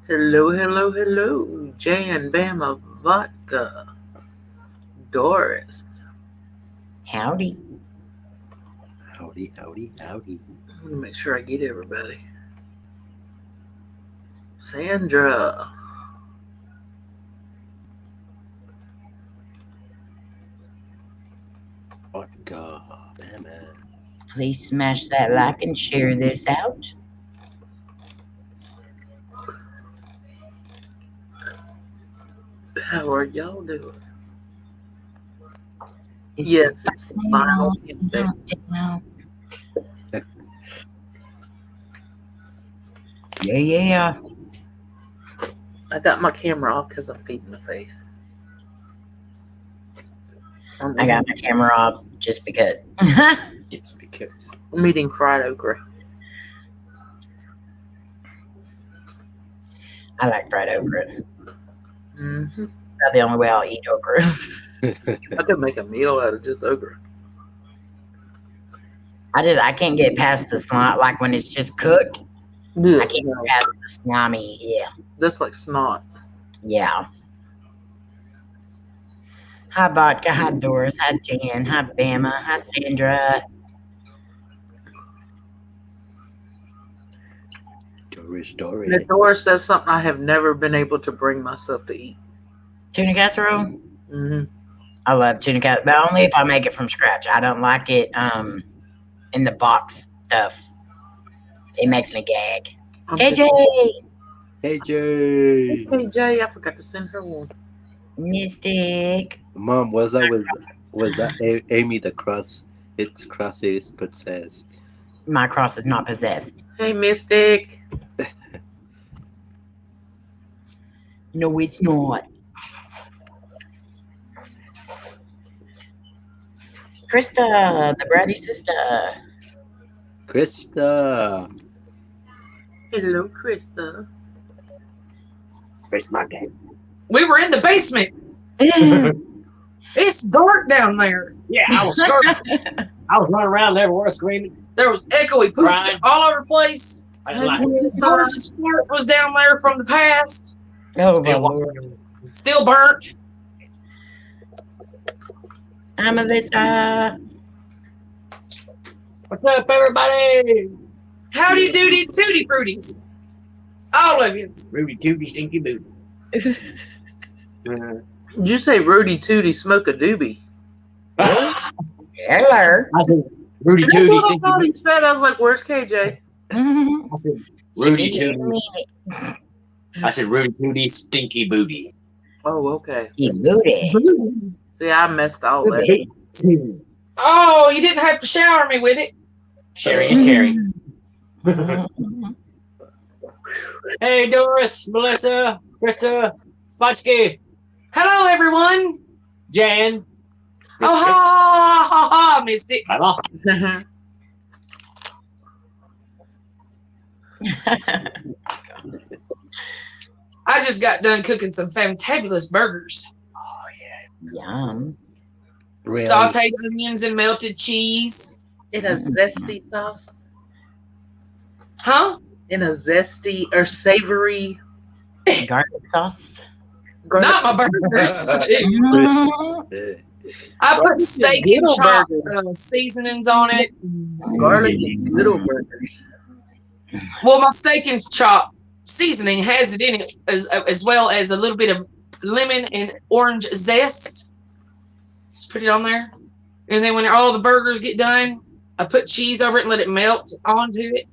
Hello, hello, hello. Jan Bama Vodka. Doris. Howdy. Howdy, howdy, howdy. I'm going to make sure I get everybody. Sandra. Vodka, Bama. Please smash that like and share this out. How are y'all doing? It's Yes, it's the final countdown. Yeah. I got my camera off because I'm feeding my face. I got my camera off just because. Yes, because. I'm eating fried okra. I like fried okra. Mm-hmm. It's about the only way I'll eat okra. I could make a meal out of just okra. I can't get past the slime, like when it's just cooked. Yeah, I can't get past the slimy. Yeah. that's like snot. Yeah. Hi, Vodka. Hi, Doris. Hi, Jan. Hi, Bama. Hi, Sandra. Doris. Miss Doris says something I have never been able to bring myself to eat. Tuna casserole? Mm-hmm. I love tuna casserole, but only if I make it from scratch. I don't like it in the box stuff. It makes me gag. KJ! Hey, Jay! Hey, Jay, I forgot to send her one. Mystic. Mom, was that Amy the cross? It's crosses, but says. My cross is not possessed. Hey, Mystic. No, it's not. Krista, the bratty sister. Krista. Hello, Krista. It's my game. We were in the basement. It's dark down there. Yeah, I was scared. I was running around everywhere screaming. There was echoey poops Right. all over the place. I didn't like it. George's fart was down there from the past. Oh, my Still Lord. Still burnt. I'm Alyssa. What's up, everybody? Howdy doody tooty fruities. All of you. Rudy Tooty Stinky Booty. Did you say Rudy Tooty smoke a doobie? I Hello. said Rudy That's Tooty what I Stinky thought he Booty. said. I was like, where's KJ? I said Rudy She didn't Tooty. mean it. I said Rudy Tooty Stinky Booty. Oh, okay. You booty. See, I messed all that. Oh, you didn't have to shower me with it. Sharing is caring. Hey, Doris, Melissa, Krista, Botsky, Hello, everyone. Jan. Oh, ha, ha, ha, ha, Mystic. Hello. I just got done cooking some fantabulous burgers. Yum. Really? Sauteed onions and melted cheese. In a zesty sauce. Huh? In a zesty or savory. Garlic sauce. Not my burgers. Mm. I put steak and Little chop burgers. seasonings on it. Garlic and little burgers. Well, my steak and chop seasoning has it in it as well as a little bit of lemon and orange zest. Just put it on there. And then when all the burgers get done, I put cheese over it and let it melt onto it.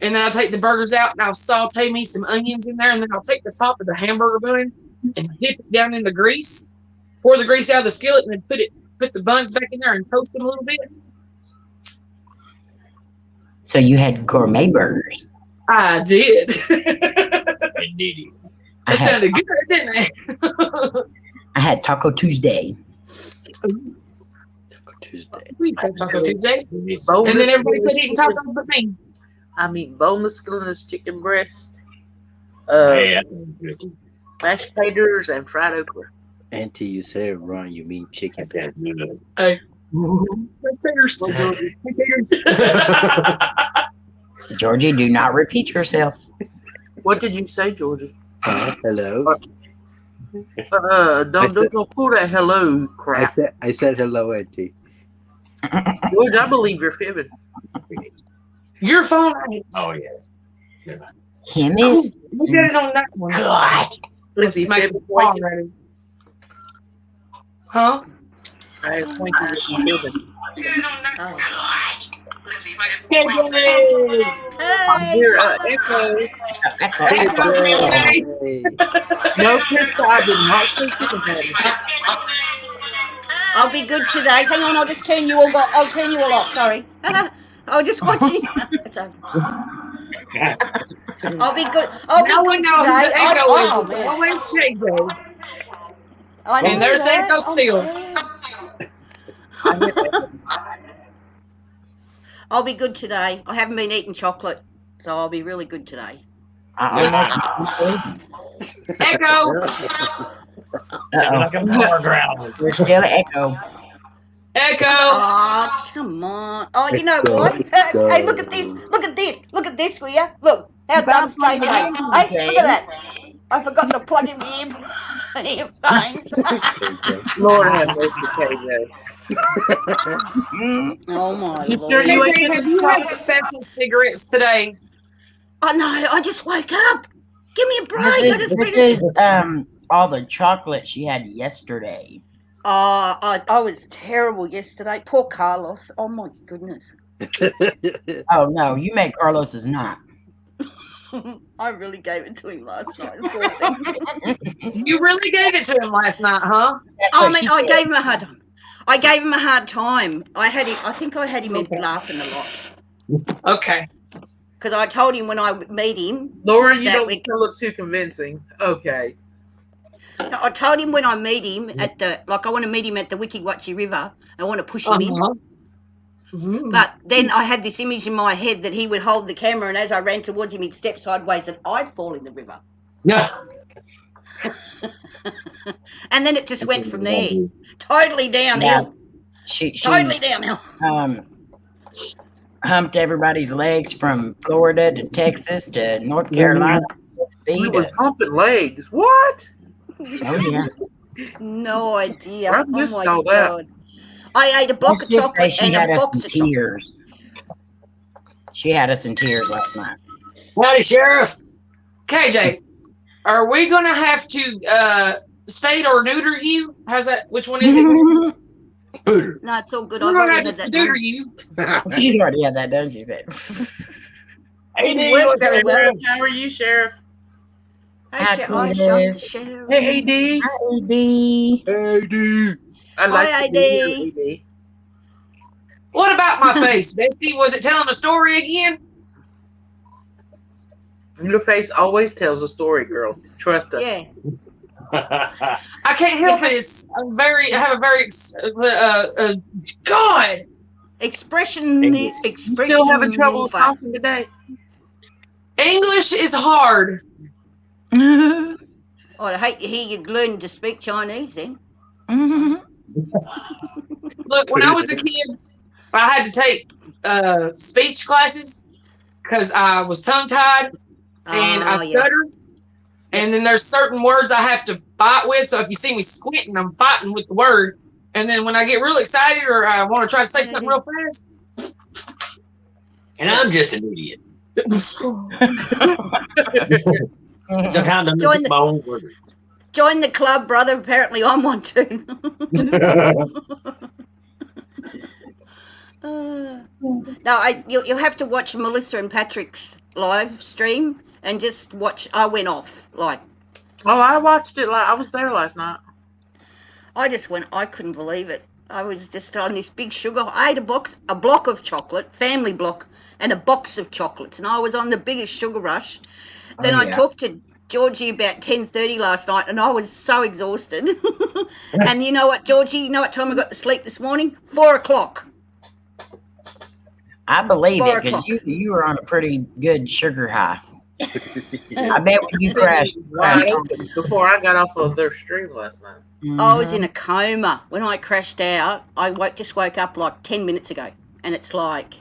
And then I'll take the burgers out and I'll saute me some onions in there. And then I'll take the top of the hamburger bun and dip it down in the grease. Pour the grease out of the skillet and then put the buns back in there and toast them a little bit. So you had gourmet burgers. I did. Indeed. I It had, sounded good, didn't it? I had Taco Tuesday. Taco Tuesday. We had Taco Tuesdays. Boneless And then everybody boneless could eat chicken. tacos but me. I mean, boneless, skinless chicken breast, Yeah. mashed potatoes, and fried okra. Auntie, you said it wrong. You mean chicken. I said, Potatoes. Georgie, do not repeat yourself. What did you say, Georgie? Hello. Don't pull that hello crap. I said hello, Auntie. George, I believe you're fibbing. Your phone. Oh, yes. Him is. Look at it on that one. God. Is he Make fibbing the for phone you? ready. Huh? I think he's fibbing. Hey, I hear echo. Echo. Hey. No, Krista, I did not say fibbing. Patty. I'll be good today. Hang on, I'll turn you all off. Sorry. I was just watching. So, I'll be good. I'll Now be we good know who today. the echo is. Oh, It's man. always KJ. I know And there's the that. echo still. I hear echo. I'll be good today. I haven't been eating chocolate, so I'll be really good today. Echo. like a power ground. We're still echo. Echo. Oh, come on. Oh, you know what? Hey, look at this. Look at this. Look at this, will you? Look. How dumb's KJ? Hey, look at that. I forgot to plug in the earphones. Lord have mercy, KJ. Oh, my You Lord. sure you ain't KJ, have you had special cigarettes today? Oh, no, I just woke up. Give me a break. This is all the chocolate she had yesterday. I was terrible yesterday. Poor Carlos. Oh, my goodness. Oh no, you make Carlos's not. I really gave it to him last night. You really gave it to him last night, huh? I gave him a hard time. I gave him a hard time. I think I had him laughing a lot. Okay. Because I told him when I meet him. Laura, you don't look too convincing. Okay. I told him when I meet him I want to meet him at the Wiki Watchy River. I want to push him in. Mm-hmm. But then I had this image in my head that he would hold the camera, and as I ran towards him, he'd step sideways and I'd fall in the river. Yeah. And then it just went from there. Totally downhill. She totally downhill. Humped everybody's legs from Florida to Texas to North Carolina. He was humping legs. What? Oh yeah. No idea. I missed all God. I ate a block of chocolate she and had a us box in of tears. She had us in tears last night. Howdy, Sheriff. KJ, are we gonna have to spade or neuter you? How's that? Which one is it? No, it's all good. We're I've gonna already have to had that neuter done. you. She's already had that done, she said. Didn't work very well. How are you, Sheriff? Hey, Hi, Sheriff. Hey, AD. Hi, AD. AD. I like Hi, to be here, AD. What about my face, Bessie? Was it telling a story again? Your face always tells a story, girl. Trust us. Yeah. I can't help it. I have a very God. Expression. You still having trouble talking today? English is hard. Oh, I hate to hear you learn to speak Chinese then. Look, when I was a kid, I had to take speech classes because I was tongue-tied and I stuttered. And then there's certain words I have to fight with. So if you see me squinting, I'm fighting with the word. And then when I get real excited or I want to try to say something real fast. And I'm just an idiot. Sometimes I'm just my own words. Join the club, brother. Apparently I'm one too. No, you'll have to watch Melissa and Patrick's live stream and just watch. I went off like. Oh, I watched it. I was there last night. I just went. I couldn't believe it. I was just on this big sugar. I ate a block of chocolate, family block, and a box of chocolates, and I was on the biggest sugar rush. Then I talked to Georgie about 10:30 last night, and I was so exhausted. And you know what, Georgie? You know what time I got to sleep this morning? 4:00. I believe it because you were on a pretty good sugar high. I bet when you crashed before I got off of their stream last night. I was in a coma when I crashed out. I just woke up like 10 minutes ago, and it's like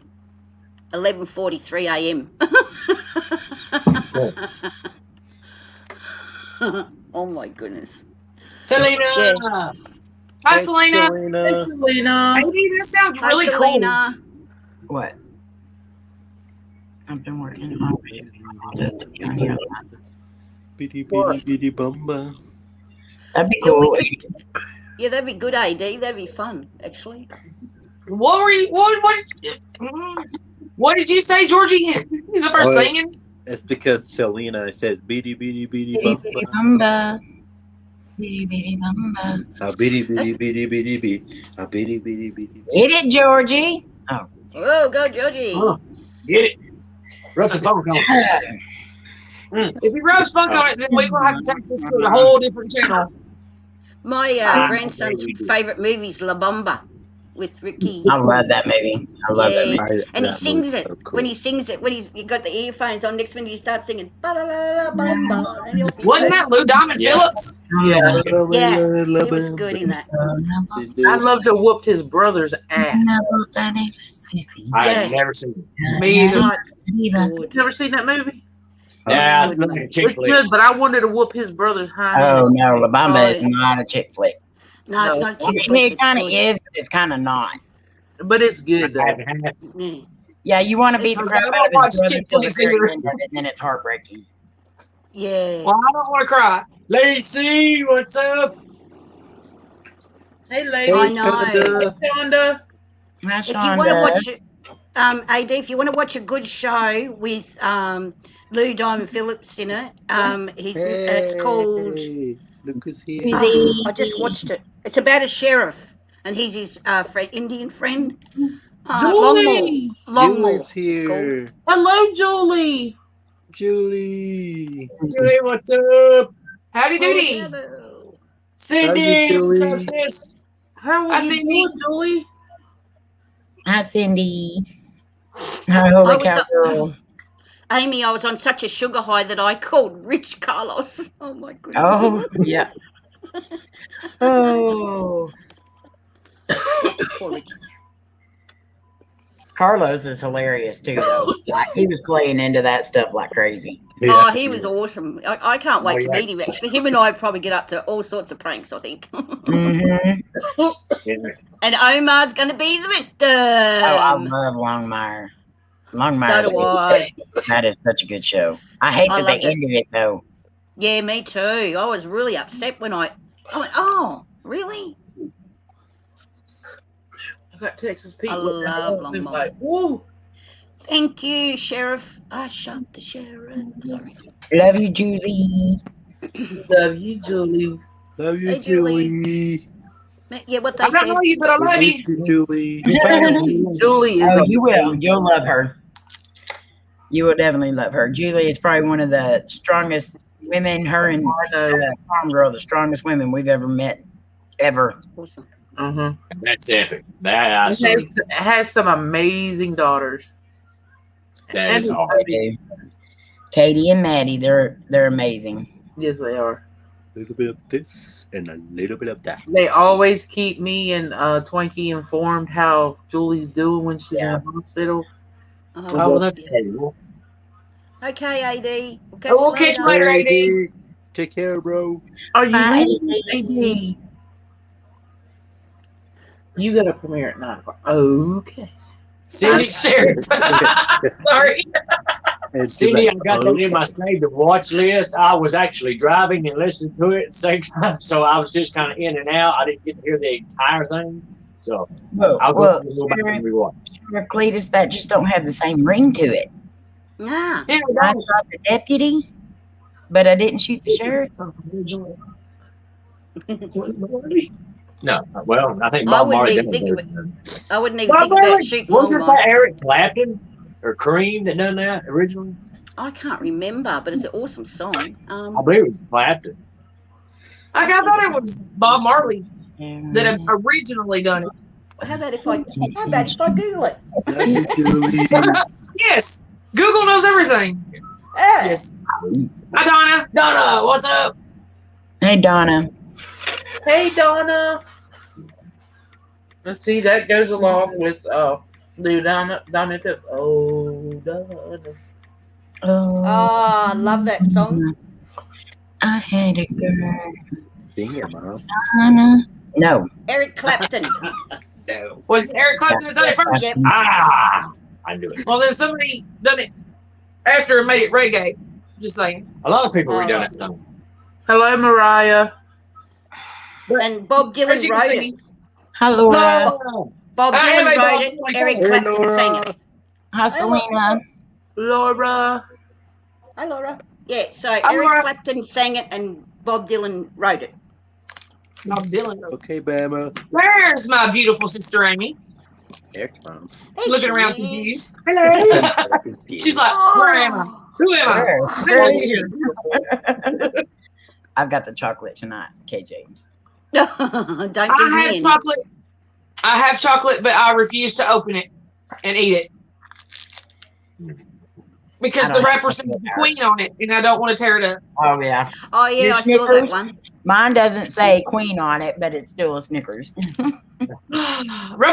11:43 a.m. Oh my goodness. Selena. Yeah. Hi, Hey, Selena. Selena. Selena. Maybe that sounds Hi, really cool. Selena. What? I've been working on it. I'll just be on here. Bitty What? bitty bitty bumba. That'd be Yeah, cool. Yeah, that'd be good, AD. That'd be fun, actually. What were you? What did you say, Georgie? He's up there Oh, singing. it's because Selena. I said bitty bitty bitty Bitty bitty bumba. bumba. Bitty bitty bumba. A bitty bitty bitty bitty bitty. A bitty bitty bitty. Hit it, Georgie. Oh. Oh, go, Georgie. Oh, get it. Rub some funk on it. If you rub spunk on it, then we will have to take this to a whole different channel. My Ah, grandson's baby. favourite movie is La Bamba with Ricky. I love that movie. I love that Yeah. movie. And he That sings movie's it. so cool. When he sings it, when he's got the earphones on, next minute he starts singing. Ba-la-la-la-bamba. And he'll- Wasn't that Lou Diamond Yeah. Phillips? Yeah. Yeah, he was good in that. I loved to whoop his brother's ass. I Yeah. have never seen it. Me either. Oh, it's good. Never seen that movie? Yeah, good, look man. at chick It's flick. good, but I wanted to whoop his brother's hind Oh end. no, La Bamba Oh, is yeah. not a chick flick. No, it's No. not a I chick mean, flick. it It's kind of good. is, but it's kind of not. But it's good I though. haven't had Yeah. Yeah, you want to beat the It's- crap I out don't of watch his brother chick till the flicks very either. end of it, and then it's heartbreaking. Yeah. Well, I don't want to cry. Lacey, what's up? Hey, lady. I Hey, know. Shonda. Shonda. That's If you want to Shonda. watch, AD, if you want to watch a good show with Lou Diamond Phillips in it, it's called. Hey, look who's here. I just watched it. It's about a sheriff, and he's his Indian friend. Julie. Longmore. Julie's here. Hello, Julie. Julie. Julie, what's up? Howdy doody. Hello. Cindy, what's up, Julie? sis? How are I you see doing, Julie? Hi, Cindy. Hi, holy I was, cow girl. Amy, I was on such a sugar high that I called Rich Carlos. Oh my goodness. Oh, yeah. Oh. Poor Rich. Carlos is hilarious too, though. Like, he was playing into that stuff like crazy. Oh, he was awesome. I can't wait Oh, to yeah. meet him, actually. Him and I probably get up to all sorts of pranks, I think. Mm-hmm. Yeah. And Omar's going to be the victim. Oh, I love Longmire. Longmire So do I. that is such a good show. I hate I that they loved it. ended it though. Yeah, me too. I was really upset when I went, oh, really? I got Texas Pete. I with that. love I've been Longmire. like, woo. Thank you, Sheriff. I shot the sheriff. Sorry. Love you, Julie. Love you, Julie. Love you, Hey, Julie. Julie. Yeah, what I they don't said. know you, but I We love miss you. you, Julie. Julie is Oh, a you will. You'll love her. You will definitely love her. Julie is probably one of the strongest women. Her and Farm Girl, the strongest women we've ever met, ever. Awesome. Uh-huh. That's epic. That's awesome. Has some amazing daughters. That is And- awesome. Katie and Maddie, they're amazing. Yes, they are. A little bit of this and a little bit of that. They always keep me and Twinkie informed how Julie's doing when she's Yeah. in the hospital. Oh, well, that's yeah. Cool. Okay, AD. We'll catch you later, AD. Hey, take care, bro. Are you Bye, ready, AD? You got a premiere at 9 o'clock. Okay. I'm Cindy, Sheriff. Sorry. And she's Cindy, like, I got that in my saved to watch list. I was actually driving and listening to it at the same time, so I was just kind of in and out. I didn't get to hear the entire thing, so I'll go back and rewatch. Sheriff Cletus, that just don't have the same ring to it. Yeah. Yeah, I shot the deputy, but I didn't shoot the sheriff. No, well, I think I Bob wouldn't Marley even did think it. I wouldn't even Bob think about Marley, shooting wasn't Longmire. that Eric Clapton or Cream that done that originally? I can't remember, but it's an awesome song. I believe it was Clapton. I thought it was Bob Marley that had originally done it. How about if I Google it? love you, Julie. Yes. Google knows everything. Yeah. Yes. Hi, Donna. Donna, what's up? Hey, Donna. Hey, Donna. Let's see, that goes along with Lou Diamond Phillips. Oh, Donna. Oh, Oh, I love that song. I had a girl. Sing it, Mom. No. Eric Clapton. No. Was Eric Clapton done it first? Yep. Ah, I knew it. Well, then somebody done it after and made it reggae. Just saying. A lot of people redone that song. Hello, Mariah. And Bob As Dylan you can wrote see, it. Hi, Laura. No. Bob I have Dylan a Bob wrote it. Dylan Eric song. Hey, Clapton sang it. Laura. Hi, Selena. Laura. Hi, Laura. Yeah, so Hi, Eric Laura. Clapton sang it and Bob Dylan wrote it. Bob Dylan. Okay, Bama. Where's my beautiful sister Amy? There's Mom. There Looking she around is. confused. Hello. She's like, where am I? Who am I? Where I'm is she? here. I've got the chocolate tonight, KJ. Don't give I me have any. chocolate. I have chocolate, but I refuse to open it and eat it. Because I the don't have wrapper says chocolate the queen on it, and I don't want to tear it up. Oh, yeah. Oh, yeah, Your I saw that Snickers? one. Mine doesn't say queen on it, but it's still a Snickers. Rub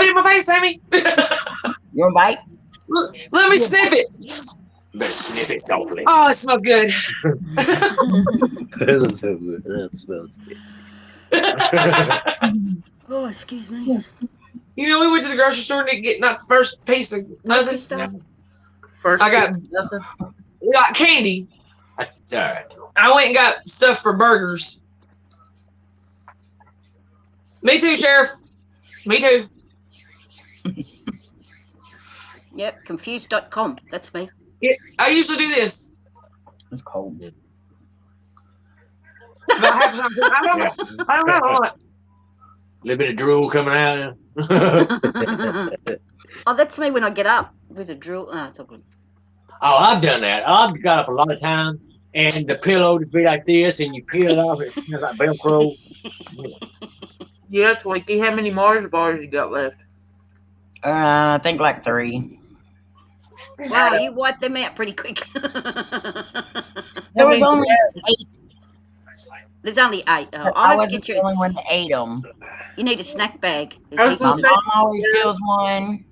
it in my face, Amy. You want a bite? Look, let me sniff it. Better sniff it softly. Oh, it smells good. That smells good. Oh, excuse me. You know, we went to the grocery store and didn't get not the first piece of nothing. Stuff. First, I got- nothing. We got candy. That's all right. I went and got stuff for burgers. Me too, Sheriff. Me too. Yep, confused.com. That's me. I usually do this. It's cold. But I have some. I don't know. I don't know. I'm like, Little bit of drool coming out. Oh, that's me when I get up with a drill. Oh, it's all good. Oh, I've done that. I've got up a lot of times, and the pillow would be like this, and you peel it off, and it smells like Velcro. Yeah, Twinkie, how many Mars bars you got left? I think like 3. Wow, you wiped them out pretty quick. There was only 8. There's only 8. Oh, I I'll have to wasn't get the you. only one that ate them. You need a snack bag. There's I was heaps gonna My of say- them. mom always steals one.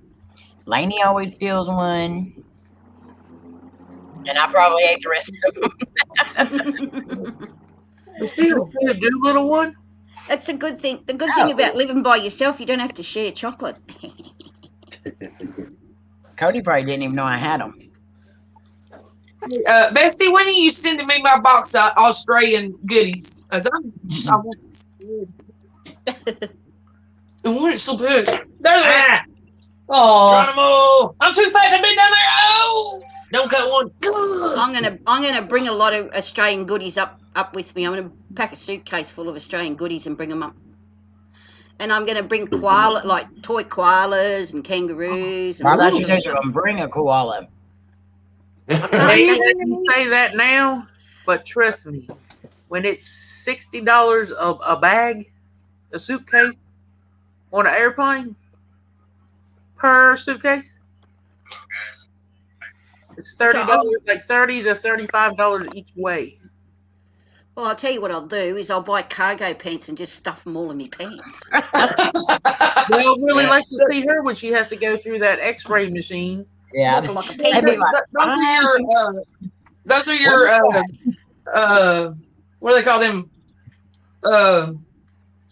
Lainey always steals one. And I probably ate the rest of them. but still. You do little one? That's a good thing. The good thing about living by yourself, you don't have to share chocolate. Cody probably didn't even know I had them. Bessie, when are you sending me my box of Australian goodies? As I want this good. I want it so bad. There's Ah, Oh, Geronimo! I'm too fat to be down there. Oh, Don't cut one. I'm gonna bring a lot of Australian goodies up with me. I'm gonna pack a suitcase full of Australian goodies and bring them up. And I'm gonna bring toy koalas and kangaroos. And I all thought sorts you of said you stuff. were going to bring a koala. You say that now, but trust me, when it's $60 a bag, a suitcase, on an airplane per suitcase, it's $30, like $30 to $35 each way. Well, I'll tell you what I'll do is I'll buy cargo pants and just stuff them all in my pants. They'll really Yeah. like to see her when she has to go through that X-ray machine. Yeah. Looking like a They'd pig. be like, those are your what do they call them?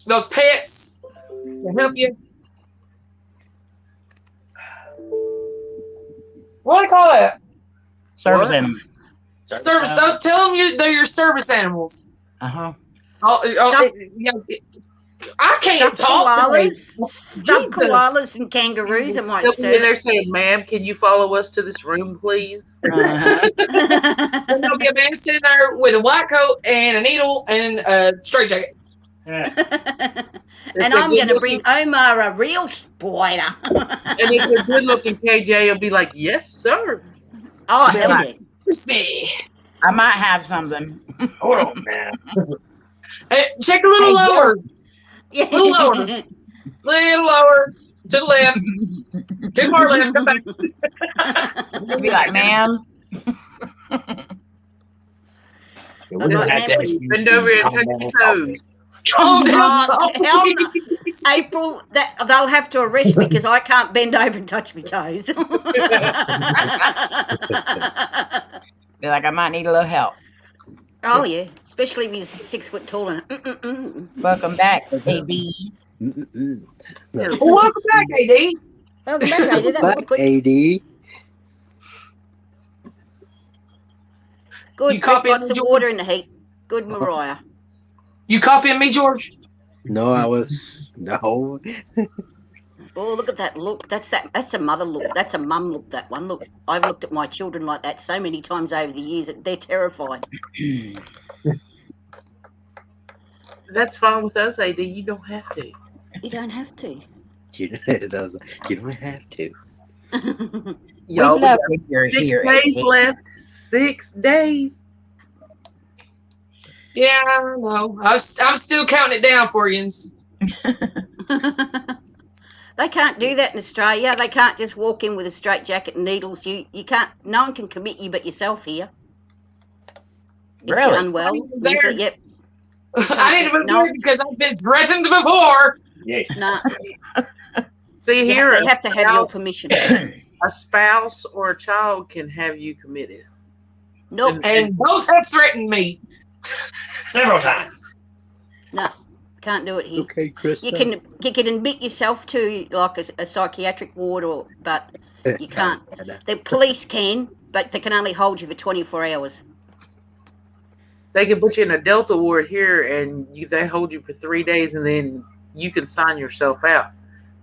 Those pets to help you. What do they call that? service What? animal. Service. Don't tell them they're your service animals. Uh-huh. I can't talk. today. Stuffed koalas and kangaroos, I might They'll be in say. there saying, "Ma'am, can you follow us to this room, please?" Uh-huh. And there'll be a man sitting there with a white coat and a needle and a straight jacket. And I'm going to bring Omar a real spider. And if you're good looking, KJ will be like, "Yes, sir." Oh, Be hell like- yeah. I might have something. Hold on, man. Hey, check a little Hey, lower. Yeah. Little lower. Little lower. To the left. Too far left. Come back. You'd be like, ma'am. We don't have to ask you Bend over and touch your toes. Calm down. Oh, softly. hell no. April, they'll have to arrest me because I can't bend over and touch my toes. Be like, I might need a little help. Oh yeah, especially if he's 6 foot tall and. Welcome back, AB. Mm-mm. Yeah. No. Well, welcome back, AD. Welcome back, AD. That was Back, quick. AD. Good. You Drink copying lots me, of George? water in the heat. Good, Mariah. You copying me, George? No, I was no. Oh, look at that look. That's a mother look. That's a mum look, that one. Look, I've looked at my children like that so many times over the years that they're terrified. That's fine with us, AD. You don't have to. You don't have to. You don't have to. We Y'all, love got when you're 6 here, days AD. left. 6 days. Yeah, I know. I'm still counting it down for you. They can't do that in Australia. They can't just walk in with a straight jacket and needles. You can't. No one can commit you but yourself here. If you're Really? unwell, There. mentally, yep. I need to move No. there because I've been threatened before. Yes. Nah. See here, They have to have your permission. A spouse or a child can have you committed. Nope. And both have threatened me. Several times. No, can't do it here. Okay, Krista. You can admit yourself to like a psychiatric ward, but you can't. The police can, but they can only hold you for 24 hours. They can put you in a Delta ward here, and they hold you for 3 days, and then you can sign yourself out.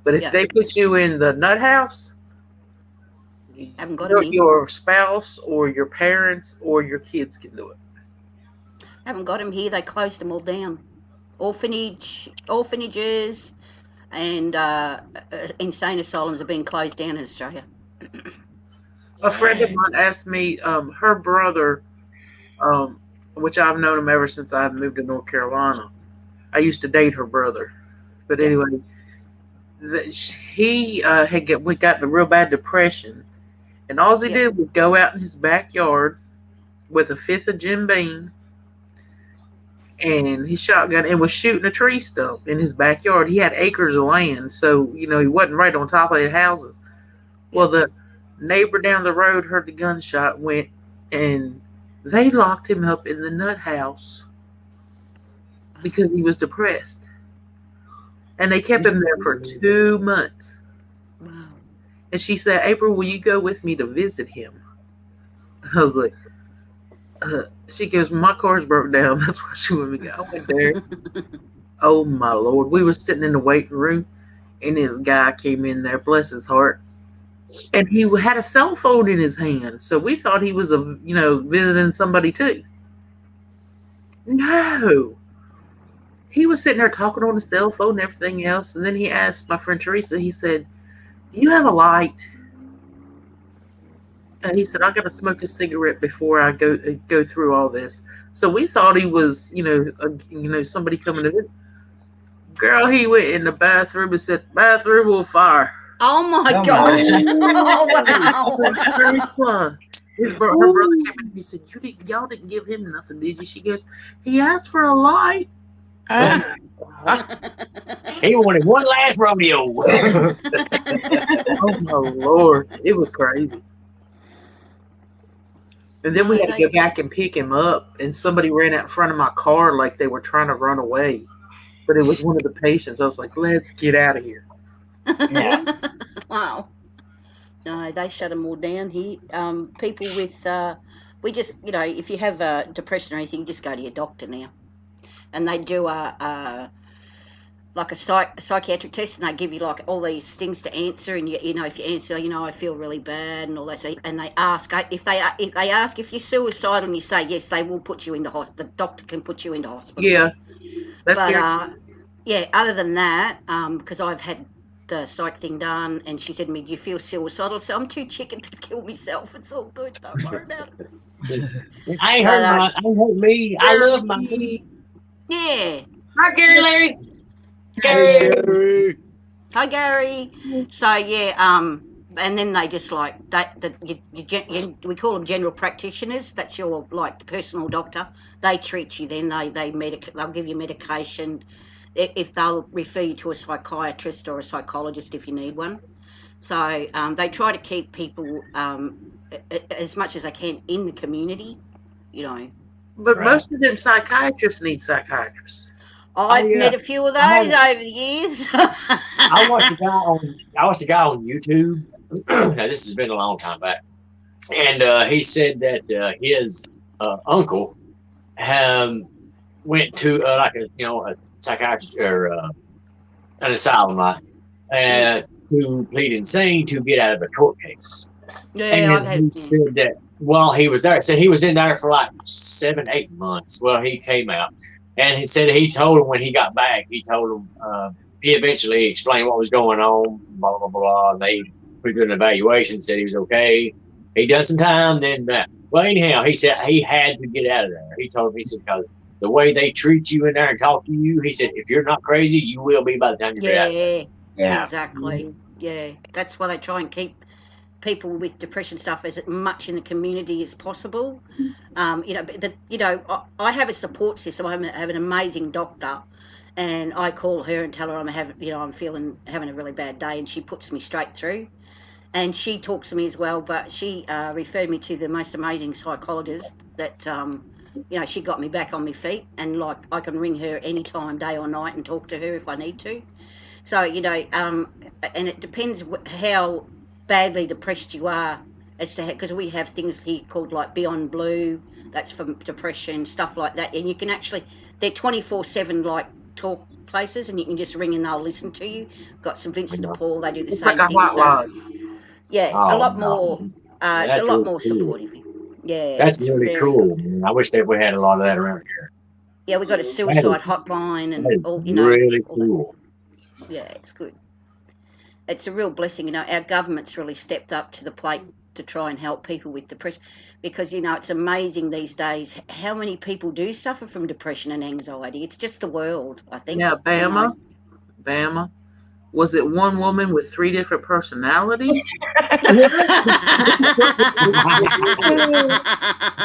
But if they put you in the nut house, Haven't got them your spouse or your parents or your kids can do it. Haven't got them here. They closed them all down. Orphanages and insane asylums have been closed down in Australia. A friend of mine asked me, her brother, which I've known him ever since I moved to North Carolina. I used to date her brother. But anyway, he we got in a real bad depression. And all he did was go out in his backyard with a fifth of Jim Beam and his shotgun and was shooting a tree stump in his backyard. He had acres of land, so, he wasn't right on top of the houses. Well, the neighbor down the road heard the gunshot went, and they locked him up in the nut house because he was depressed. And they kept him there for 2 months. Wow. And she said, April, will you go with me to visit him? I was like, she goes, my car's broke down. That's why she wanted me to go. I went there. Oh, my Lord. We were sitting in the waiting room, and this guy came in there, bless his heart. And he had a cell phone in his hand. So we thought he was, visiting somebody too. No. He was sitting there talking on the cell phone and everything else. And then he asked my friend Teresa, he said, do you have a light? And he said, I got to smoke a cigarette before I go through all this. So we thought he was, somebody coming to visit. Girl, he went in the bathroom and said, bathroom on fire. Oh my gosh. Oh, wow. Her brother came in and he said, y'all didn't give him nothing, did you? She goes, he asked for a light. He wanted one last rodeo. Oh my Lord. It was crazy. And then we had to go back and pick him up, and somebody ran out in front of my car like they were trying to run away. But it was one of the patients. I was like, let's get out of here. Yeah. Wow. No, they shut them all down here. People with, we just, if you have depression or anything, just go to your doctor now. And they do a psychiatric test, and they give you like all these things to answer, and if you answer, I feel really bad and all that. And they ask if you're suicidal, and you say yes, they will put you into hospital. The doctor can put you into hospital. Yeah, other than that, because I've had the psych thing done, and she said to me, do you feel suicidal? So I'm too chicken to kill myself. It's all good. Don't worry about it. I ain't hurt me. I love my me. Yeah. Hi, Gary, Larry. Gary. Hi, Gary. So and then they just like that. We call them general practitioners. That's your like personal doctor. They treat you. Then they'll give you medication. If they'll refer you to a psychiatrist or a psychologist if you need one. So they try to keep people as much as they can in the community, But most of them psychiatrists need psychiatrists. I've met a few of those over the years. I watched a guy on YouTube. Now this has been a long time back, and he said that his uncle went to like a psychiatrist or an asylum, to plead insane to get out of a court case. Yeah, and he said that while he was there, said he was in there for like 7-8 months. Well, he came out, and he said he told him when he got back, he told him he eventually explained what was going on, blah blah blah. And they put an evaluation, said he was okay. He done some time, then well, anyhow, he said he had to get out of there. He told me, he said, because the way they treat you in there and talk to you, he said, if you're not crazy, you will be by the time you get out. Yeah, exactly. Yeah, that's why they try and keep people with depression stuff as much in the community as possible. I have a support system. I have an amazing doctor, and I call her and tell her I'm having a really bad day, and she puts me straight through. And she talks to me as well, but she referred me to the most amazing psychologist that, she got me back on my feet, and like I can ring her anytime, day or night, and talk to her if I need to. So, and it depends how badly depressed you are as to, because we have things here called like Beyond Blue, that's for depression, stuff like that. And you can actually, they're 24/7 like talk places, and you can just ring and they'll listen to you. Got some Vincent de Paul, they do the same thing. Yeah, a lot more. It's a lot more supportive. Yeah, that's really cool. I wish that we had a lot of that around here. Yeah, we got a suicide hotline and all. Really cool. Yeah, it's good. It's a real blessing. Our government's really stepped up to the plate to try and help people with depression, because it's amazing these days how many people do suffer from depression and anxiety. It's just the world, I think. Yeah, Bama. Was it one woman with 3 different personalities? I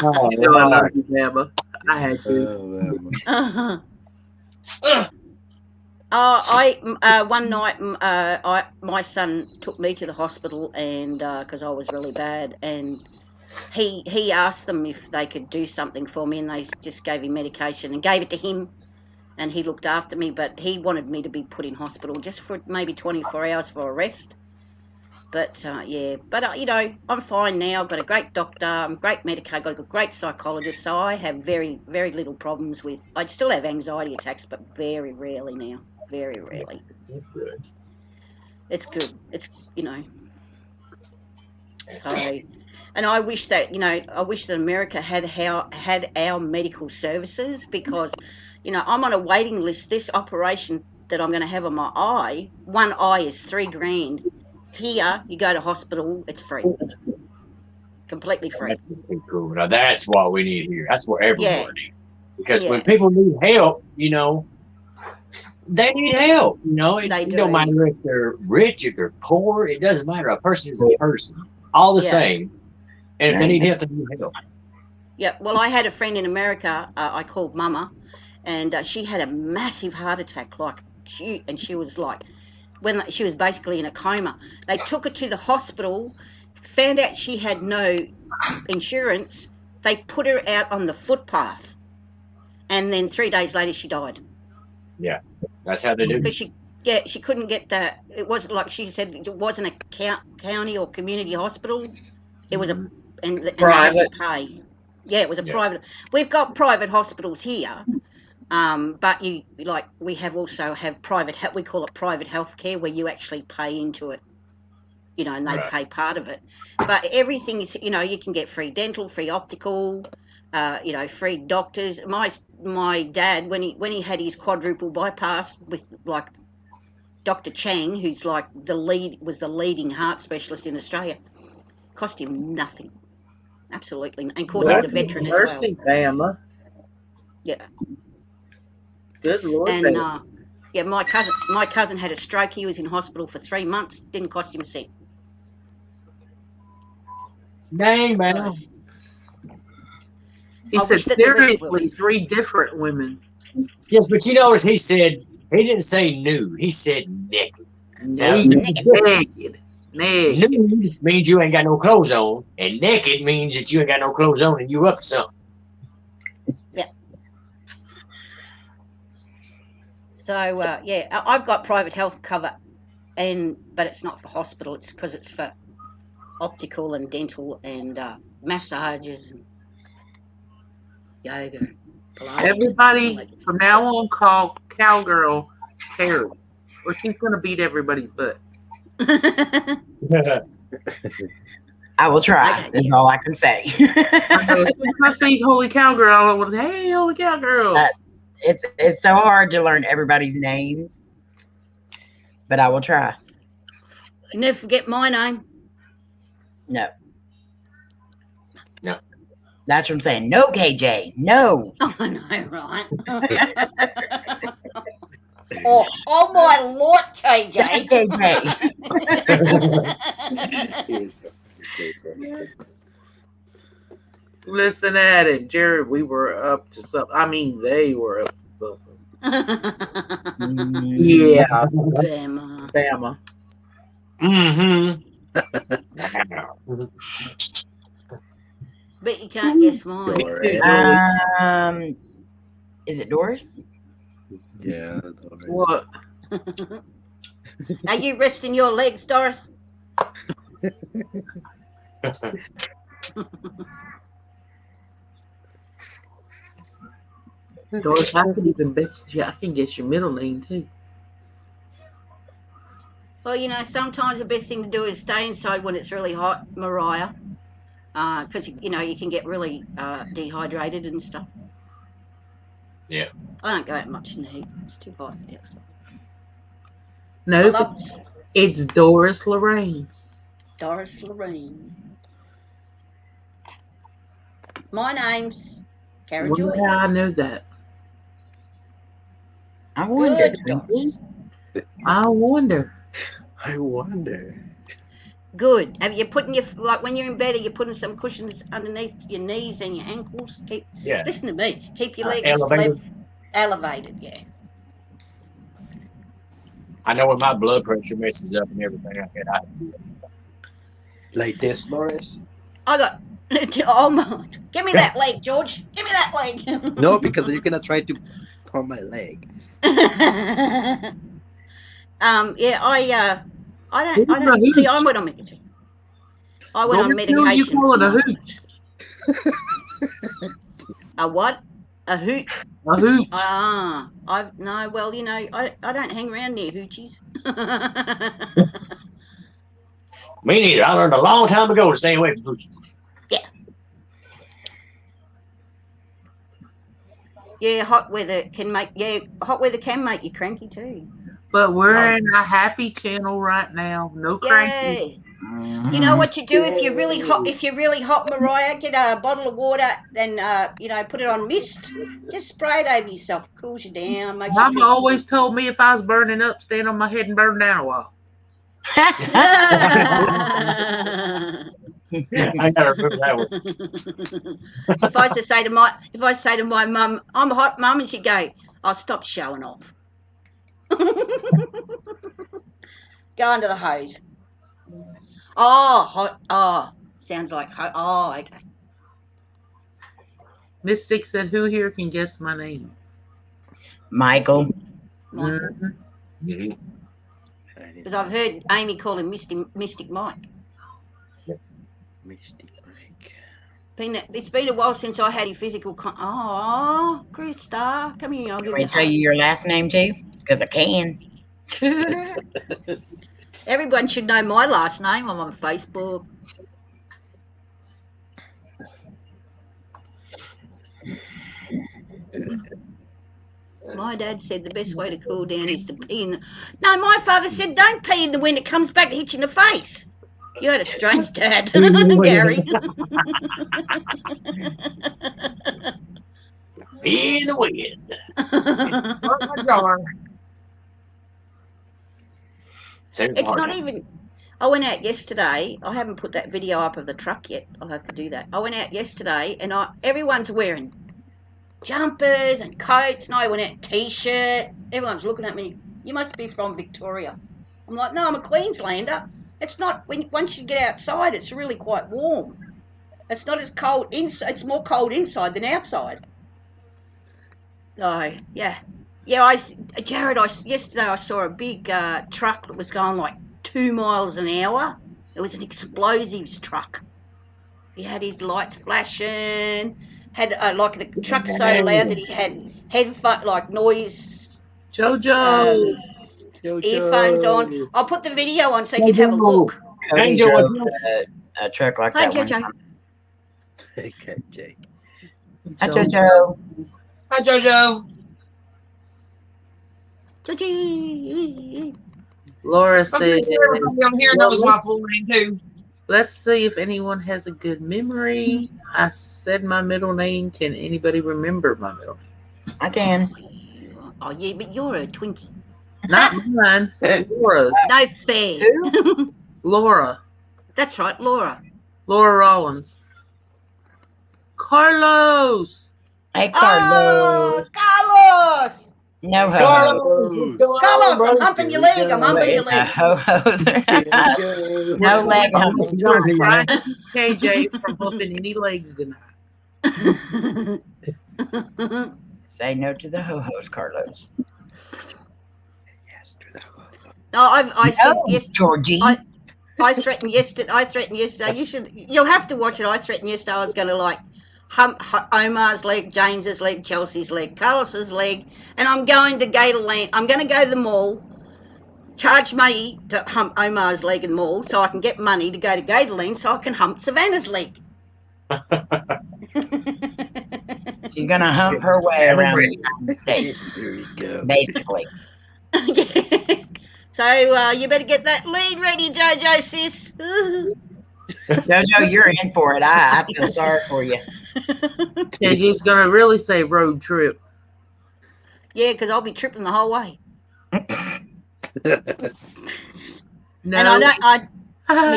love you, Bama. I had to. One night, my son took me to the hospital, and because I was really bad, and he asked them if they could do something for me, and they just gave him medication and gave it to him. And he looked after me, but he wanted me to be put in hospital just for maybe 24 hours for a rest. But, I'm fine now. I've got a great doctor, great medicator, got a great psychologist, so I have very, very little problems with... I still have anxiety attacks, but very rarely now. Very rarely. That's good. It's good. It's, So... And I wish that, America had our medical services, because... I'm on a waiting list. This operation that I'm going to have on my eye, one eye is $3,000. Here, you go to hospital, it's free. Completely free. That's cool. Now, that's what we need here. That's what everyone needs. Because when people need help, they need help. It don't matter if they're rich, if they're poor. It doesn't matter. A person is a person. All the same. And if they need help, they need help. Yeah. Well, I had a friend in America, I called Mama. And she had a massive heart attack, and she was when she was basically in a coma. They took her to the hospital, found out she had no insurance. They put her out on the footpath, and then 3 days later she died. Yeah, that's how they do. Because she couldn't get that. It wasn't like she said. It wasn't a county or community hospital. It was and they had to pay. Yeah, it was a private. We've got private hospitals here. But we have private, we call it private healthcare, where you actually pay into it, and they pay part of it. But everything is, you can get free dental, free optical, free doctors. My dad, when he had his quadruple bypass with Dr. Chang, who's was the leading heart specialist in Australia, cost him nothing. Absolutely. And of course he's a veteran as well. Bama. Yeah. Good Lord. And my cousin had a stroke. He was in hospital for 3 months. Didn't cost him a cent. Dang, man. He said seriously 3 different women. Yes, but you notice he didn't say nude. He said naked. Naked. Nude means you ain't got no clothes on, and naked means that you ain't got no clothes on and you up to something. So I've got private health cover, but it's not for hospital. It's because it's for optical and dental and massages and yoga. Pilates, Everybody from now on call Cowgirl Terry, or she's gonna beat everybody's butt. I will try. That's all I can say. I know, as soon as I see Holy Cowgirl, I will say, "Hey, Holy Cowgirl." It's so hard to learn everybody's names, but I will try. Never forget my name. No. No. That's from saying no, KJ. No. Oh, I know, right? oh my Lord, KJ. KJ. Listen at it, Jared. We were up to something. I mean, they were up to something. Yeah, Bama. Mm-hmm. But you can't guess mine. Doris. Is it Doris? Yeah, Doris. What? Are you resting your legs, Doris? Doris, I can even bet you. I can guess your middle name too. Well, you know, sometimes the best thing to do is stay inside when it's really hot, Mariah, because you know you can get really dehydrated and stuff. Yeah. I don't go out much in the heat; it's too hot. No, it's Doris Lorraine. Doris Lorraine. My name's Karen Joy. How I know that? I wonder. I wonder. I wonder. Good. Have you putting your, like when you're in bed, are you putting some cushions underneath your knees and your ankles? Listen to me. Keep your legs elevated. Yeah. I know when my blood pressure messes up and everything like that. Like this, Doris? I got. Oh my! Give me that leg, George. Give me that leg. No, because you're gonna try to pull my leg. I don't see. I went on medication. I went on medication. You call it a hooch? A what? A hoot? A hooch. No. Well, you know, I don't hang around near hoochies. Me neither. I learned a long time ago to stay away from hoochies. Yeah, hot weather can make you cranky too. But we're in a happy channel right now. No cranky. You know what you do if you're really hot? If you're really hot, Mariah, get a bottle of water and put it on mist. Just spray it over yourself. It cools you down. Mama always told me if I was burning up, stand on my head and burn down a while. I gotta remember that one. If I say to my mum, I'm a hot mum, and she'd go, "I'll stop showing off." Go under the hose. Oh, hot. Oh, sounds like hot. Oh, okay. Mystic said, "Who here can guess my name?" Michael. Mm-hmm. Because I've heard Amy call him Mystic Mike. Mystic Mike. It's been a while since I had a physical. Oh, Krista, come here. Can I tell you your last name too? Because I can. Everyone should know my last name. I'm on Facebook. My dad said the best way to cool down is to pee in the... No, my father said don't pee in the wind. It comes back and hits you in the face. You had a strange dad, Gary. Pee in the wind. It's not even... I went out yesterday. I haven't put that video up of the truck yet. I'll have to do that. I went out yesterday and everyone's wearing jumpers and coats, and I went out T-shirt. Everyone's looking at me. You must be from Victoria. I'm like, no, I'm a Queenslander. It's not. Once you get outside, it's really quite warm. It's not as cold inside. It's more cold inside than outside. Oh, yeah. Jared, yesterday I saw a big truck that was going like 2 miles an hour. It was an explosives truck. He had his lights flashing, had like the truck so loud that he had headphone, like noise Jojo. earphones on. I'll put the video on so you can have a look. Cody Angel, drove what's up? a truck like Hi, that one Jojo. time. Okay, Jay. Hi, Jojo. Hi, JoJo. Jojo. Laura I'm pretty said, sure everybody on here Well, knows my full name too. let's see if anyone has a good memory. I said my middle name. Can anybody remember my middle name? I can. Oh, yeah, but you're a Twinkie. Not mine. Laura's. No fair. Laura. That's right, Laura. Laura Rollins. Carlos. Hey, Carlos. Oh, Carlos. No ho. Carlos, what's going on, Carlos, I'm brother? humping your Here we leg. I'm go. humping your No leg. ho-hos. Here we go. No leg I'm humping. listening to you, man. KJ from humping any legs tonight. Say no to the ho-hos, Carlos. Yes, to the hole. No, I said No, yes. Georgie. I threatened yesterday. You'll have to watch it. I threatened yesterday I was going to like hump Omar's leg, James's leg, Chelsea's leg, Carlos's leg, and I'm going to Gatorland. I'm going to go to the mall, charge money to hump Omar's leg in the mall, so I can get money to go to Gatorland so I can hump Savannah's leg. She's gonna hump her way around the United States, Here we go. basically. So you better get that lead ready, JoJo sis. Jojo, you're in for it. I feel sorry for you. KJ's gonna really say road trip. Yeah, because I'll be tripping the whole way. No. And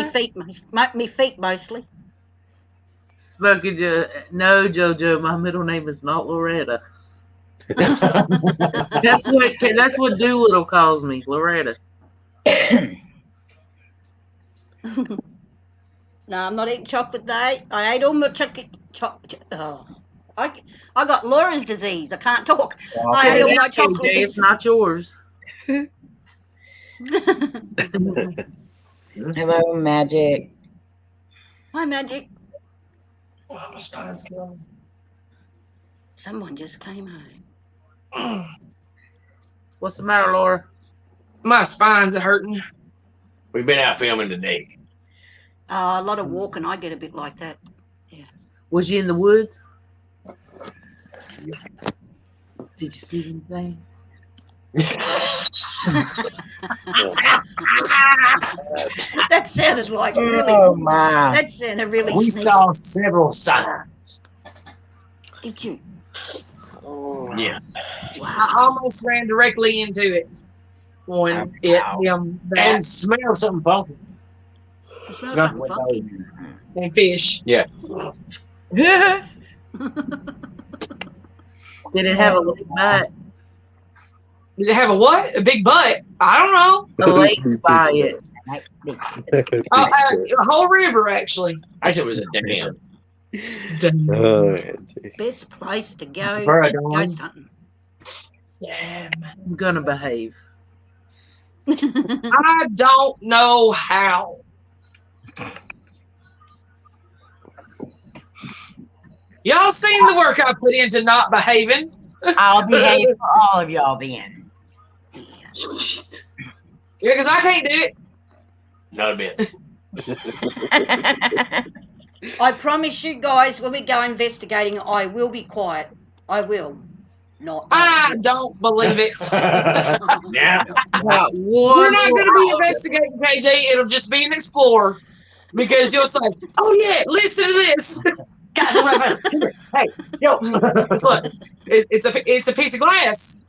me feet mostly. Smoking no, Jojo. My middle name is not Loretta. That's what Doolittle calls me, Loretta. No, I'm not eating chocolate today. I ate all my chocolate. Oh, I got Laura's disease. I can't talk. I ate all my chocolate. KJ, it's not yours. Hello, Magic. Hi, Magic. Oh, my spine's killing Someone just came home. me. What's the matter, Laura? My spine's hurting. We've been out filming today. A lot of walking. I get a bit like that. Was you in the woods? Did you see anything? That sounded like really. Oh my! That sounded really. We sneaky. saw several signs. Did you? Oh, Yes. I almost ran directly into it when And smell something funky. You smell something funky. and fish. Did it have a lake butt? Did it have a what? A big butt? I don't know. A lake by it. A whole river, actually. Actually, it was a dam. Oh, Andy. Best place to go For a dawn. ghost hunting. Damn. I'm gonna behave. I don't know how. Y'all seen the work I put into not behaving? I'll behave for all of y'all then. Yeah, because I can't do it. Not a bit. I promise you guys, when we go investigating, I will be quiet. I will. Not. I don't believe it. Yeah. About We're one not going to be investigating, KJ. It'll just be an explorer. Because you'll say, oh, yeah, listen to this. Guys, come here. Hey, yo. Look, it's a piece of glass.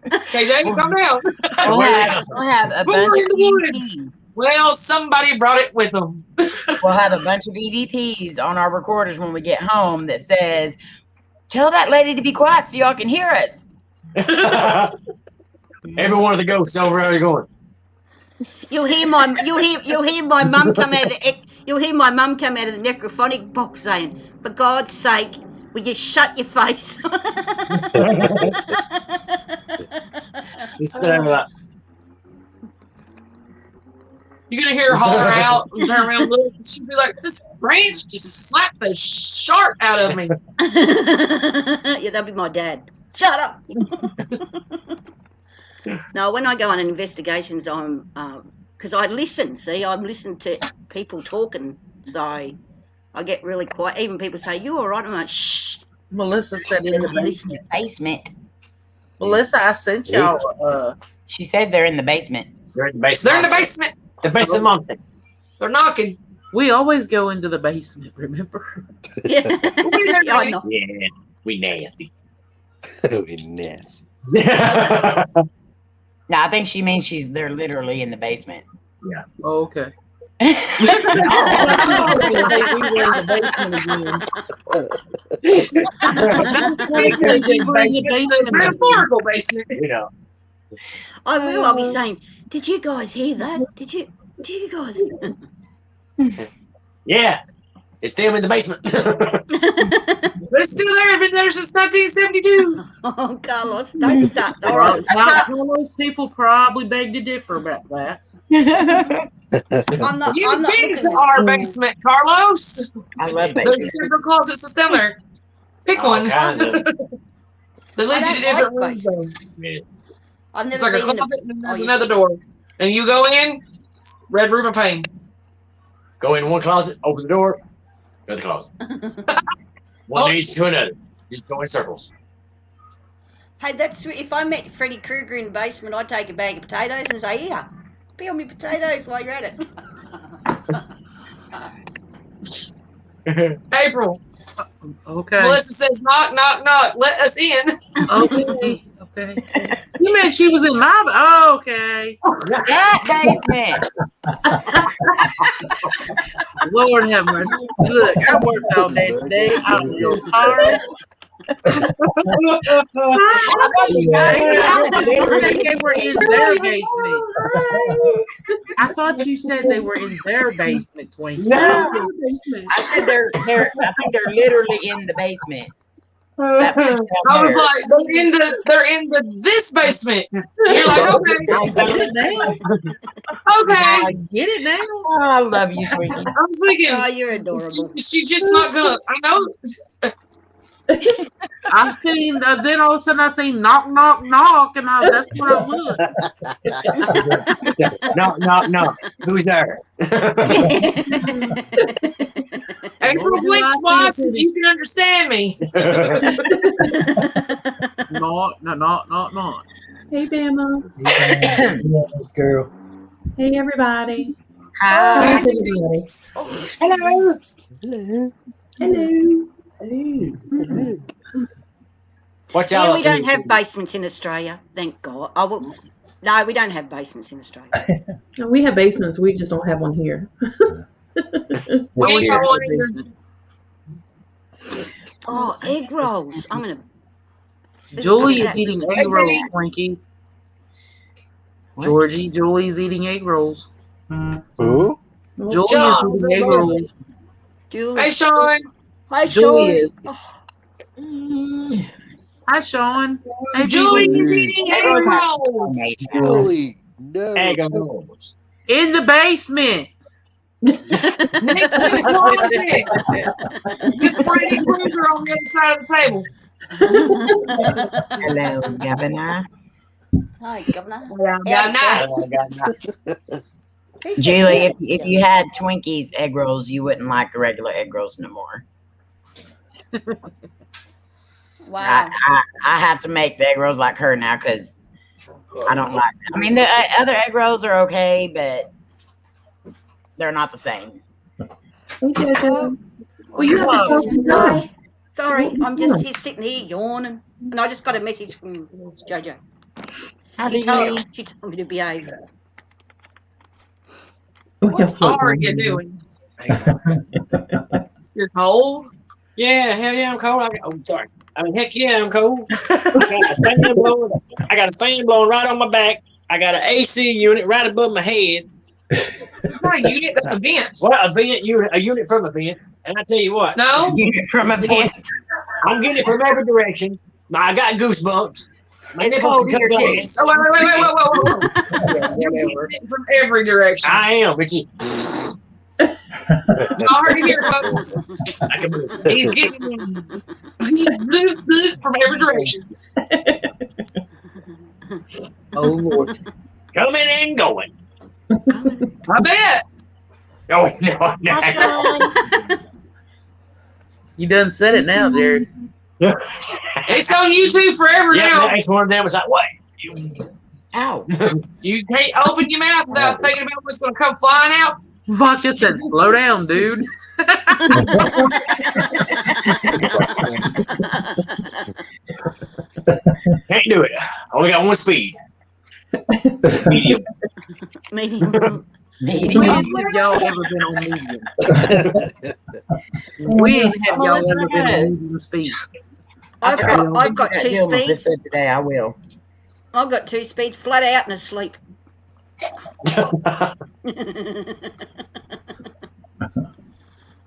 KJ, calm down. We'll have a We're bunch in of the woods. EVPs. Well, somebody brought it with them. We'll have a bunch of EVPs on our recorders when we get home that says, "Tell that lady to be quiet so y'all can hear us." Every one of the ghosts over there going. You'll hear my mum come out of the necrophonic box saying, "For God's sake, will you shut your face?" Just, You're gonna hear her holler out and turn around and look, and she'll be like, "This branch just slapped the sharp out of me." Yeah, that'd be my dad. Shut up. No, when I go on investigations, I'm because I listen. See, I'm listening to people talking, so I get really quiet. Even people say, "You all right?" I'm like, "Shh." Melissa said in the basement. Basement. Melissa, I sent y'all. She said they're in the basement. they're in the basement. They're in the basement. The basement mountain. They're knocking. We always go into the basement. Remember? Yeah, I know. Yeah, we nasty. We nasty. No, I think she means they're literally in the basement. Oh, okay. That's Metaphorical basement. You know. I will. I'll be saying, "Did you guys hear that? Did you guys?" Yeah. It's them in the basement. They're still there. Been there since 1972. Oh, Carlos, don't start. All right. Now, those people probably beg to differ about that. I'm not. You've I'm not been looking to at our basement, Carlos. I love There's basements. several closets still there. Pick All one. kinds of- They lead you to I different like rooms. Though. Yeah. I've It's never like a been in closet and then Oh, there's you- another door. And you go in, red room of pain. Go in one closet, open the door, go to the closet. One Oh. leads to another. Just go in circles. Hey, that's if I met Freddy Krueger in the basement, I'd take a bag of potatoes and say, "Here, peel me potatoes while you're at it." April. Okay. Melissa says, "Knock, knock, knock. Let us in." Okay. Okay. You meant she was in my. Oh, okay. That basement. Lord have mercy. Look, I worked all day today. I'm so tired. I think they were in their basement. I thought you said they were in their basement, Twinkie. No. I said I think they're literally in the basement. That place down I was there. like, they're in this basement. You're like, okay, I get it now. okay. I get it now. Oh, I love you, Twinkie. I was thinking, Oh, you're adorable. she just not gonna. I know. I've seen, then all of a sudden I see knock, knock, knock, and that's when I look. No. Who's there? April blink twice if you can understand me. Knock, knock, knock, knock. Hey, Bama. Yes, girl. Hey, everybody. Hi. Everybody. Hello. Hello. Hello. Hello. What y'all Yeah, up we to don't this have week? basements in Australia, thank God. No, we don't have basements in Australia. No, we have basements. We just don't have one here. We ain't got one either. Oh, egg rolls. I'm gonna. Julie is eating egg rolls, Twinkie. What? Georgie, Julie's eating egg rolls. Who? Julie John, is eating egg rolls. Julie. Hey, Sean. Hi, Julie Sean. is. Hi, Sean. Hey, Julie Julie. is eating egg rolls. Julie, no. Egg rolls. In the basement. Next to the closet. With Freddy Krueger on the other side of the table. Hello, Governor. Hi, Governor. Yeah, nice. Oh, God, no. Julie, if you had Twinkies egg rolls, you wouldn't like the regular egg rolls no more. Wow. I have to make the egg rolls like her now because I don't like. I mean, the other egg rolls are okay, but they're not the same. Hey, Jojo. Well, you have to talk to her. Hi. Sorry, I'm just here sitting here yawning, and I just got a message from JoJo. How do She told me to behave. What are you doing? You're cold? Yeah, hell yeah, I'm cold. Sorry. I mean, heck yeah, I'm cold. I got a fan blowing right on my back. I got an AC unit right above my head. That's not a unit, that's a vent. Well, a unit from a vent. And I tell you what, No? Unit from a vent. I'm getting it from every direction. I got goosebumps. It's cold here too. Oh, wait. You're Whatever. getting it from every direction. I am, but you. Y'all heard it here, folks. I can move. He's getting from every direction. Oh Lord. Coming and going. I bet. Oh, no, no. You done said it now, Jared. It's on YouTube forever Yeah, now. next one of them was like, what? You- Ow. You can't open your mouth without thinking about what's going to come flying out. Vodka said, slow down, dude. Can't do it. Only got one speed. Medium. Medium. When have y'all ever been on medium? When have y'all ever been on medium speed? I've got two speeds. Today I will. I've got two speeds, flat out and asleep.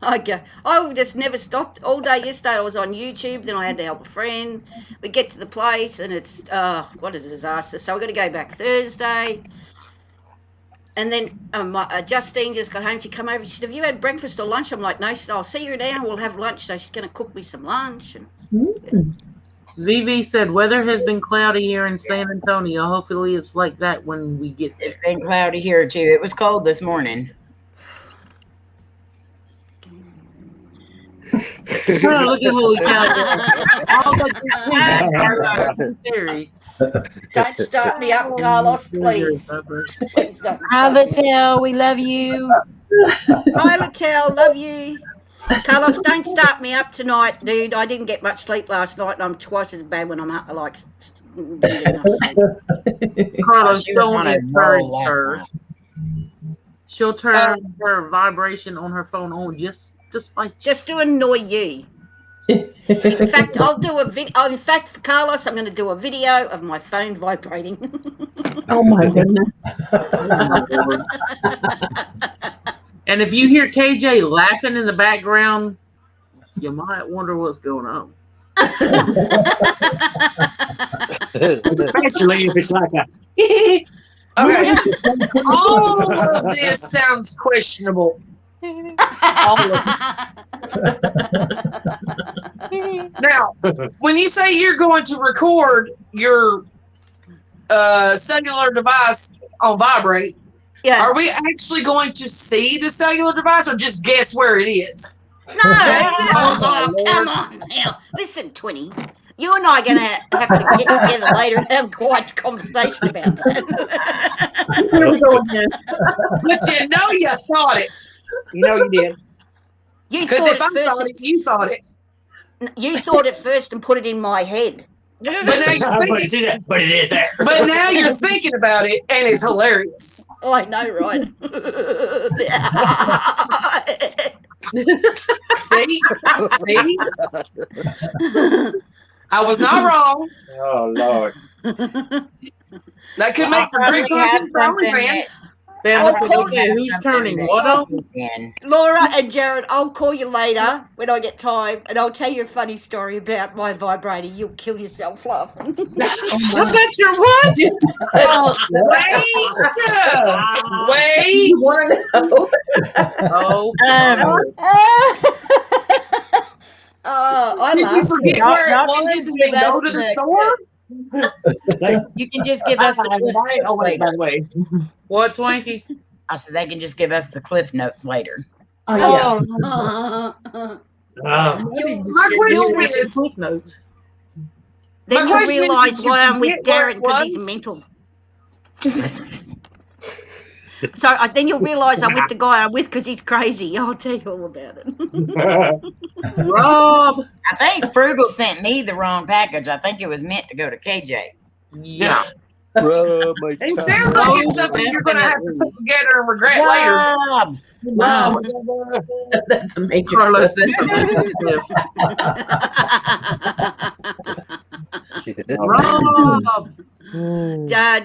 I just never stopped all day yesterday. I was on YouTube, then I had to help a friend. We get to the place and it's what a disaster. So we're going to go back Thursday. And then Justine just got home. She come over. She said, "Have you had breakfast or lunch?" I'm like, "No." She said, "I'll see you down. We'll have lunch." So she's going to cook me some lunch. And VV said, weather has been cloudy here in San Antonio. Hopefully it's like that when we get there. It's been cloudy here too. It was cold this morning. Oh, look at Holy Cow. Terry. don't start me up, Carlos, please. Please don't. Hi, Littell. We love you. Hi, Littell. Love you. Carlos, don't start me up tonight, dude. I didn't get much sleep last night, and I'm twice as bad when I'm up. I like didn't get enough sleep. Carlos, She was don't on a encourage roll last her. night. She'll turn her vibration on her phone on just to annoy you. In fact, I'll do a video. In fact, for Carlos, I'm going to do a video of my phone vibrating. Oh my goodness. And if you hear KJ laughing in the background, you might wonder what's going on. Especially if it's like a. Okay. All of this sounds questionable. All of it. Now, when you say you're going to record your cellular device on vibrate, Yeah. are we actually going to see the cellular device or just guess where it is? No. Oh, come on now. Listen, Twinny. You and I are going to have to get together later and have quite a conversation about that. Here we go again. But you know you thought it. You know you did. You Because thought if I it thought first. it, you thought it. You thought it first and put it in my head. But now you're thinking, But it is there. but now you're thinking about it, and it's hilarious. Oh, I know, right? See? See? I was not wrong. Oh, Lord. That could make for great content for OnlyFans. Bama said, call okay, you who's turning what on? Laura and Jared, I'll call you later when I get time, and I'll tell you a funny story about my vibrator. You'll kill yourself laughing. What's that your what? Wait! You want to know? Oh, I Did you laugh. forget Y'all- where it y'all can was just and then give go us to the the- store? You can just give us the cliff Oh, notes wait, by later. the way. what, Twinkie? I said they can just give us the cliff notes later. Oh, yeah. My question is, Cliff notes. Then My you'll question is, realise did you why I'm with forget where Darren it because he's was? mental. Then you'll realise I'm with the guy I'm with because he's crazy. I'll tell you all about it. Rob. I think Frugal sent me the wrong package. I think it was meant to go to KJ. Yeah. Bro, my it God. sounds like it's something you're going to have to put together and regret later. Rob! Wow. That's a major Carlos, clip. that's a big cliff. Rob.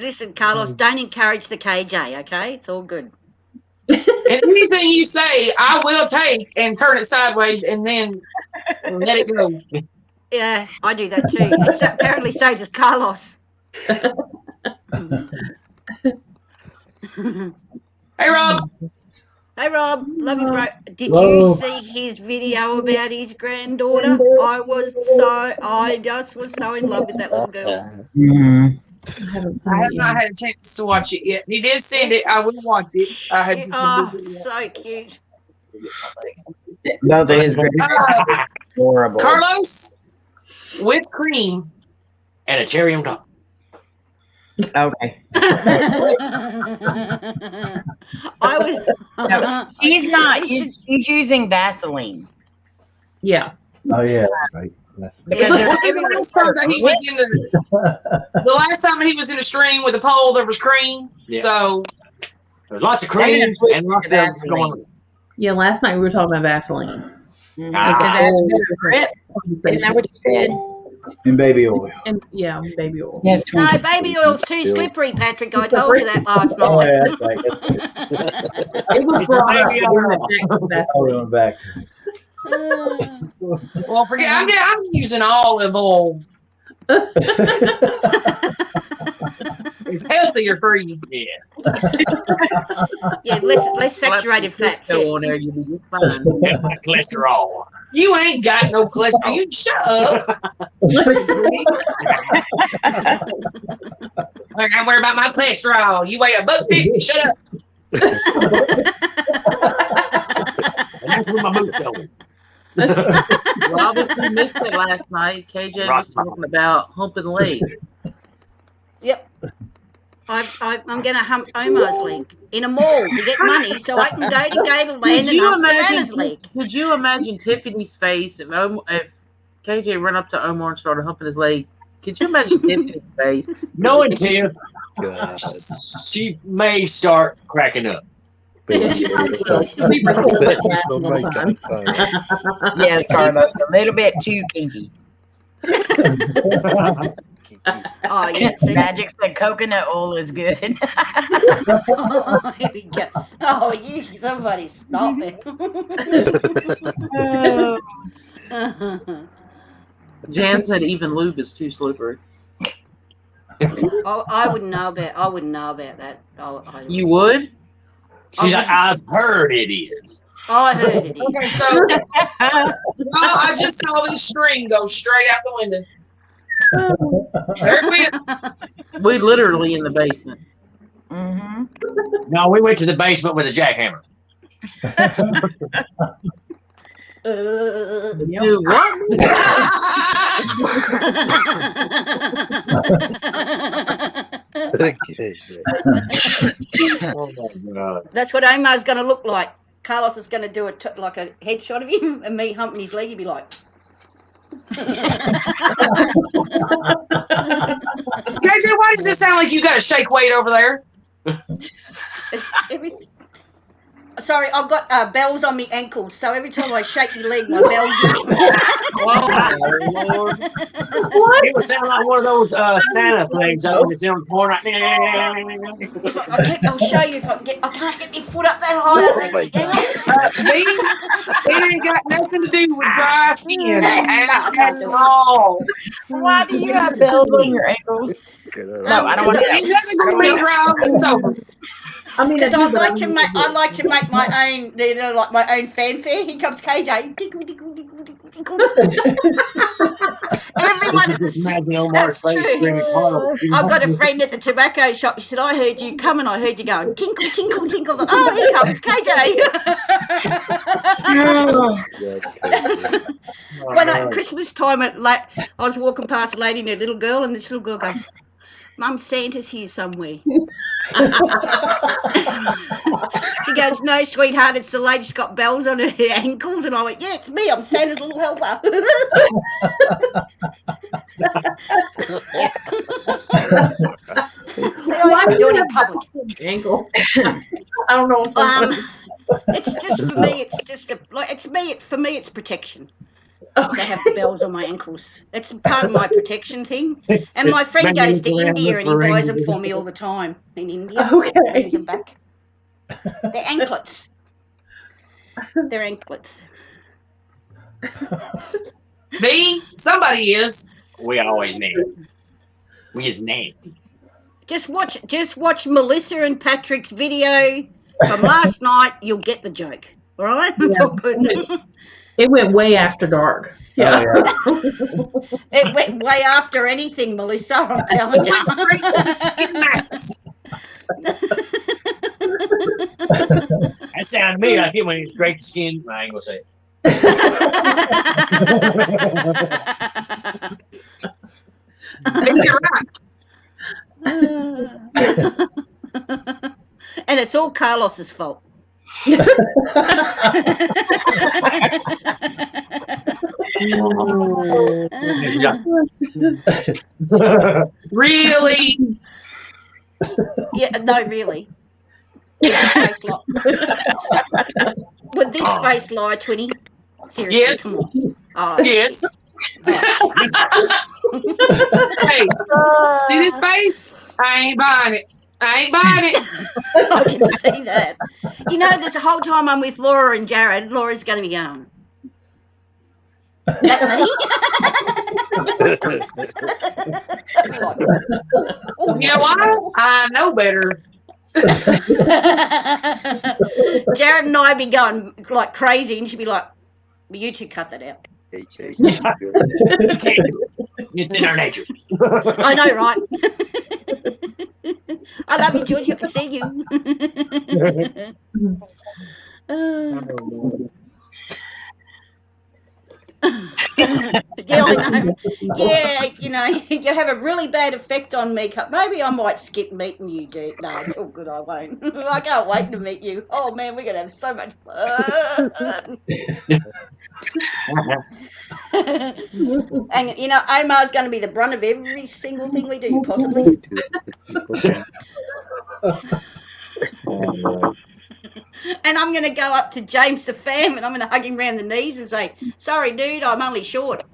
Listen, Carlos, don't encourage the KJ, okay? It's all good. And anything you say, I will take and turn it sideways and then let it go. Yeah, I do that too. Apparently so does Carlos. Hey, Rob. Hey Rob, love you, bro. Did Hello. you see his video about his granddaughter? I just was so in love with that little girl. Mhm. I haven't I seen have it not yet. had a chance to watch it yet. He did send it. I will watch it. I have. Oh, so cute. Both of his grandparents horrible. Carlos with cream. And a cherry on top. Okay. I was. No, she's not. And she- She's using Vaseline. Yeah. Oh yeah, that's right. That's Because Yeah. Well, see, the last time that he was in the last time he was in a stream with a pole, there was cream. Yeah. So There's lots of They're gonna cream switch and to lots of Vaseline. going on. Yeah, last night we were talking about Vaseline. Mhm. Ah. Because that's a better grip. Isn't that what you said? in baby oil. And yeah, baby oil. Yes, No, Twinkie. baby oil's too slippery, Patrick. I told you that last Oh night. yeah, that's right. It was It's a brought up, baby but we went oil. back to Oh, we Vaseline. went back. well, forget. I'm using olive oil. It's healthier for you. Yeah. Yeah, less saturated fats. Crisco Yeah. on there, you'll be fine. Got my cholesterol. You ain't got no cholesterol. You shut up. I gotta worry about my cholesterol. You weigh above 50. Shut up. And that's where my boots going. Robert, we missed it last night. KJ was talking about humping legs. Yep. I'm going to hump Omar's leg in a mall to get money so I can go to Gableland Could and you hump Savannah's imagine? leg. Could you imagine Tiffany's face if KJ ran up to Omar and started humping his leg? Could you imagine Tiffany's face? Knowing Tiff, God. she may start cracking up. Baby oil. Oh my God. Yes, Carlos. A little bit too kinky. Oh, yeah. See? Magic said coconut oil is good. Oh, here we go. Oh, somebody stop it. Jan said even lube is too slippery. I wouldn't know about that. You would? She's like, I've heard it is. I heard it. Okay, so I just saw this string go straight out the window. There it went. We literally in the basement. Mm-hmm. No, we went to the basement with a jackhammer. Do what? Oh my God. That's what Omar's going to look like. Carlos is going to do like a headshot of him and me humping his leg. He'd be like. KJ, why does it sound like you got a shake weight over there? Sorry, I've got bells on my ankles, so every time I shake my leg, my bells ring. Oh my Lord. It would sound like one of those Santa things I would see on porn. Like, I'll show you if I can get. I can't get my foot up that high. Oh my God. Me? It ain't got nothing to do with dry skin at all. Why do you have bells on your ankles? No, I don't want to Ain't nothing gonna be dry when it's over. I mean, Because I I'd like to make my own, like my own fanfare. Here comes KJ. Tickle, tickle, tickle, tickle, tickle. Everyone. just imagine Omar's face screaming, Carlos. I've got a friend at the tobacco shop. She said, "I heard you come and I heard you going tinkle, tinkle, tinkle." Oh, here comes KJ. When at Christmas time, I was walking past a lady and a little girl, and this little girl goes, "Mum, Santa's here somewhere." She goes, "No, sweetheart, it's the lady's got bells on her ankles." And I went, "Yeah, it's me. I'm Santa's little helper." Why do do you it in have public? ankle? I don't know. It's just for me. It's just for me. It's protection. Okay. I have the bells on my ankles. It's part of my protection thing. And my friend goes to India and he buys them for me all the time in India. Okay. Brings them back. They're anklets. They're anklets. Me? Somebody is. We always need it. We is nasty. Just watch Melissa and Patrick's video from last night. You'll get the joke. All right? It's all good. It went way after dark. Yeah. Oh, It went way after anything, Melissa, I'm telling you. Went straight to Cinemax. That sounded to me like it went straight to skin. I ain't gonna say it. You're right. And it's all Carlos's fault. Really? Yeah, no, really. Would this face lie, Twinny? Seriously, Yes. come on. Oh, Yes. Hey, see this face? I ain't buying it. I ain't buying it. I can see that. You know, there's a whole time I'm with Laura and Jared, Laura's going to be going, that me? You know what? I know better. Jared and I be going like crazy, and she'd be like, well, you two cut that out. It's in our nature. I know, right? I love you, George. I can see you. Yeah, I know. Yeah, you know, you have a really bad effect on me. Maybe I might skip meeting you, dude. No, it's all good. I won't. I can't wait to meet you. Oh man, we're gonna have so much fun. And you know, Omar's going to be the brunt of every single thing we do, possibly. And I'm going to go up to James the fam and I'm going to hug him around the knees and say, sorry, dude, I'm only short.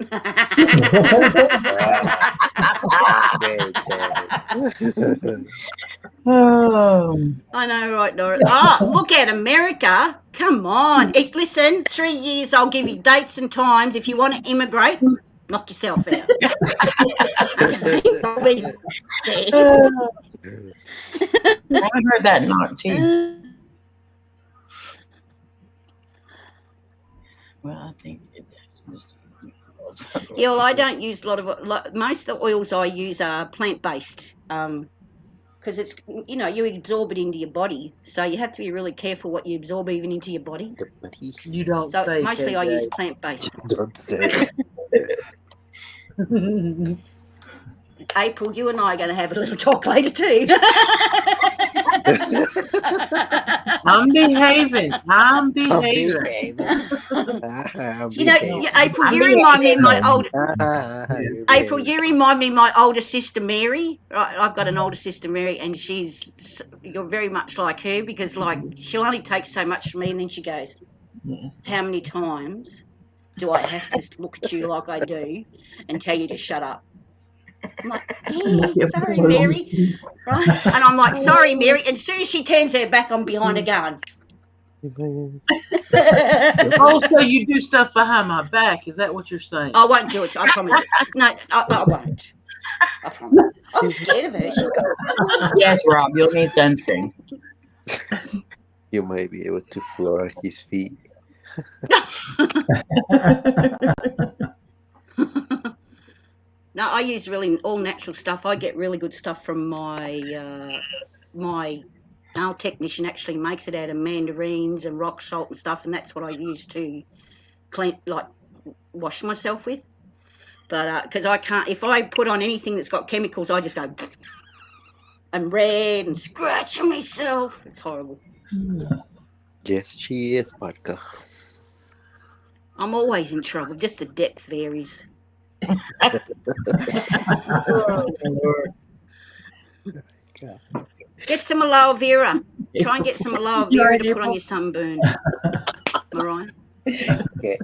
Oh. I know, right, Nora? Oh, look at America. Come on. Listen, 3 years, I'll give you dates and times. If you want to immigrate, knock yourself out. I heard that knock too. Well, I think it's supposed to be. Yeah, well, I don't use a lot of most of the oils I use are plant-based because it's, you know, you absorb it into your body, so you have to be really careful what you absorb even into your body. You don't So say. it's mostly I KJ. use plant-based. Don't say. April, you and I are going to have a little talk later too. I'm behaving. I'm behaving. You know, April, you remind me of my old. April, you remind me of my older sister Mary. Right, I've got an older sister Mary, and you're very much like her because, like, she'll only take so much from me, and then she goes, "How many times do I have to look at you like I do and tell you to shut up?" I'm like, sorry, Mary. Right? And I'm like, sorry, Mary. And as soon as she turns her back, I'm behind her going. Oh, so you do stuff behind my back? Is that what you're saying? I won't do it. I promise. No, I won't. I promise. I'm scared of her. She's got. Yes, Rob, you'll need sunscreen. You might be able to floor his feet. No, I use really all natural stuff. I get really good stuff from my my nail technician. Actually makes it out of mandarins and rock salt and stuff, and that's what I use to clean, like wash myself with. But because I can't, if I put on anything that's got chemicals, I just go and red and scratch on myself. It's horrible. Yes, she is, vodka. I'm always in trouble. Just the depth varies. Get some aloe vera. Try and get some aloe vera to put on your sunburn. Alright. Okay,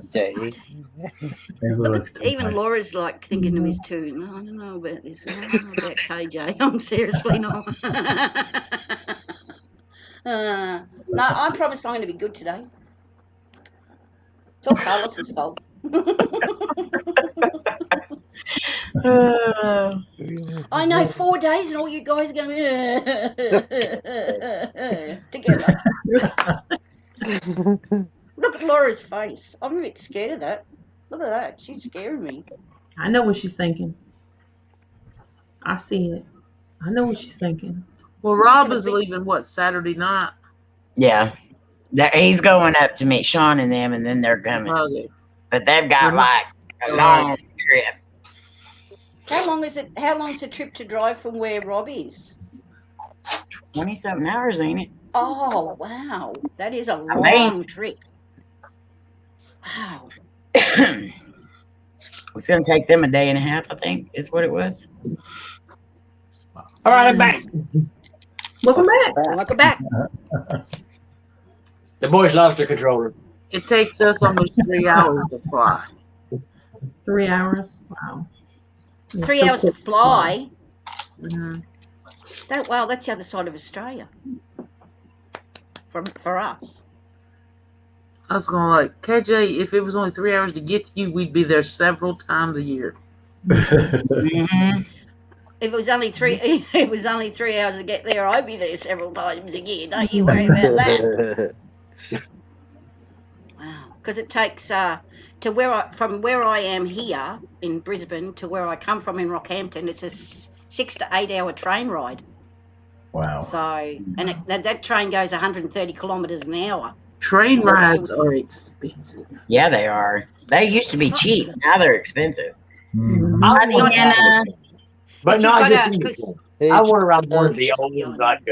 Even Laura's like thinking of this too. No, I don't know about this. I don't know about KJ. I'm seriously not. No, I promise I'm going to be good today. It's all Carlos's fault. I know 4 days and all you guys are going together. Look at Laura's face. I'm a bit scared of that. Look at that. She's scaring me. I know what she's thinking. I see it. I know what she's thinking. Well, Rob is leaving, what, Saturday night? Yeah. He's going up to meet Sean and them, and then they're coming. Okay. But they've got like a long trip. How long is it? How long's the trip to drive from where Rob is? 20-something hours, ain't it? Oh, wow. That is a long trip. Wow. It's going to take them a day and a half, I think, is what it was. All right, I'm back. Welcome back. Welcome back. The boys lost their controller. It takes us almost 3 hours to fly. 3 hours? Wow. 3 hours to fly. Mm-hmm. Wow, that's the other side of Australia. For us. I was going like, KJ, if it was only 3 hours to get to you, we'd be there several times a year. Mm-hmm. If it was only 3 hours to get there, I'd be there several times a year. Don't you worry about that. Wow, because it takes from where I am here in Brisbane to where I come from in Rockhampton, it's a 6 to 8 hour train ride. Wow. So, and that train goes 130 kilometres an hour. Train rides are expensive. Yeah, they are. They used to be cheap. Now they're expensive. I but not just these ones. I went around one of the old, like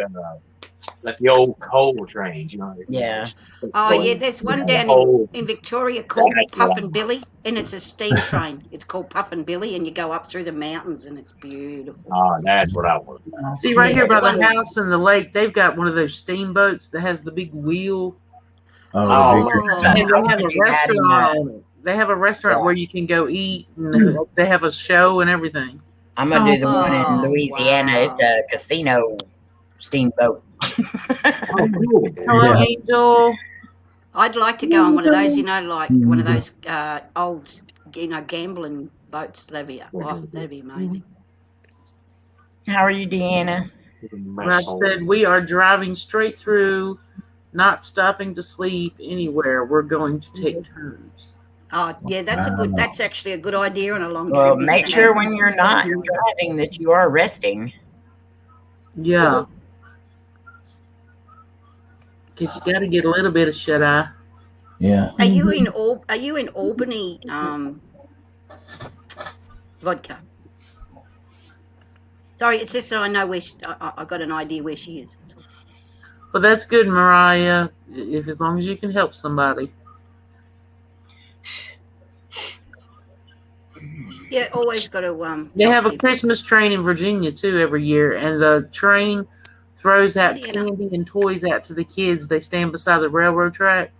the old coal trains, you know. Yeah. Oh, yeah, there's one down in Victoria called Puffin Billy, and it's a steam train. It's called Puffin Billy, and you go up through the mountains, and it's beautiful. Oh, that's what I want. See, right here by the house and the lake, they've got one of those steamboats that has the big wheel. Oh, And they have a restaurant on it. They have a restaurant where you can go eat, and they have a show and everything. I'm going to do the one in Louisiana. Wow. It's a casino steamboat. Hello, Angel. I'd like to go on one of those, like one of those old, gambling boats. That'd be amazing. How are you, Deanna? I said we are driving straight through, not stopping to sleep anywhere. We're going to take turns. Oh, yeah, that's actually a good idea on a long trip. Well, make sure when you're not driving that you are resting. Yeah. Because you got to get a little bit of shut eye. Yeah. Are you in Albany, Vodka? Sorry, it's just so I know where I got an idea where she is. Well, that's good, Mariah. As long as you can help somebody. Yeah, always got to. They have a Christmas train in Virginia too every year, and the train throws out candy and toys out to the kids. They stand beside the railroad track,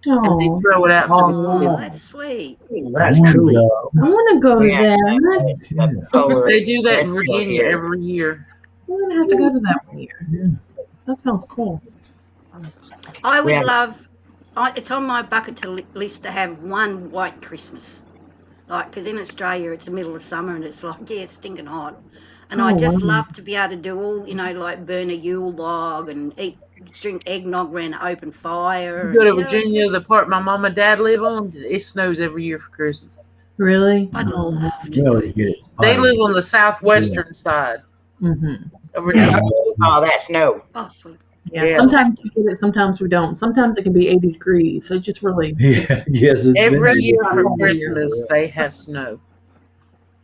and they throw it out to the kids. That's sweet. That's cool. I want to go there. They do that in Virginia every year. I'm gonna have to go to that one year. That sounds cool. I would love. It's on my bucket list to have one white Christmas. Like, because in Australia it's the middle of summer and it's like, it's stinking hot. And I just love to be able to do all, like burn a Yule log and drink eggnog around an open fire. You go to Virginia, the part my mom and dad live on, it snows every year for Christmas. Really? I'd love to. They live on the southwestern side. Mm-hmm. Oh, that snow. Oh, sweet. Yeah, sometimes we get it, sometimes we don't. Sometimes it can be 80 degrees, so it just really... Yes. Every year for Christmas, they have snow.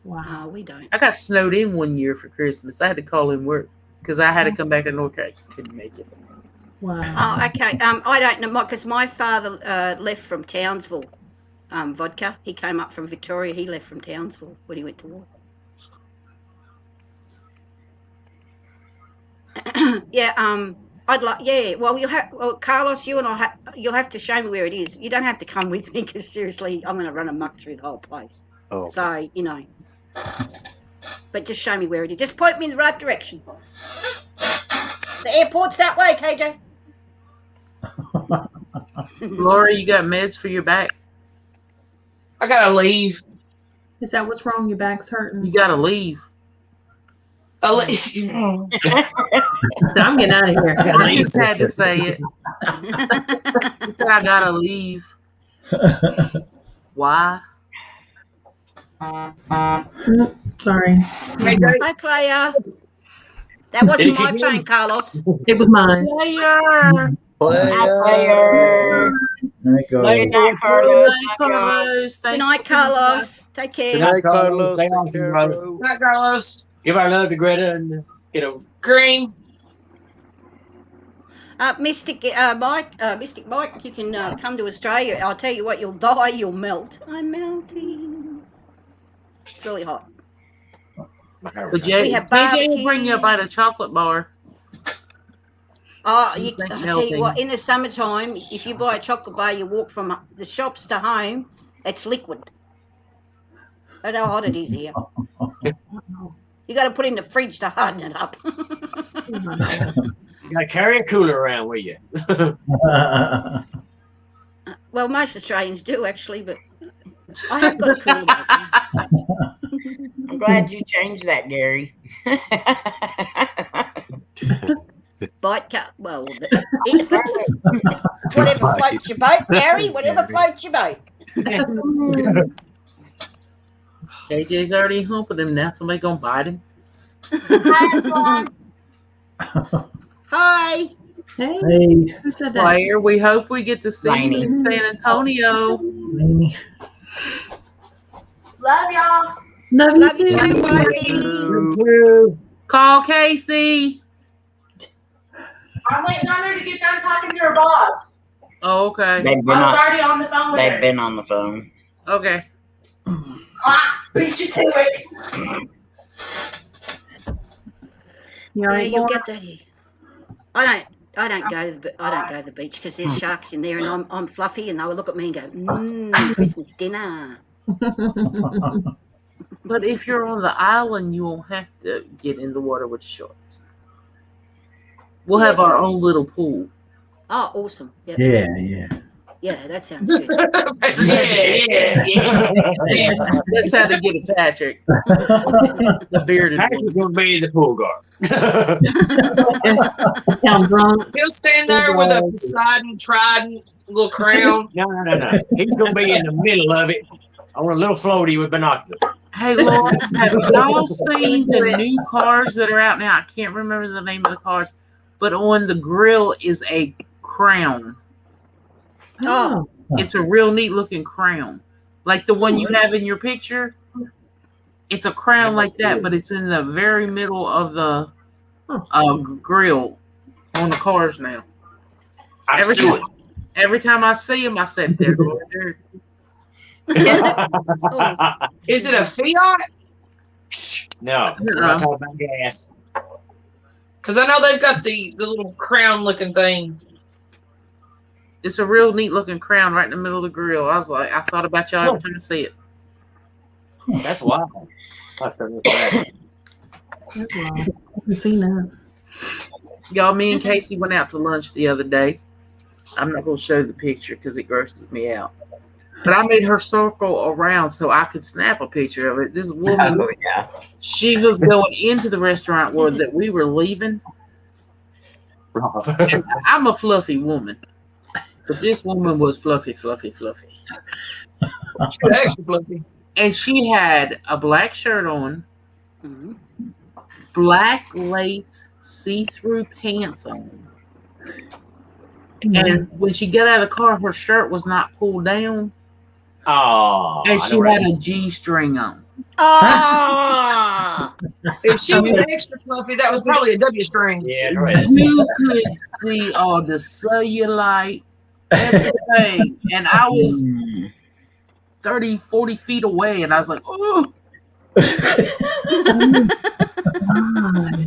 Wow, we don't. I got snowed in one year for Christmas. I had to call in work because I had to come back to North Carolina. Couldn't make it. Wow. Oh, okay. I don't know, because my father left from Townsville, Vodka. He came up from Victoria. He left from Townsville when he went to war. Yeah, I'd like, well, Carlos, you and you'll have to show me where it is. You don't have to come with me because seriously, I'm going to run amok through the whole place. Oh. So, but just show me where it is. Just point me in the right direction. The airport's that way, KJ. Laura, you got meds for your back? I gotta leave. Is that what's wrong? Your back's hurting? You gotta leave. Oh, I'm getting out of here. I just had to say it. He said I gotta leave. Why? Sorry. Hi, player. That wasn't my phone, Carlos. It was mine. Player. Player. There it goes. Good night, Good Carlos. night, Carlos. Good Thanks night, for coming Carlos. Take Good care. night, Carlos. Stay Take awesome, care, brother. bro. Not Carlos. Give our love to Greta and get a Green. Mystic Mike, you can come to Australia. I'll tell you what, you'll die, you'll melt. I'm melting. It's really hot. But We JJ have will bring you up at a chocolate bar. Oh, You think I'll tell you melting. what, in the summertime, if you buy a chocolate bar, you walk from the shops to home, it's liquid. That's how hot it is here. You got to put it in the fridge to harden it up. You gotta carry a cooler around with you. Well, most Australians do actually, but I have got a cooler. I'm glad you changed that, Gary. Well, whatever floats your boat, Gary. Whatever floats your boat. JJ's already humping him now. Somebody gonna bite him. Hi. Hey, Hey, who said that? Player, we hope we get to see Lainey. you in San Antonio. Lainey. Love y'all. Love Love you you too. too, buddy. Call Casey. I'm waiting on her to get done talking to her boss. Oh, okay. They've I been was on, already on the phone with they've her. been on the phone. Okay. Beat you to it. You Yeah, alright, you'll Laura? get that here. I don't go to the beach because there's sharks in there, and I'm fluffy, and they'll look at me and go, Christmas dinner. But if you're on the island, you won't have to get in the water with the sharks. We'll have our own little pool. Oh, awesome. Yep. Yeah. Yeah, that sounds good. yeah. That's how to get it, Patrick. The bearded Patrick's one. gonna be the pool guard. Sound drunk. He'll stand there with a Poseidon trident, little crown. No. He's gonna be in the middle of it on a little floaty with binoculars. Hey, Laura, have y'all seen the new cars that are out now? I can't remember the name of the cars, but on the grill is a crown. Oh. It's a real neat looking crown. Like the one you have in your picture. It's a crown like that, but it's in the very middle of the grill on the cars now. Every time I see them, I said, they're going there. Is it a Fiat? No, we're not talking about gas. Because I know they've got the little crown looking thing. It's a real neat looking crown right in the middle of the grill. I was like, I thought about y'all every time I see it. That's wild. That's wild. I haven't seen that. Y'all, me and Casey went out to lunch the other day. I'm not going to show the picture because it grosses me out. But I made her circle around so I could snap a picture of it. This woman, she was going into the restaurant where that we were leaving. And I'm a fluffy woman. But this woman was fluffy. Extra fluffy. And she had a black shirt on, black lace see-through pants on. And when she got out of the car, her shirt was not pulled down. Oh, And she had a G-string on. Oh! If she was extra fluffy, that was probably a W string. Yeah, right. You could see all the cellulite, everything. And I was 30, 40 feet away, and I was like, oh.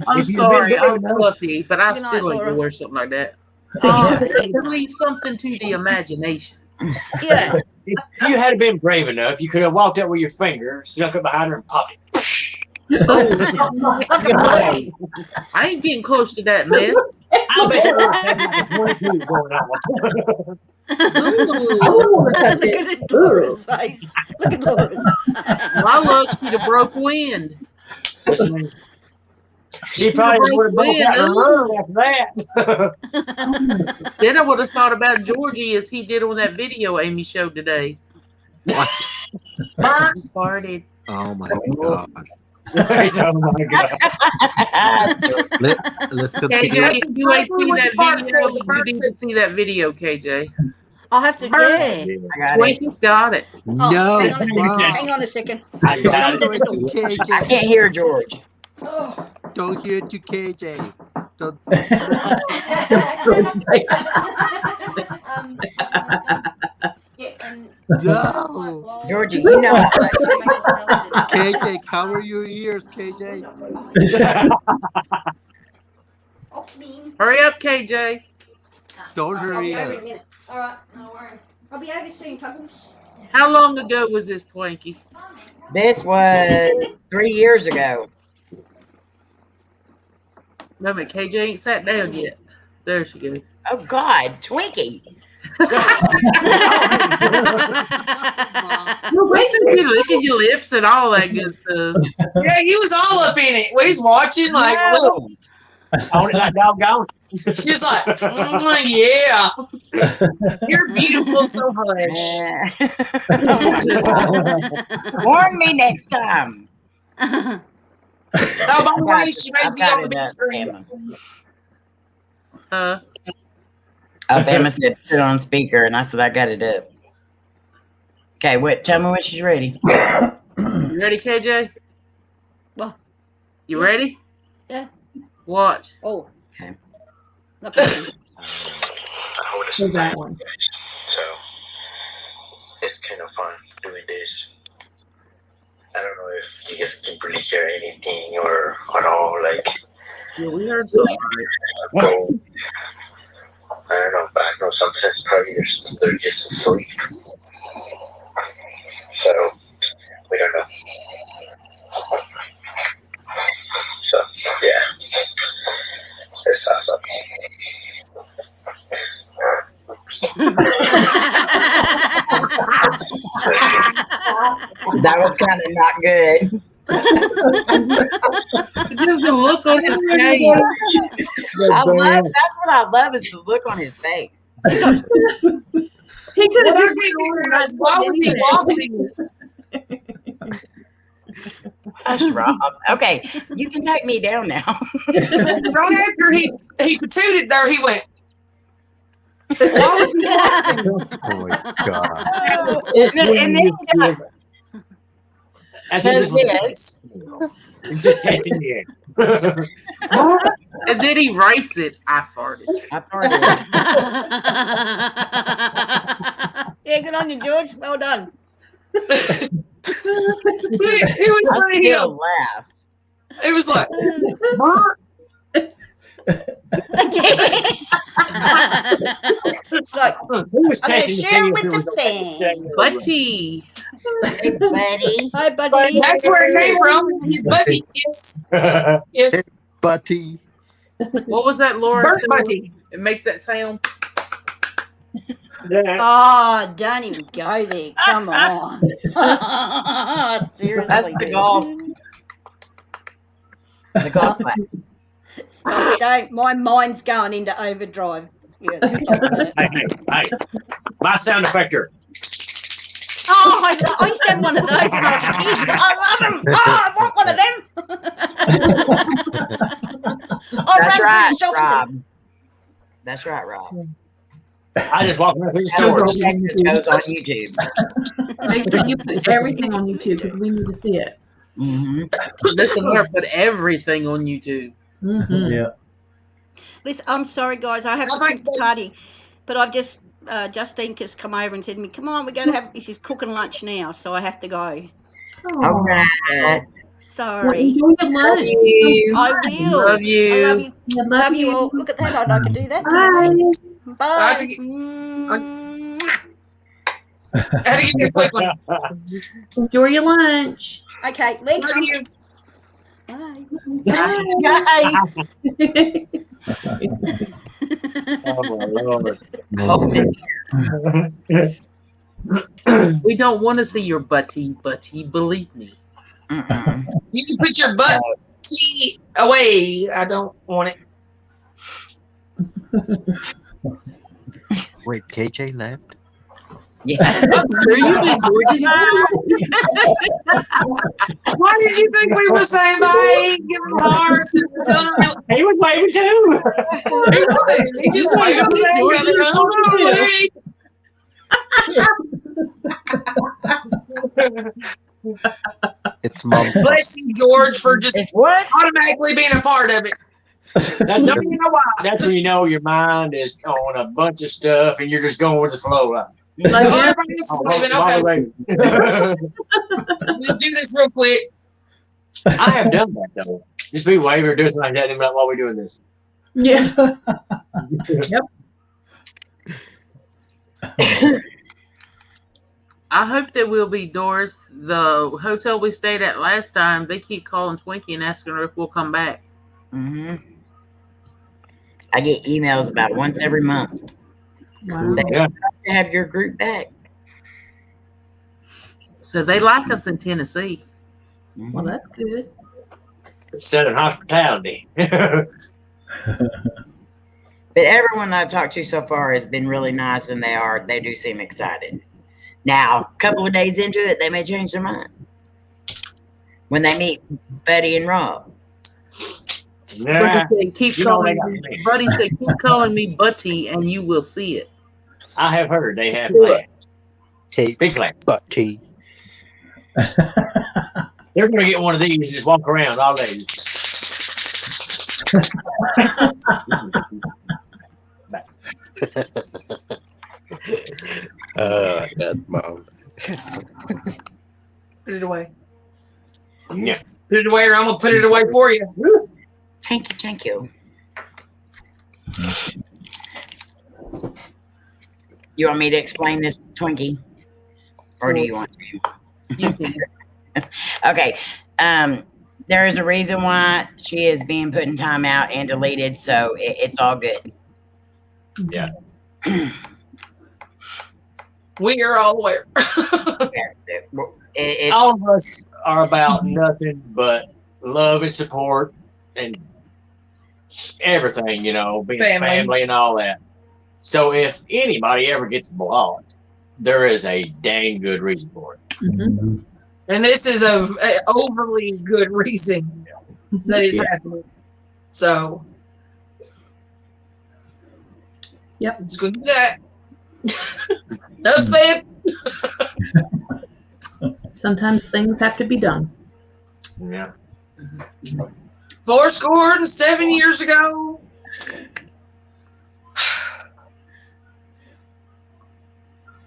I'm sorry, I'm fluffy, but I still like to wear something like that. It leaves something to the imagination. Yeah. If you had been brave enough, you could have walked up with your finger, snuck up behind her, and popped it. I ain't getting close to that, man. I'll bet that was having like a 22 going on. I Ooh. wouldn't want to touch Look it. at Laura's face. Look at Laura's. My luck, she'd have broke wind. She probably would have broke out in a Ooh. run after that. Then I would have thought about Georgie as he did on that video Amy showed today. What? He farted. Oh my god. Oh my god. Let's KJ, continue. if you ain't exactly seen what that the part video, said. The you part need to said- see that video, KJ. I'll have to, yeah. I got it. Twinkie got it. Oh, No, hang on a second. Mom. Hang on a second. I got Don't it. do it to I KJ. can't hear George. Oh. Don't hear it to KJ. Don't. No. Georgie, you know I love you. KJ, cover your ears, KJ. Hurry up, KJ. Don't hurry I'll be over in a up. minute. All right, no worries. I'll be over soon, Tuckles. How long ago was this, Twinkie? This was 3 years ago. No, but KJ ain't sat down yet. There she goes. Oh God, Twinkie. Listen, you look at your lips and all that good stuff. Yeah, he was all up in it. When he's watching, like, No. On it like doggone. she's like, yeah, you're beautiful so much. Warn me next time. Oh, by the way, she I've made me got on the it big up, screen. Emma. Emma said put it on speaker, and I said I got it up. Okay, tell me when she's ready. You ready, KJ? What? You ready? Yeah. Watch. Oh. Okay. Look at him. So that one. So it's kind of fun doing this. I don't know if you guys can really hear anything or at all. Like, Yeah, we heard something. go. I don't know, but I know sometimes probably they're just asleep. So we don't know. So yeah, it's awesome. That was kind of not good. Just the look on his face. That's what I love is the look on his face. He could What have I just can't figure out is why was he wobbling? Hush, Rob. Okay, you can take me down now. Right after he patooted there, he went. Why was he wobbling? Oh my god. And then he got, That's Says just, it's just testing the air. And then he writes it. I farted. I farted. Yeah, good on you, George. Well done. It was I funny. still laugh. It was like, It's like, Who was I'm gonna testing to share see it if it with was the okay? fam. Buddy. Hey, buddy. Hi, buddy. that's where it came from. His buddy. Yes. Yes. Buddy. What was that, Laura? Bird said? buddy. It makes that sound. Yeah. Oh, don't even go there. Come on. Seriously. That's the dude. golf. The golf clap. Stop, don't. My mind's going into overdrive. Yeah, stop that. Hey. My sound effector. Oh, I used to have one of those when I was a kid. I love them. Oh, I want one of them. I'll That's run right, through the shop Rob. That's right, Rob. I just walked around through the Total stores. Texas goes on YouTube. Make sure you put everything on YouTube because we need to see it. Mm-hmm. Listen, Laura put everything on YouTube. Mm-hmm. Yeah. Listen, I'm sorry, guys. I have No, to thanks, cook the party. But I've just, Justine has come over and said to me, come on, we're going to have, she's cooking lunch now, so I have to go. Okay. Well, Sorry. enjoy your lunch. you. I will. Love you. I love you. I Love you all. Look at that. I could do that. Bye. Bye. I have to get- Mwah. I had to give you a quick one. Enjoy your lunch. Okay, legs Love up. you. Bye. Bye. Bye. Oh my Lord. Holding it. We don't want to see your butty, believe me. Mm-mm. You can put your butt tea away. I don't want it. Wait, KJ left? Yeah. Sure you did, Georgie. Why did you think we were saying bye? Give him hearts and telling him He was waving too. he just waved his hand away. It's mom's. Bless you, George, for just It's what? automatically being a part of it. That's, Don't even know why. that's when you know your mind is on a bunch of stuff and you're just going with the flow. Like, So Like, yeah, everybody else is waving. by the Okay, way, we'll do this real quick. I have done that though. Just be waving or do something like that and be like, while we're doing this. yeah. I hope there will be, Doris. The hotel we stayed at last time, they keep calling Twinkie and asking her if we'll come back. Mm-hmm. I get emails about once every month. Wow. Say, Yeah. to have your group back. So they like us in Tennessee. Well, that's good. Southern hospitality. But everyone I've talked to so far has been really nice, and they do seem excited. Now, a couple of days into it, they may change their mind when they meet Buddy and Rob. Yeah. Buddy said, keep You know calling they me. got me. Buddy said, keep calling me Butty, and you will see it. I have heard they have plans. Hey, Big plans. Butty. They're going to get one of these and just walk around all day. Oh my God, Mom. Put it away. Yeah. Put it away, or I'm gonna put it away for you. Thank you. You want me to explain this, Twinkie? Or do you want to? You can. Okay. There is a reason why she is being put in timeout and deleted, so it's all good. Yeah. We are all aware. Yes, it's All of us are about nothing but love and support and everything, you know, being family and all that. So if anybody ever gets blocked, there is a dang good reason for it. Mm-hmm. And this is a overly good reason that it's happening. So, Yep. It's good to do that. No saying. Sometimes things have to be done. Yeah. 7 years ago.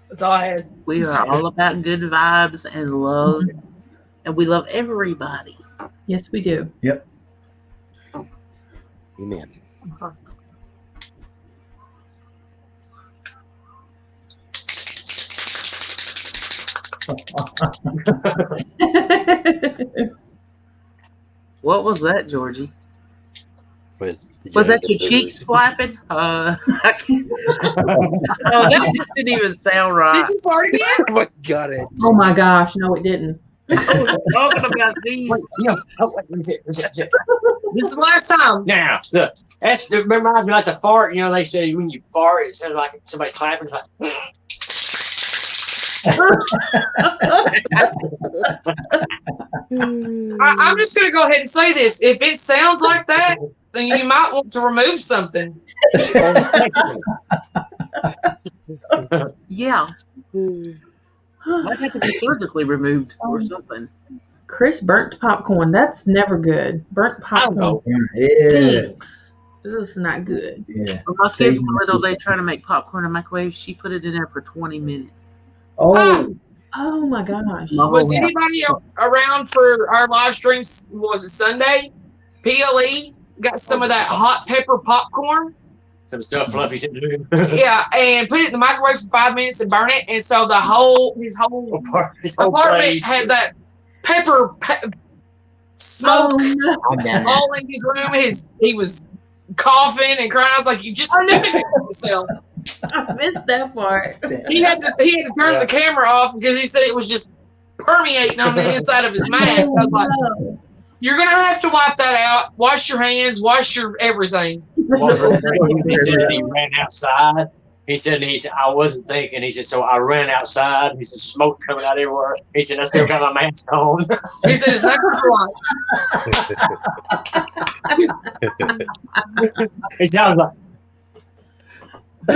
That's all I had. We are all about good vibes and love, and we love everybody. Yes, we do. Amen. What was that, Georgie? Was that your cheeks flapping? I can't. Oh, that just didn't even sound right. Did you fart again? Oh my God! It. Oh my gosh, no, it didn't. I was talking about these. Wait, no. Oh, wait, let me see. This is the last time. Now, look, that reminds me like the fart. You know, they say when you fart, it sounds like somebody clapping. It's like, I'm just going to go ahead and say this. If it sounds like that, then you might want to remove something. Yeah. Might have to be surgically removed or something. Chris, burnt popcorn. That's never good. Burnt I don't know. popcorn Yeah. stinks. This is not good. Yeah. When my kids were little, they try to make popcorn in the microwave. She put it in there for 20 minutes. Oh. Oh my gosh. Was anybody around for our live streams? Was it Sunday? PLE got some of that hot pepper popcorn. Some stuff Fluffy said to do. Yeah, and put it in the microwave for 5 minutes and burn it. And so his whole apartment had that pepper smoke Oh, no. I've done that. all in his room. He was coughing and crying. I was like, you just mimicked yourself. I missed that part. He had to turn the camera off because he said it was just permeating on the inside of his mask. I was like, you're gonna have to wipe that out. Wash your hands. Wash your everything. He said he ran outside. He said, I wasn't thinking. He said, so I ran outside. He said, smoke coming out everywhere. He said, I still got my mask on. He said, it's not for long. He sounds like. I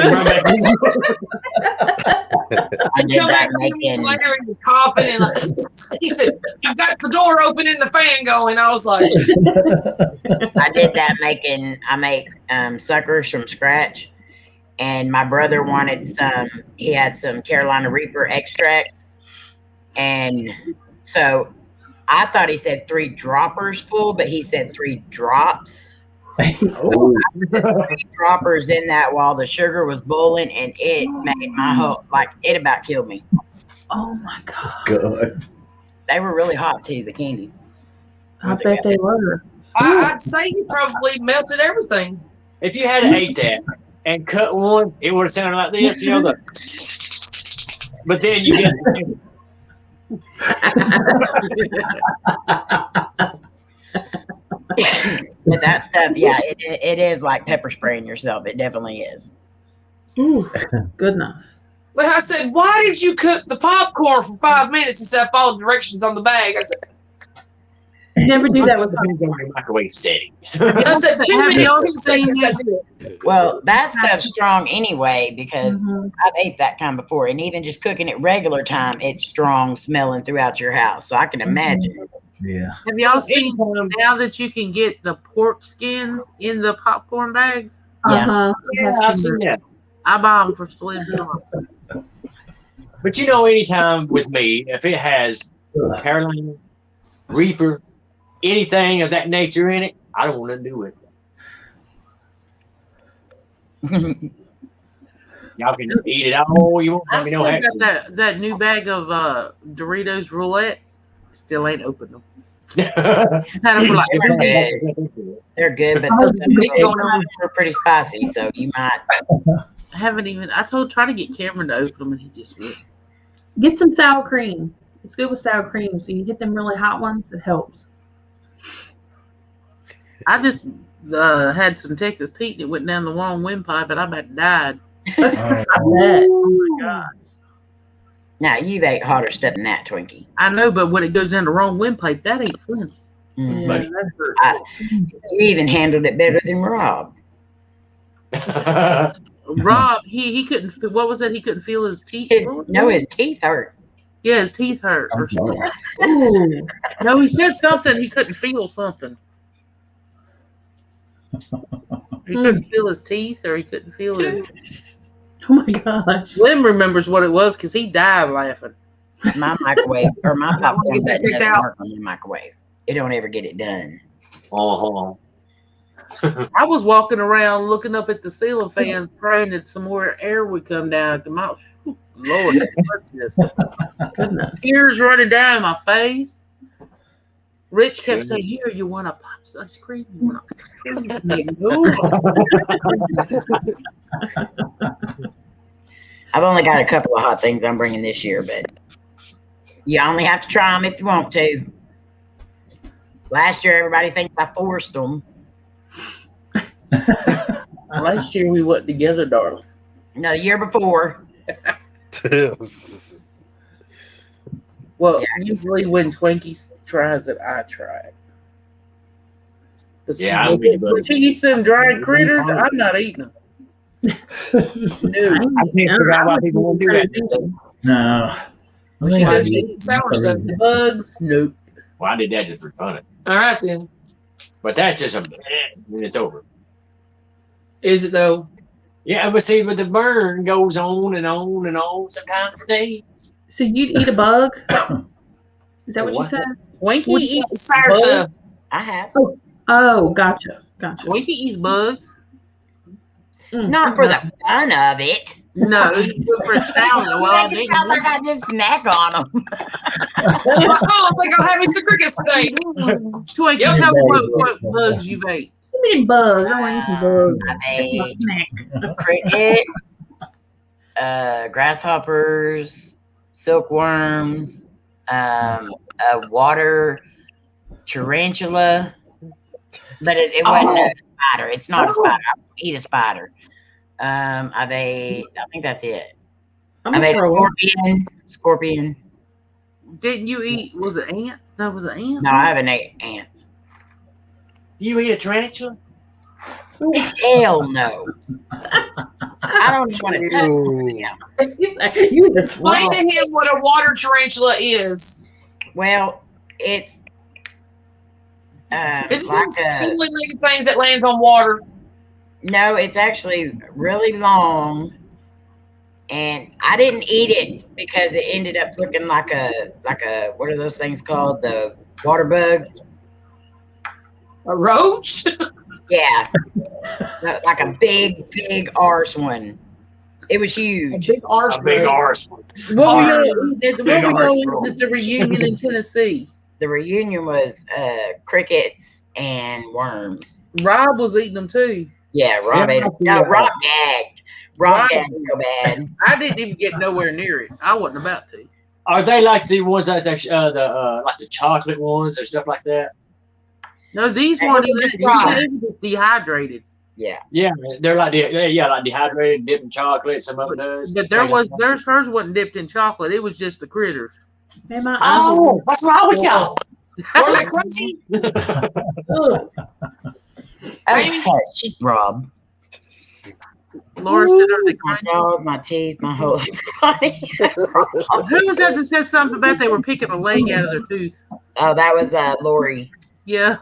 did Come that back 2 minutes making. later, he was coughing and like, he said, I've got the door open and the fan going. I was like, I did that making. I make suckers from scratch, and my brother wanted some. He had some Carolina Reaper extract, and so I thought he said 3 droppers full, but he said 3 drops. Oh, 3 droppers in that while the sugar was boiling, and it made my whole it about killed me. Oh my god. good. They were really hot too. The candy. I bet they were. I'd say you probably melted everything. If you had ate that and cut one, it would have sounded like this, you know. But then you get. But that stuff, yeah, it is like pepper spraying yourself. It definitely is. Ooh, goodness. But I said, why did you cook the popcorn for 5 minutes instead of following directions on the bag? I said, Never do that with Depends on your microwave settings. I said 2 Have y'all minutes, 2 seen seconds, this? that's it. Well, that stuff's strong anyway because Mhm. I've ate that kind before, and even just cooking it regular time, it's strong smelling throughout your house. So I can imagine. Yeah. Have y'all seen now that you can get the pork skins in the popcorn bags? Yeah. Uh-huh. Yeah, I've seen that. I buy them for Slim John's. But you know, anytime with me, if it has Carolina Reaper, anything of that nature in it, I don't want to do it. Y'all can eat it all you want. Let I've me still know. got that new bag of Doritos Roulette. Still ain't opened them. Had them for like They're 3 days. good. They're good, but Oh, some big of going them are pretty spicy, so you might. I haven't even. I try to get Cameron to open them, and he just wouldn't. Get some sour cream. It's good with sour cream. So you get them really hot ones, it helps. I just had some Texas Pete, and it went down the wrong windpipe, and I about died. Oh, I bet. Oh my god. Now you've ate hotter stuff than that, Twinkie. I know, but when it goes down the wrong windpipe, that ain't funny. Mm. Yeah, that hurts. You even handled it better than Rob. Rob, he couldn't. What was that? He couldn't feel his teeth. His teeth hurt. Yeah, his teeth hurt. Or I'm sorry. something. Ooh. No, he said something. He couldn't feel something. He couldn't feel his teeth, or he couldn't feel his. Oh my gosh. Slim remembers what it was because he died laughing. My microwave or my popcorn Get that doesn't checked out. work on the microwave. It don't ever get it done. Uh-huh. I was walking around looking up at the ceiling fans, praying that some more air would come down at the mouth. Lord, goodness. Goodness. Tears running down my face. Rich kept saying, "Here, you want a Pops ice cream? You want a ice cream?" I've only got a couple of hot things I'm bringing this year, but you only have to try them if you want to. Last year, everybody thinks I forced them. Last year we wasn't together, darling. No, the year before. Well, usually when Twinkie tries it, I try it. But Yeah, see, I'll be when she eats them dried critters, I'm not eating them. No. I can't figure out why people won't do that. No. Well, she Why does did you eat eat sour stuff? the bugs. Nope. Well, I did that just for fun. All right, then. But that's just when it's over. Is it though? Yeah, but see, but the burn goes on and on and on, sometimes for days. So you'd eat a bug? Is that what you What? said? Twinkie Would eats sour bugs. stuff. I have. Oh, gotcha. Gotcha. Twinkie eats bugs. Not for the fun of it. No, it's good for a challenge. Well, I Make it didn't. sound like I just snack on them. Oh, I think I'll have me some crickets today. Twinkie, Yep. tell me what bugs you've ate. me them bugs. I want to eat some bugs. Are That's my they snack. crickets, grasshoppers, silkworms, a water tarantula, but it wasn't a spider. It's not a spider. I won't eat a spider. Are they? I think that's it. I'm Are they gonna throw up. Scorpion. Didn't you eat? Was it ant? That was an ant. No, I haven't ate ants. You eat a tarantula? Hell no. I don't want to touch them. You the Explain to him what a water tarantula is. Well, it's It's like one a squiggly things that lands on water. no. It's actually really long, and I didn't eat it because it ended up looking like a what are those things called? The water bugs. A roach? Yeah, like a big arse one. It was huge. A big arse. A big arse. What were y'all eating arse at the reunion in Tennessee? The reunion was crickets and worms. Rob was eating them too. Yeah, Rob ate it. No, Rob gagged. Rob gagged so bad. I didn't even get nowhere near it. I wasn't about to. Are they like the ones that like the chocolate ones or stuff like that? No, these Hey, weren't just even dry. dehydrated. Yeah. Yeah, they're like like dehydrated, dipped in chocolate. Some of it does. But hers wasn't dipped in chocolate. It was just the critters. Man, my Oh, what's wrong with y'all? Were they crunchy? Ugh. Hush, Rob. Laura said, "Are they My crunchy?" jaws, my teeth, my whole body. Who was that said something about they were picking a leg out of their tooth? Oh, that was Lori. Yeah.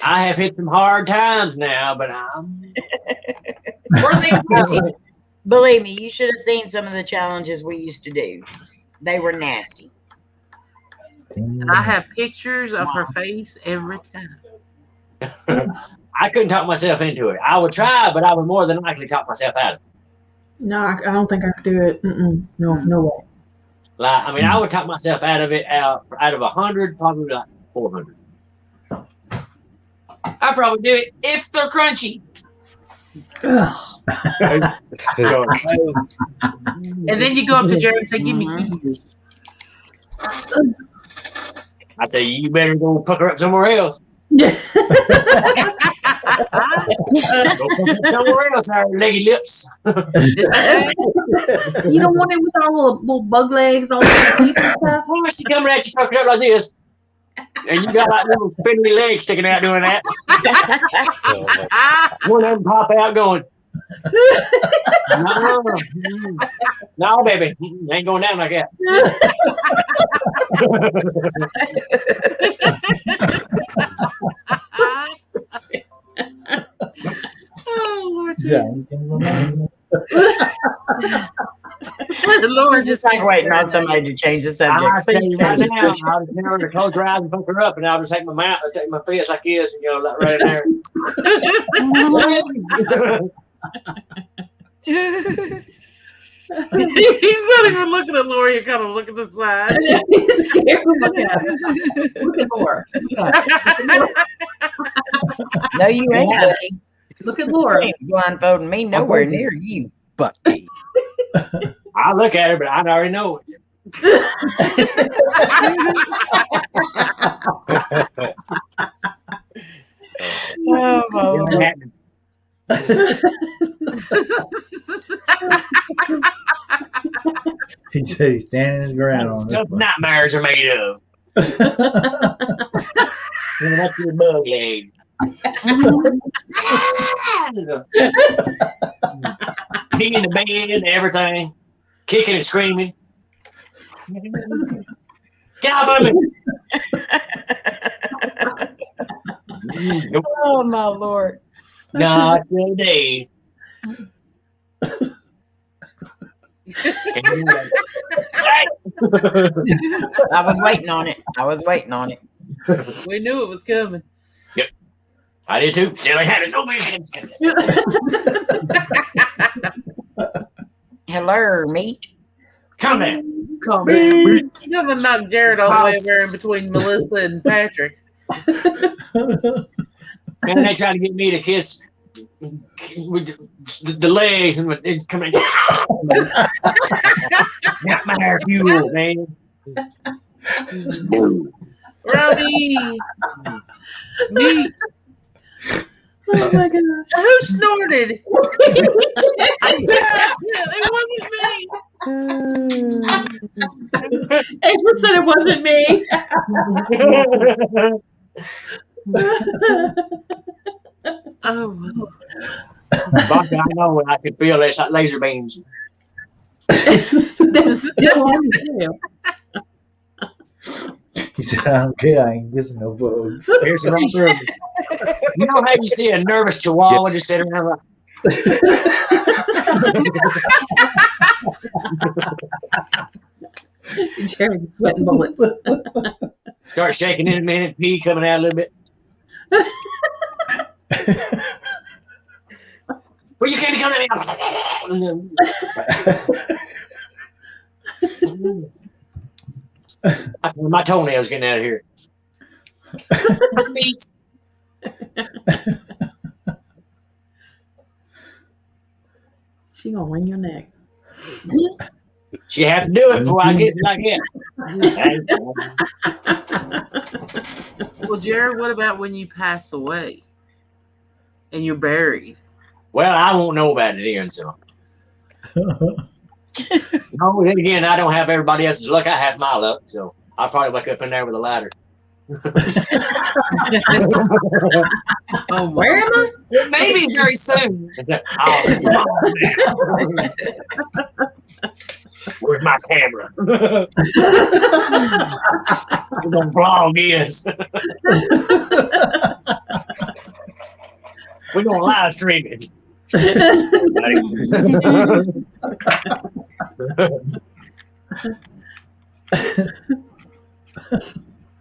I have hit some hard times now, but I'm. Were they crunchy? Believe me, you should have seen some of the challenges we used to do. They were nasty. And I have pictures of her face every time. I couldn't talk myself into it. I would try, but I would more than likely talk myself out of it. No, I don't think I could do it. No way. Like, I mean, I would talk myself out of it out of 100, probably like 400. I probably do it if they're crunchy. Ugh. And then you go up to Jerry and say, "Give me keys." I say, you better go pucker up somewhere else. Yeah. Go pucker up somewhere else, our leggy lips. You don't want it with all the little bug legs on the teeth and stuff. Well, she coming at you puckered up like this. And you got like little spindly legs sticking out doing that. One of them pop out going, no, baby, ain't going down like that. Oh, Lord Yeah. The Lord Just like waiting on somebody to change the subject. I'll tell you right Please now, change I'll just tell her to close her eyes and pucker up, and I'll just take my mouth, I'll take my fist like this, and go like right in there. He's not even looking at Lori. You're kind of looking to the side. He's scared. Look at Laura. No, you ain't. Yeah. Buddy. Look at Laura. You ain't blindfolding me nowhere near you. Bucky. I look at her, but I already know it. Oh, my It ain't happening. He said he's standing his ground on this Stuff one. nightmares are made of. That's your bug leg. Me in the bed and everything, kicking and screaming. Get off of me! Nope. Oh, my Lord. Not today. I was waiting on it. We knew it was coming. I did too. Still ain't had it. Nobody Hello, meat. come in. Come in. He's gonna knock Jared all the way over in between Melissa and Patrick. And they try to get me to kiss with the legs and come in. Not my hair fuel, man. No. Brownie. Meat. Oh my god. Who snorted? It wasn't me. April said it wasn't me. Oh, Bucky, I know I could feel it's like laser beams. That's still on you. He said, I don't care. I ain't missing no bugs. Here's the right through. You know how you see a nervous chihuahua just sitting there like, Jerry's sweating bullets. start shaking in a minute, pee coming out a little bit. Well, you can't be coming out. My toenails getting out of here. Meat. She gonna wring your neck. She have to do it before I get like that. well, Jared, what about when you pass away and you're buried? Well, I won't know about it then, so. No, then again, I don't have everybody else's luck. I have my luck, so I'll probably wake up in there with a ladder. Oh, Where am I? Maybe very soon. Where's my camera? We're gonna vlog this. We're gonna live stream it.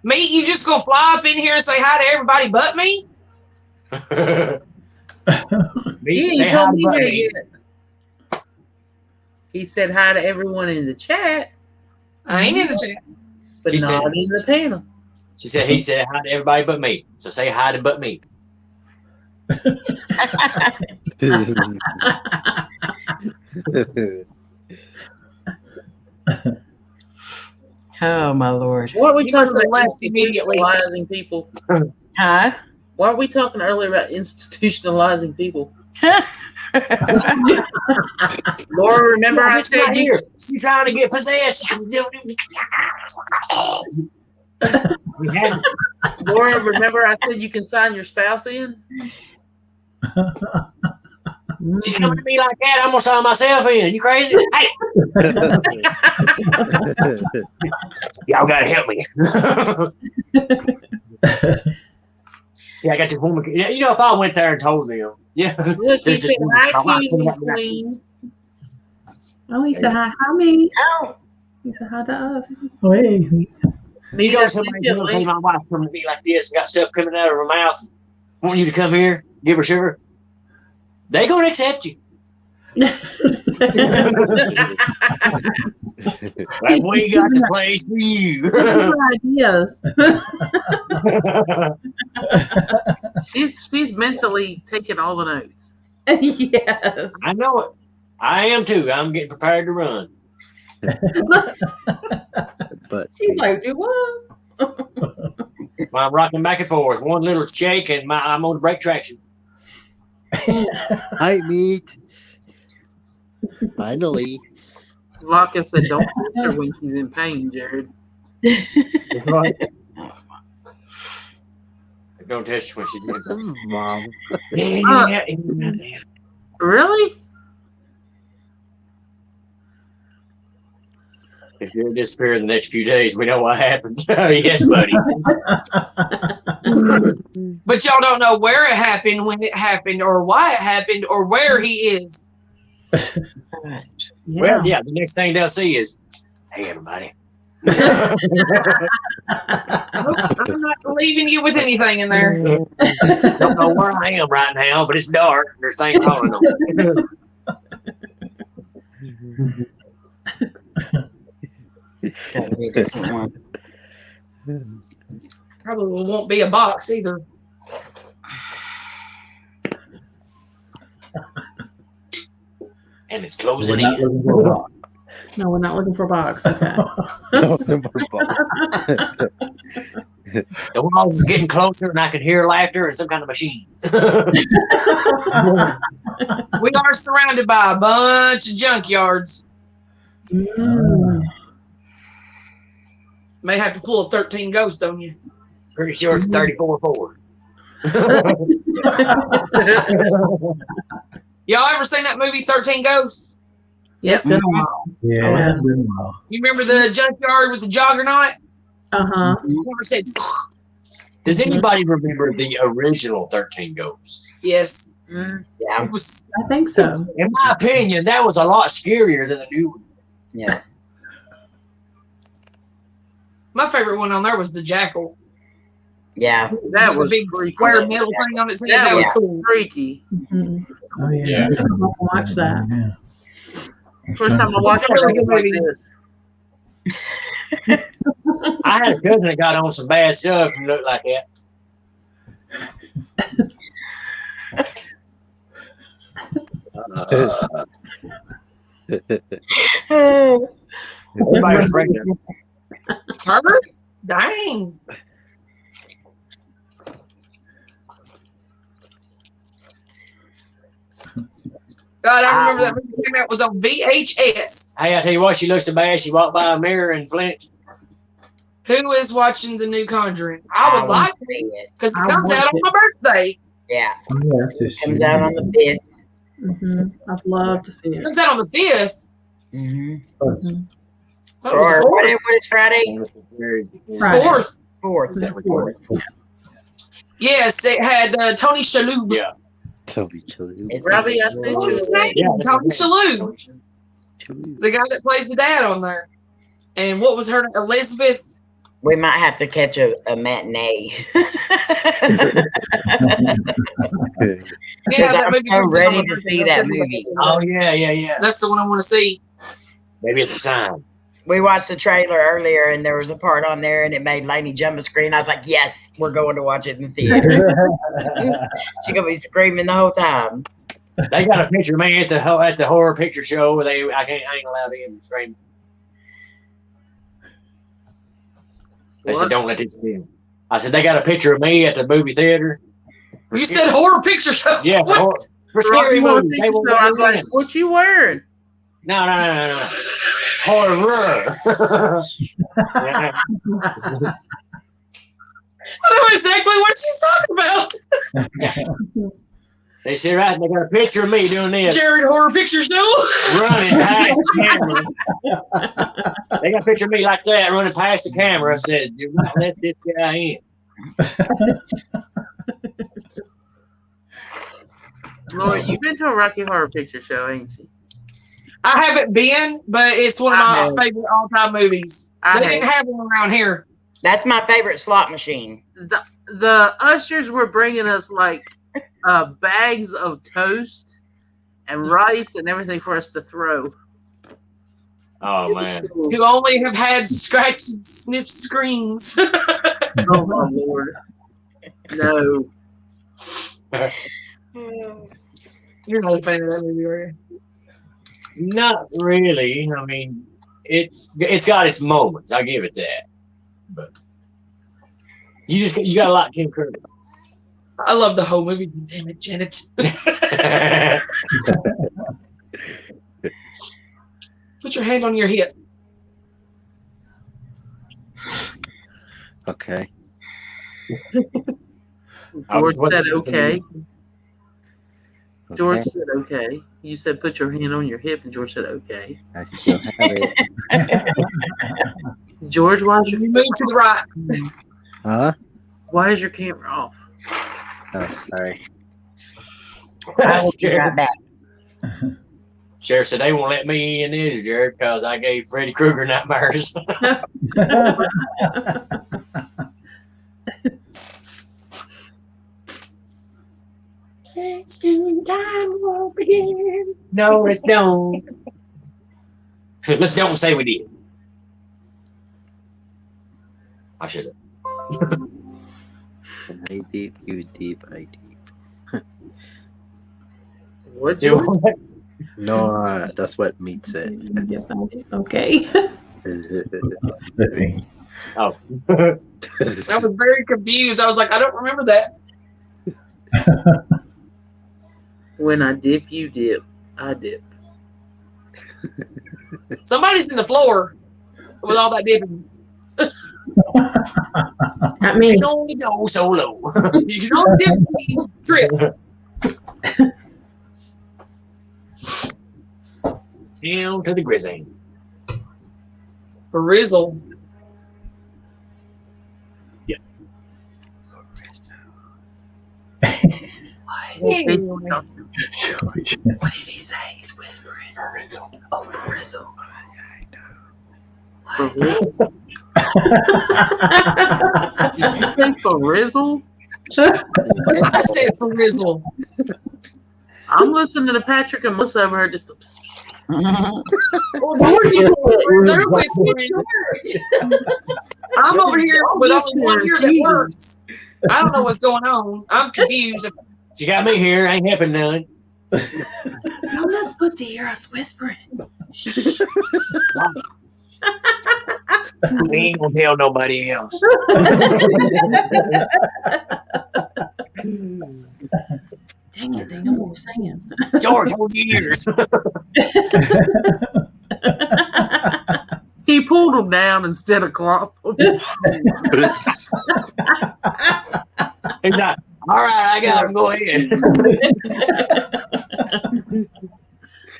Meat, you just gonna fly up in here and say hi to everybody but me? He Say ain't hi told to me Buddy. that yet. He said hi to everyone in the chat, I ain't in the chat. but She not said- in the panel. He said hi to everybody but me. So say hi to but me. Oh my lord. What are we You talking must have about left immediately. institutionalizing people? Huh? Why are we talking earlier about institutionalizing people? Laura, remember I She's said not you here. She's trying to get possessed. We had- Laura, remember I said you can sign your spouse in? She coming to me like that, I'm gonna sign myself in. You crazy? Hey, y'all gotta help me. See, I got this woman. Yeah, you know, if I went there and told them, yeah. Look, he There's this said woman- hi, my wife's King coming and up with that. Queen. Oh, he said hi. Hi, me. Oh, He said hi to us. Oh, hey. You Me, know, that's somebody it, will say Link. my wife coming to me like this and got stuff coming out of her mouth. Want you to come here, give her sugar. They gonna accept you. Like, we got the place for you. Good ideas. She's mentally taking all the notes. Yes. I know it. I am too. I'm getting prepared to run. But She's like, do what? I'm rocking back and forth. One little shake and I'm on the brake traction. hi, meat. Finally. Vodka said, "Don't touch her when she's in pain, Jared." Don't touch when she's doing that. Mom. Yeah. Really? If you'll disappear in the next few days, we know what happened. Yes, buddy. But y'all don't know where it happened, when it happened, or why it happened, or where he is. Well, yeah, the next thing they'll see is, hey, everybody. I'm not leaving you with anything in there. Don't know where I am right now, but it's dark. There's things calling on me. gotta be a different one. Probably won't be a box either. and it's We're closing not in. looking for a box. No, we're not looking for box. Okay. That wasn't for box. The walls is getting closer, and I can hear laughter and some kind of machine. We are surrounded by a bunch of junkyards. Mm. May have to pull a 13 ghost on you. Pretty sure it's 34-4. Y'all ever seen that movie 13 Ghosts? Yeah, it's been a while. Yeah, it's been a while. You remember the junkyard with the juggernaut? Uh-huh. Never said, Does anybody remember the original 13 Ghosts? yes. Yeah. It was, I think so. In my opinion, that was a lot scarier than the new one. Yeah. my favorite one on there was the jackal. Yeah. That With was the big freaky. square metal thing on its head. That That was was cool. freaky. Mhm. Oh yeah. Yeah. I'm gonna watch that. Yeah. First time I watched It's a really it, good like movie. this. I had a cousin that got on some bad stuff and looked like that. Everybody was pregnant. Harvard? Dang. God, I remember that movie came out. It was on VHS. Hey, I tell you what, she looked so bad. She walked by a mirror and flinched. Who is watching the new Conjuring? I would like to see it. because it I comes want out on it. my birthday. Yeah. Oh, yeah, that's just Comes out on the 5th. I'd love to see It it. comes out on the 5th. Mm-hmm. That was Or the what is Friday? Friday. 4th. 4th. Yes, it had Tony Shalhoub. Yeah. Totally chilling. Robbie, I sent What was you his a link. name? Yeah, that's Tony his Shalhoub. The guy that plays the dad on there. And what was her name? Elizabeth? We might have to catch a matinee. Yeah, that I'm movie so comes out on ready my to birthday. see that movie. Oh, yeah. That's the one I want to see. Maybe it's a sign. We watched the trailer earlier, and there was a part on there, and it made Lainey jump a screen. I was like, "Yes, we're going to watch it in the theater." She's gonna be screaming the whole time. They got a picture of me at the horror picture show where I ain't allowed in to scream. They said, "Don't let this in." I said, "They got a picture of me at the movie theater." You said horror picture show. Yeah, What? for scary movies. They won't So I let was me like, in. what you wearing? No. Horror. I Yeah. know exactly what she's talking about. They sit right and they got a picture of me doing this. Jared Horror Picture Show. Running past the camera. They got a picture of me like that running past the camera. I said, "Do not let this guy in." Lord, you've been to a Rocky Horror Picture Show, ain't you? I haven't been, but it's one of I my have. favorite all-time movies. I They have. didn't have one around here. That's my favorite slot machine. The ushers were bringing us like bags of toast and rice and everything for us to throw. Oh man. To only have had scratch and sniff screens. Oh my Lord. No. You're not a fan of that movie, are you? Not really. I mean, it's got its moments. I'll give it that. But you got a lot of Kim Curtis. I love the whole movie. Damn it, Janet. Put your hand on your hip. Okay. George said okay. George Okay. said okay. You said put your hand on your hip, and George said okay. I still have it. George, why is You your move to the right. Huh? why is your camera off? Oh, sorry. I will be right back. Sheriff said they won't let me in either, Jared, because I gave Freddy Krueger nightmares. Let's do the time warp again. No, let's don't. Let's don't say we did. I should have. I deep, you deep, I deep. What, You George? know what? No, that's what Meat said. Okay. Oh. I was very confused. I was like, I don't remember that. When I dip, you dip. I dip. Somebody's in the floor with all that dipping. Not me. You can only go so low. You can only dip when you trip. Down to the grizzly. For Rizzle. What did he say? He's whispering. Oh, for Rizzle. For Rizzle? Did you say for Rizzle? I said for Rizzle. I'm listening to Patrick and Melissa over here just. Well, they're whispering. I'm over here with only one ear that works. I don't know what's going on. I'm confused. She got me here. I ain't helping none. I'm not supposed to hear us whispering. We ain't gonna tell nobody else. Dang it, they know what we're saying. George, hold your ears. He pulled them down instead of clomping. He's like, all right, I got him. Go ahead.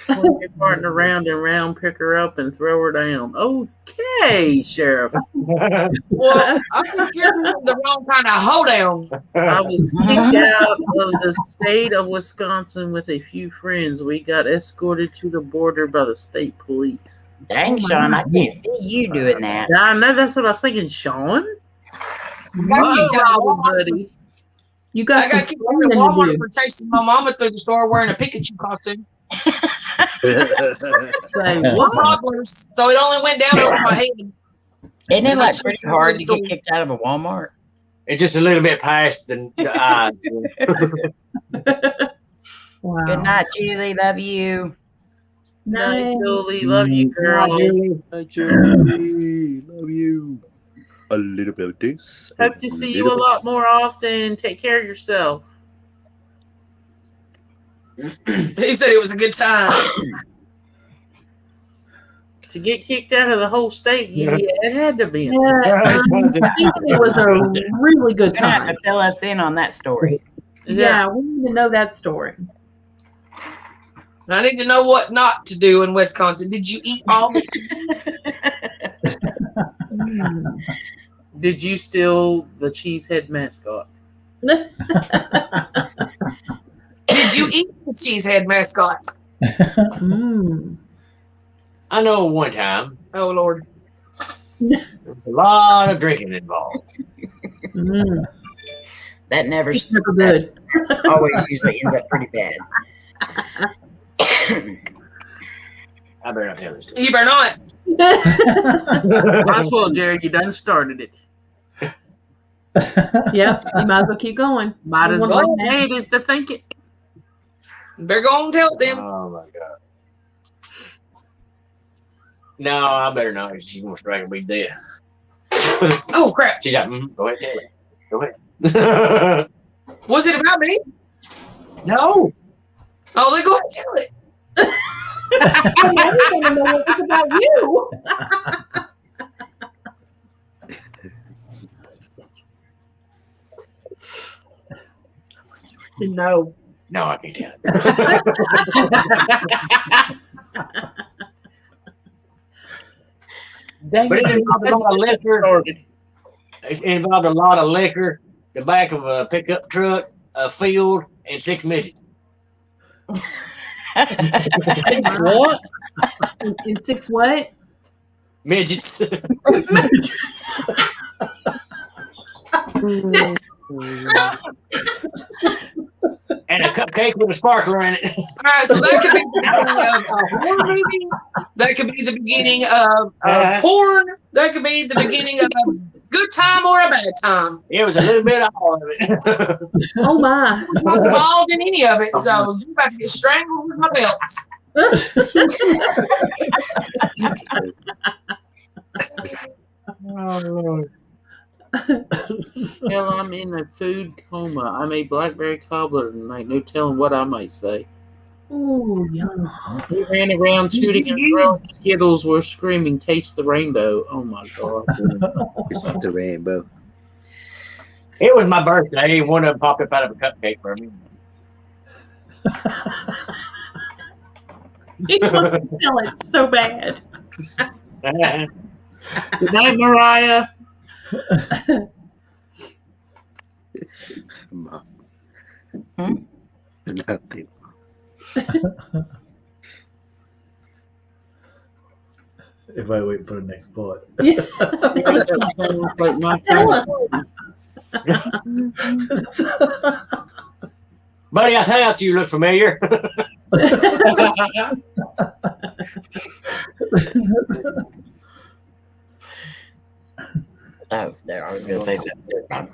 Your partner round and round, pick her up and throw her down. Okay, Sheriff. Well, I think you're doing the wrong kind of hoedown. I was kicked out of the state of Wisconsin with a few friends. We got escorted to the border by the state police. Dang, Sean, I can't see you doing that. I know, that's what I was thinking, Sean. I Buddy. You got got kicked out of Walmart for chasing my mama through the store wearing a Pikachu costume. Say We're what? toddlers, so it only went down over my head. Isn't it like pretty hard to get kicked out of a Walmart? It's just a little bit past the eyes. Wow. Good night, Julie. Love you. Night, Julie. Love you, girl. Hi, Julie. Love you. A little bit of this. Hope to see you a lot more often. Take care of yourself. He said it was a good time. To get kicked out of the whole state, yeah, it had to be. Yeah, I think it was a really good You're gonna have time. to fill us in on that story. Yeah, we need to know that story. I need to know what not to do in Wisconsin. Did you eat all the Did you steal the cheesehead mascot? Did you eat the cheesehead mascot? I know one time Oh Lord. there was a lot of drinking involved. That never It's never good. always usually ends up pretty bad. I better not tell this story. You better not. Might as well, Jerry. You done started it. Yeah, you might as well keep going. Might as One well more say it is to think it. You better go on and tell it then. Oh my god. No, I better not. She's gonna strike me dead. Oh crap. She's like, go ahead, tell it. Go ahead. Was it about me? No. Oh, then go ahead and tell it. I want to know what it's about you. No. No, I can't tell it. Dang But it it. involved a lot of liquor. It involved a lot of liquor, the back of a pickup truck, a field, and 6 midgets. What? In 6 what? Midgets. And a cupcake with a sparkler in it. All right, so that could be the beginning of a horror movie. That could be the beginning of porn. That could be the beginning of a good time or a bad time. It was a little bit of all of it. Oh my. I was not involved in any of it, so you about to get strangled with my belt. Oh, Lord. Hell, I'm in a food coma. I made blackberry cobbler tonight. No telling what I might say. Ooh, yum. We ran around tooting and throwing Skittles. We're screaming, "Taste the rainbow!" Oh my god! It's the rainbow. It was my birthday. One of them popped up out of a cupcake for me. He wants to tell it so bad. Good night, Mariah. Mom. Hmm? Nothing. If I wait for the next part. Yeah. That sounds like my Tell us. Buddy, I thought you look familiar. Oh, there. I was going to say something.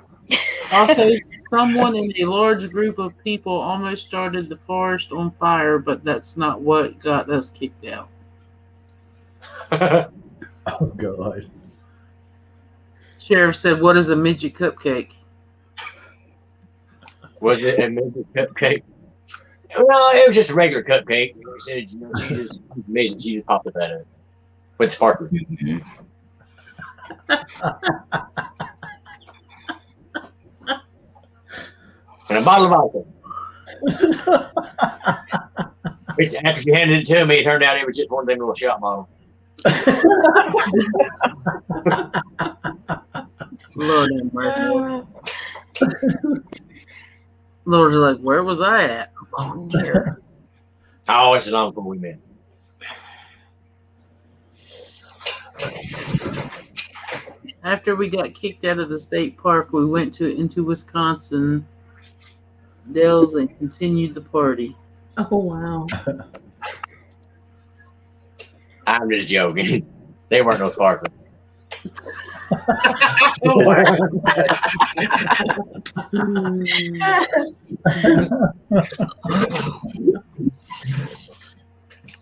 Also, someone in a large group of people almost started the forest on fire, but that's not what got us kicked out. Oh God. Sheriff said, "What is a midget cupcake?" Was it a midget cupcake? No, it was just a regular cupcake. She said, she just made it. She just popped it out of it with sparkler. And a bottle of vodka. Which, after she handed it to me, it turned out it was just one of them little shot bottles. Lord have mercy. Lord's like, where was I at? Oh, dear. Oh, it's long before we met. After we got kicked out of the state park, we went into Wisconsin Dells and continued the party. Oh, wow. I'm just joking. They weren't no sparklers.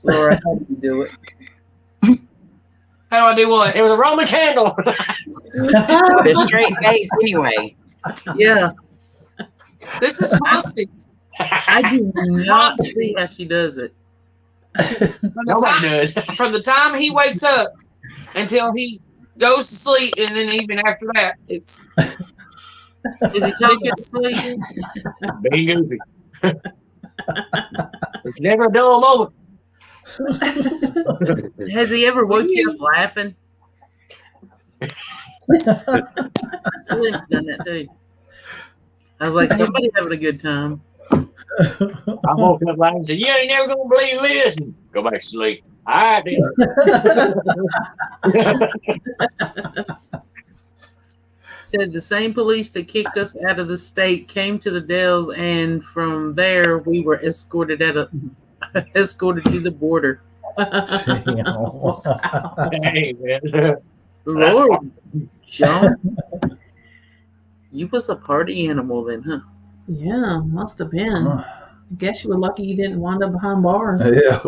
Laura, how did you do it? How do I do what? It was a Roman candle. With a straight face, anyway. Yeah, This is constant. I do not see how she does it. Nobody does. From the time he wakes up until he goes to sleep, and then even after that, it's Is he taking a sleep? Being goofy. It's never a dull moment. Has he ever woke you up laughing? Slim's done that too. I was like, somebody having a good time. I woke up laughing and said, "You ain't never gonna believe this." And go back to sleep. All right, then. Said the same police that kicked us out of the state came to the Dells, and from there we were escorted escorted to the border. Hey, man. Lord, John, you was a party animal then, huh? Yeah, must have been. I guess you were lucky you didn't wind up behind bars. Yeah.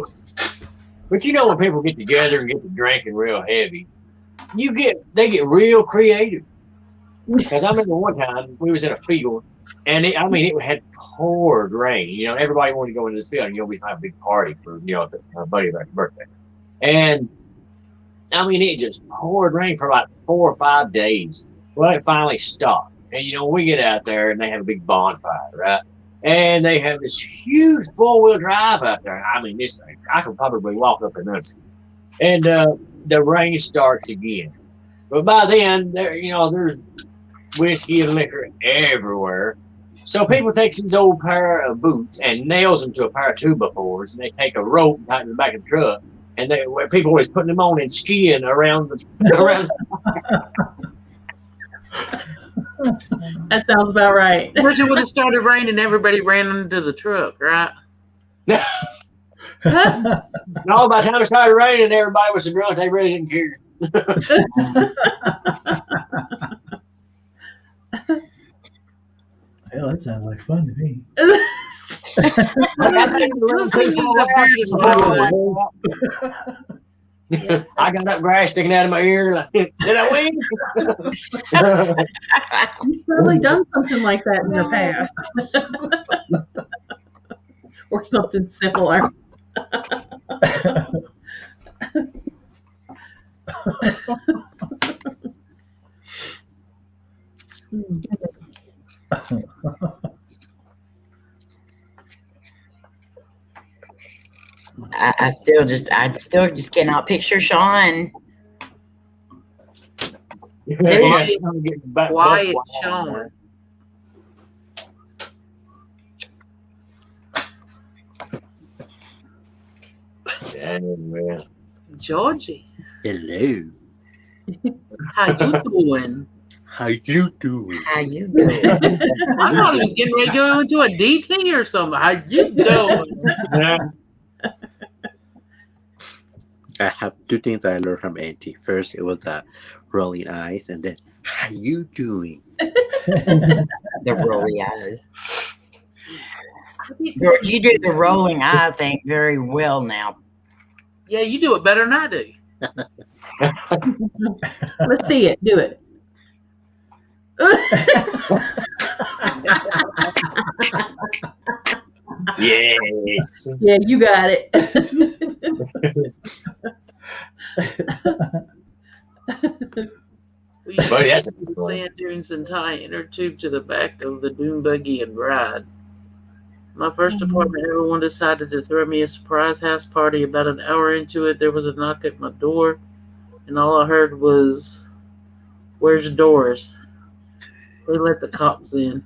But you know when people get together and get to drinking real heavy, they get real creative. Because I remember one time we was in a field, and it had poured rain. You know, everybody wanted to go into this field, and we had a big party for our buddy of our birthday, and it just poured rain for like 4 or 5 days. Well, it finally stopped, and we get out there, and they have a big bonfire, right? And they have this huge 4-wheel drive out there. This thing, I could probably walk up and under. And the rain starts again. But by then, there's whiskey and liquor everywhere. So people take these old pair of boots and nails them to a pair of 2x4s, and they take a rope and tie it in the back of the truck. And people always putting them on and skiing around around. That sounds about right. Wish it would have started raining, everybody ran into the truck, right? No, by the time it started raining, everybody was so drunk they really didn't care. Hell, that sounds like fun to me. I got that grass sticking out of my ear. Like, did I win? You've probably done something like that in your past. Or something similar. I still just cannot picture Sean. Yeah, Sean getting back Quiet buck wild. Sean. Dang, man. Georgie, Hello. how you doing? How you doing? How you doing? I thought he was getting ready to go into a DT or something. How you doing? Yeah. I have two things I learned from Auntie. First, it was the rolling eyes, and then, how you doing? The rolling eyes. George, you do the rolling eye thing very well now. Yeah, you do it better than I do. Let's see it. Do it. Yes. Yeah, you got it. We used Buddy, to that's a go good to one. sand dunes and tie inner tube to the back of the dune buggy and ride. My first apartment, everyone decided to throw me a surprise house party. About an hour into it, there was a knock at my door, and all I heard was, "Where's Doris?" They let the cops in.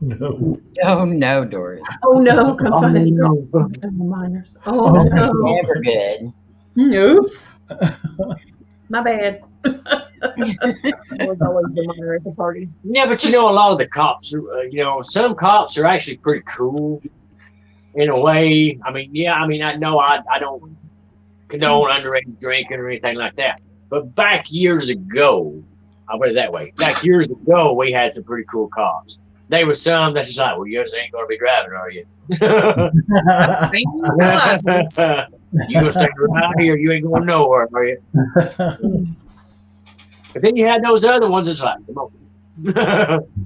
No. Oh no, Doris. Oh no, confounded no. minors. Oh That's no. never good. Oops. My bad. was always the minor at the party. Yeah, but you know, a lot of the cops, some cops are actually pretty cool in a way. I mean, yeah, I know I don't condone underage drinking or anything like that. But back years ago, I'll put it that way. Back years ago, we had some pretty cool cops. There was some that's just like, well, you guys ain't going to be driving, are you? You going to stay right here. You ain't going nowhere, are you? But then you had those other ones that's like, come on.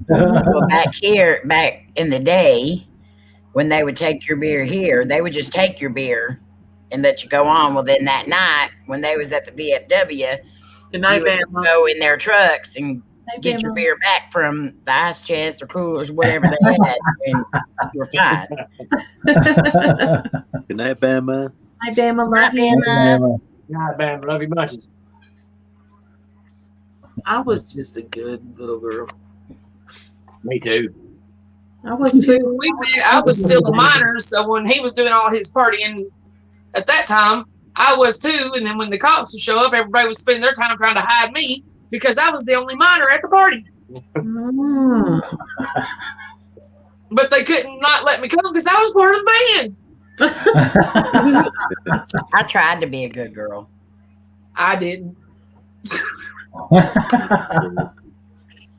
Well, back in the day, when they would take your beer here, they would just take your beer and let you go on. Well, then that night, when they was at the VFW, Good night, you would just Bama. go in their trucks and Hey, get your Bama. beer back from the ice chest or coolers, whatever they had, and you were fine. Good night, Bama. Hi, Bama. Right, Love you. Bama? God, man, love you bunches. I was just a good little girl. Me too. I was too. I was still a minor, so when he was doing all his partying at that time, I was too. And then when the cops would show up, everybody would spend their time trying to hide me because I was the only minor at the party. Mm. But they couldn't not let me come because I was part of the band. I tried to be a good girl. I didn't.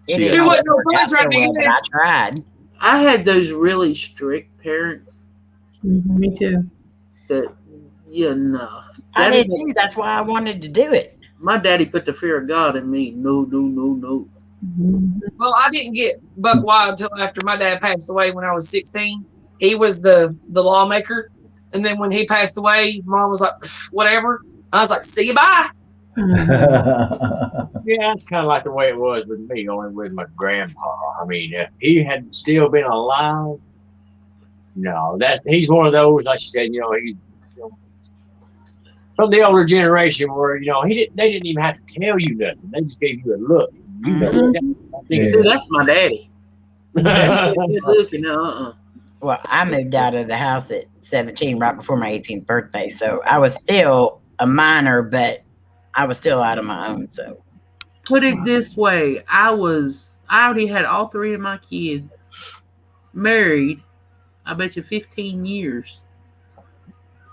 She There wasn't no fun Not so trying to well, get but I tried. I had those really strict parents Me too. that, no. I did too. That's why I wanted to do it. My daddy put the fear of God in me. No, no, no, no. Well, I didn't get buck wild until after my dad passed away when I was 16. He was the lawmaker. And then when he passed away, Mom was like, whatever. I was like, see you, bye. Yeah, that's kind of like the way it was with me, only with my grandpa. I mean, if he had still been alive, no, he's one of those, like you said, he's from the older generation where, they didn't even have to tell you nothing. They just gave you a look. You know, See, that's my daddy. Good looking, Well, I moved out of the house at 17, right before my 18th birthday. So I was still a minor, but I was still out on my own. So Put it this way, I already had all three of my kids married, I bet you 15 years.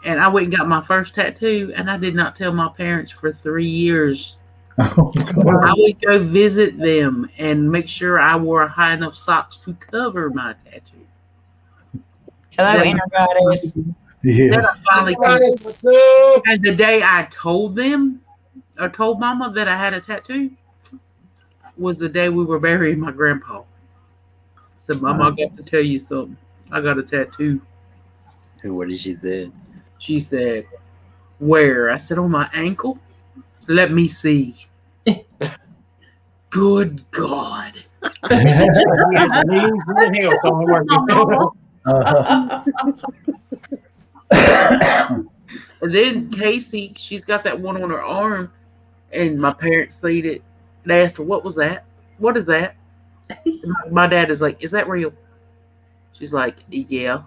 And I went and got my first tattoo, and I did not tell my parents for 3 years Oh, God. I would go visit them and make sure I wore high enough socks to cover my tattoo. Hello, Then, inner goddess. then Yeah. I finally What's up? and the day I told them, or told Mama that I had a tattoo, was the day we were burying my grandpa. I said, Mama, I got to tell you something. I got a tattoo. And what did she say? She said, where? I said, on my ankle. Let me see. Good God. He has to leave for the hill, so I'm working. And then Casey, she's got that one on her arm, and my parents seen it. They asked her, what was that? What is that? And my dad is like, is that real? She's like, yeah.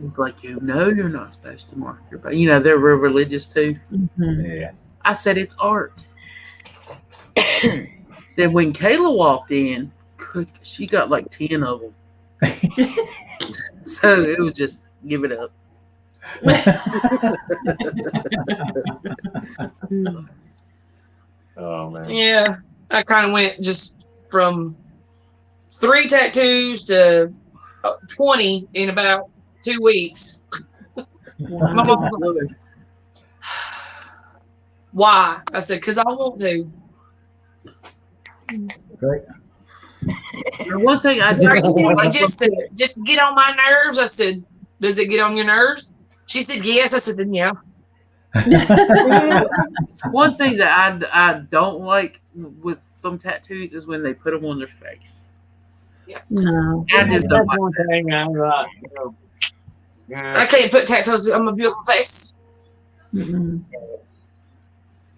He's like, you know you're not supposed to mark your body. You know, they're real religious too. Yeah. I said, it's art. Then when Kayla walked in, she got like 10 of them. So it was just, give it up. Oh man. Yeah, I kind of went just from 3 tattoos to 20 in about 2 weeks. My mom was like, why? I said, because I want to. Great. And one thing I just to get on my nerves. I said, does it get on your nerves? She said, yes. I said, then yeah. One thing that I don't like with some tattoos is when they put them on their face. Yeah. No. I just don't That's like one thing I'm like, I can't put tattoos on my beautiful face. Mm-mm.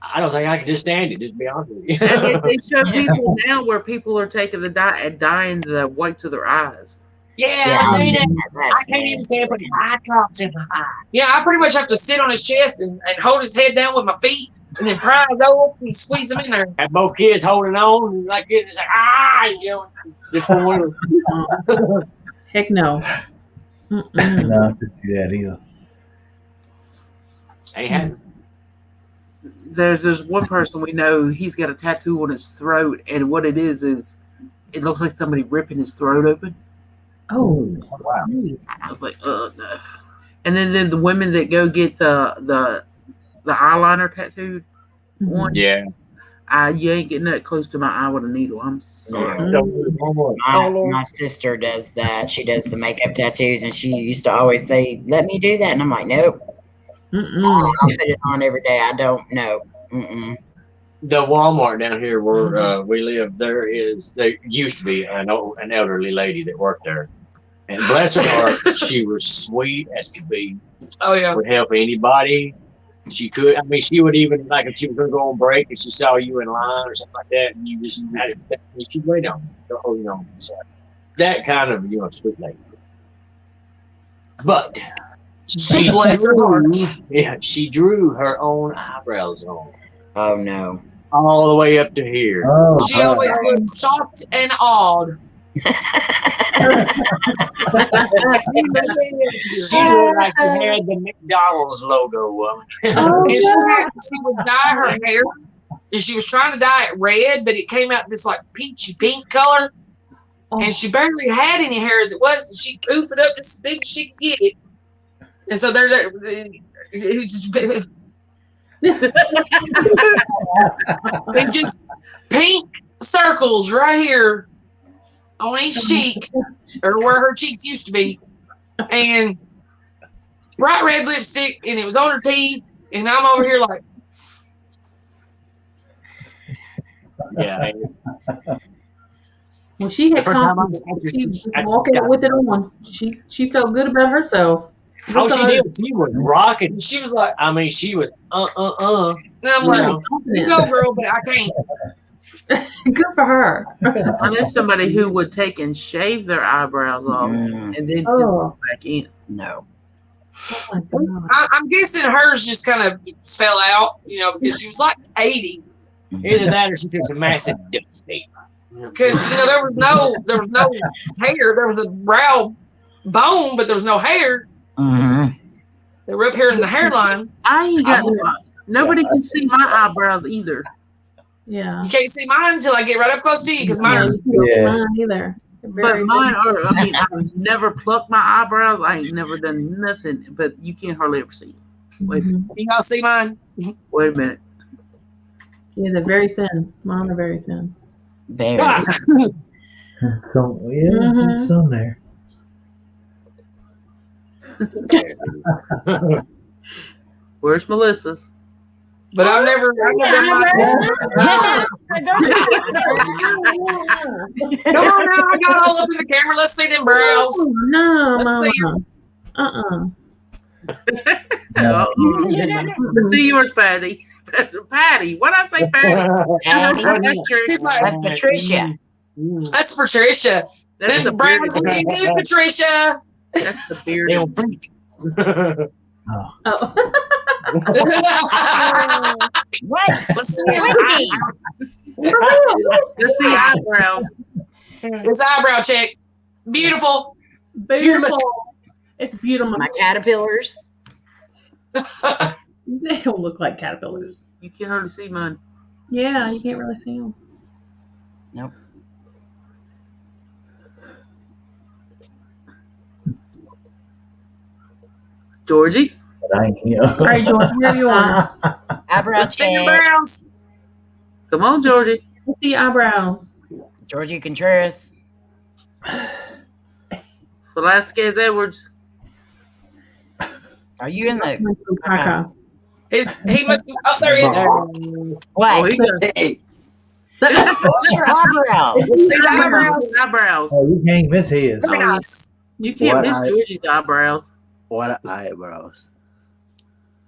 I don't think I can just stand it, just to be honest with you. And they show people now where people are taking the dye and dyeing the whites of their eyes. Yeah, I see that. I can't even stand put eye drops in my eye. Yeah, I pretty much have to sit on his chest and hold his head down with my feet and then pry his open and squeeze him in there. Have both kids holding on and like getting it's like you know, just for one. Heck no. Mm-mm. No, I couldn't do that either. Ain't happening. There's one person we know, he's got a tattoo on his throat, and what it is it looks like somebody ripping his throat open. Oh, Wow. I was like, no. And then the women that go get the eyeliner tattooed on, Yeah. you ain't getting that close to my eye with a needle. I'm sorry. My sister does that. She does the makeup tattoos, and she used to always say, let me do that. And I'm like, nope. Mm-mm. I put it on every day. I don't know. Mm-mm. The Walmart down here where we live, there used to be an elderly lady that worked there. And bless her heart, she was sweet as could be. Oh, yeah. Would help anybody she could. I mean, she would even, like, if she was going to go on break and she saw you in line or something like that, and you just had it, she'd wait on you. Oh, you know, so that kind of, sweet lady. But she she drew her own eyebrows on. Oh, no. All the way up to here. Oh, She always looked shocked and awed. She looked like she had the McDonald's logo on. And she would dye her hair, and she was trying to dye it red, but it came out this like peachy pink color. And she barely had any hair as it was. And she poofed it up just as big as she could get it. And so it was just, and just pink circles right here on each cheek, or where her cheeks used to be, and bright red lipstick, and it was on her teeth, and I'm over here like, yeah. When she had confidence, she was walking with it on. She felt good about herself. Oh, she did. She was rocking. She was like, I mean, she was and I'm like, you go, girl, but I can't. Good for her. I know somebody who would take and shave their eyebrows off and then pencil them back in. No. Oh my God. I'm guessing hers just kind of fell out, because she was like 80. Either that or she took some massive duct tape. Because there was no hair. There was a brow bone, but there was no hair. Mm-hmm. They were up here in the hairline. I ain't got Nobody can see my eyebrows either. Yeah. You can't see mine until I get right up close to you because Yeah, mine are you can't see Yeah. mine either. They're But very mine are, I mean, I've never plucked my eyebrows. I ain't never done nothing, but you can't hardly ever see them. Wait, Mhm. you all see mine. wait a minute. Yeah, they're very thin. Mine are very thin. Very. Ah, So yeah, Mhm. there's some there. Where's Melissa's? but I've never done mine. Come on now, I got all up in the camera. Let's see them brows. Oh, no, Let's see Mama. No. Let's see yours, Patty. Patty. What I say, Patty? Patty. He's like, That's Patricia. that's Patricia. That's the Them brows bearded looking one. good, Patricia. That's the bearded one. Oh. What? Let's see his Wait. Let's see eyebrows. His eyebrow check. Beautiful. Beautiful. It's beautiful. My caterpillars. They don't look like caterpillars. You can hardly see mine. Yeah, you can't really see them. Nope. Georgie? But I ain't here. All right, George, where are yours? Eyebrow Let's see the check. brows. Come on, Georgie. Let's see eyebrows. Georgie Contreras. Velasquez Edwards. Are you in the Kaka. He must. Oh, there he is. Oh, what? he got Hey, What's your eyebrows? Let's see the eyebrows. eyebrows. Oh, you can't miss his. Very nice. You can't What miss eye- Georgie's eyebrows. what eyebrows?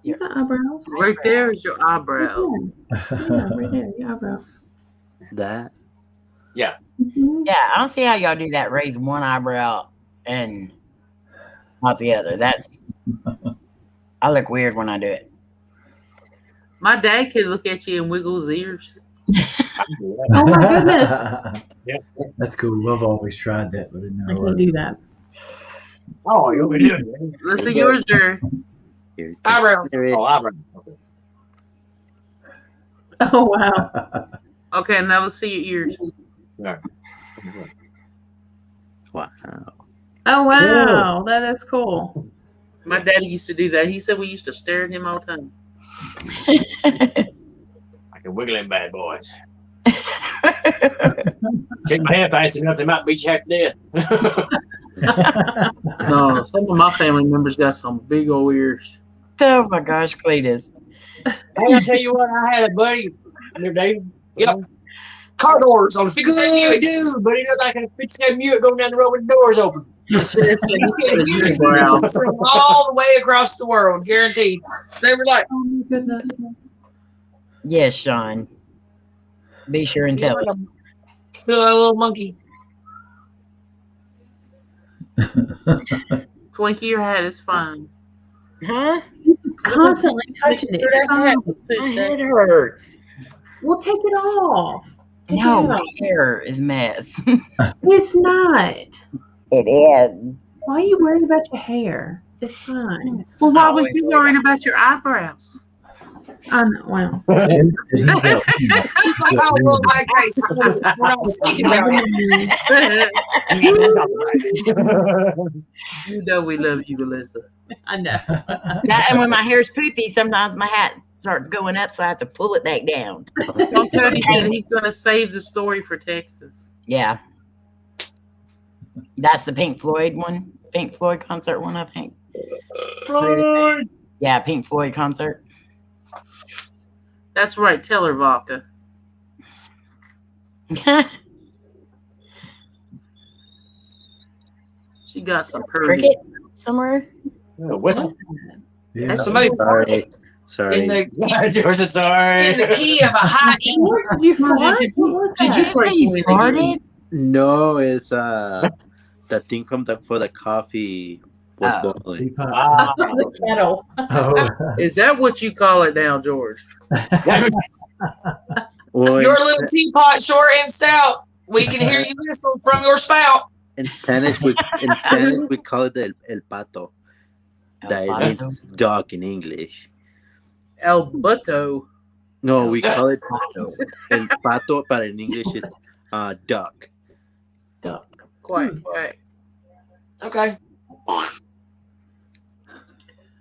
You got eyebrows. Right there is your eyebrow. Yeah, right there, your eyebrows. That? Mhm. Yeah, I don't see how y'all do that. Raise one eyebrow and not the other. That's. I look weird when I do it. My dad can look at you and wiggle his ears. Oh my goodness. That's cool. I've always tried that, but it I never can't works. do that. Oh, you'll be doing it. Let's see yours, Jerry. Here's Eyebrows. Oh, eyebrows. Okay. Oh wow. Okay, now let's see your ears. Wow. Oh wow. That is cool. My daddy used to do that. He said we used to stare at him all the time. I can wiggle them bad boys. Shake my hand fast enough, they might beat you half to death. No, some of my family members got some big old ears. Oh my gosh, Cletus. Hey, I'll tell you what, I had a buddy the other day. Yep. Car doors on 57 Good Buick. dude, but he looked like a 57 Buick going down the road with the doors open. The sheriff said he had a unibrow. From all the way across the world, guaranteed. They were like, Oh my goodness. Yes, Sean. Be sure and tell us. feel like a little monkey. Twinkie your hat is fine. Huh? Constantly touching it. That hat was My pushed head back. hurts. We'll take it off. Take No, it my off. hair is mess. It's not. It is. Why are you worried about your hair? It's fine. Well, why was you worried about your eyebrows? I know. Well, She's like, oh, well, my case. We're not speaking about it. You know we love you, Melissa. I know. That, and when my hair's poofy, sometimes my hat starts going up, so I have to pull it back down. Cody said he's going to save the story for Texas. Yeah. That's the Pink Floyd one. Pink Floyd concert one, I think. Floyd. Yeah, Pink Floyd concert. That's right. Tell her, Vodka. She got some purdy. Cricket somewhere? Whistle. Yeah. Somebody's Sorry. Sorry. in the George is sorry. in the key of a high E. What did you fart? Did What was did that? you Did you say you farted? No, it's the thing from for the coffee was Oh. boiling. Ah. The kettle. Oh. Is that what you call it now, George? Well, Your little teapot, short and stout. We can hear you whistle from your spout. in Spanish we call it el pato. That El means dog in English. El Buto. No, we call it pato. And pato, but in English is duck. Duck. Quack, quack. Okay.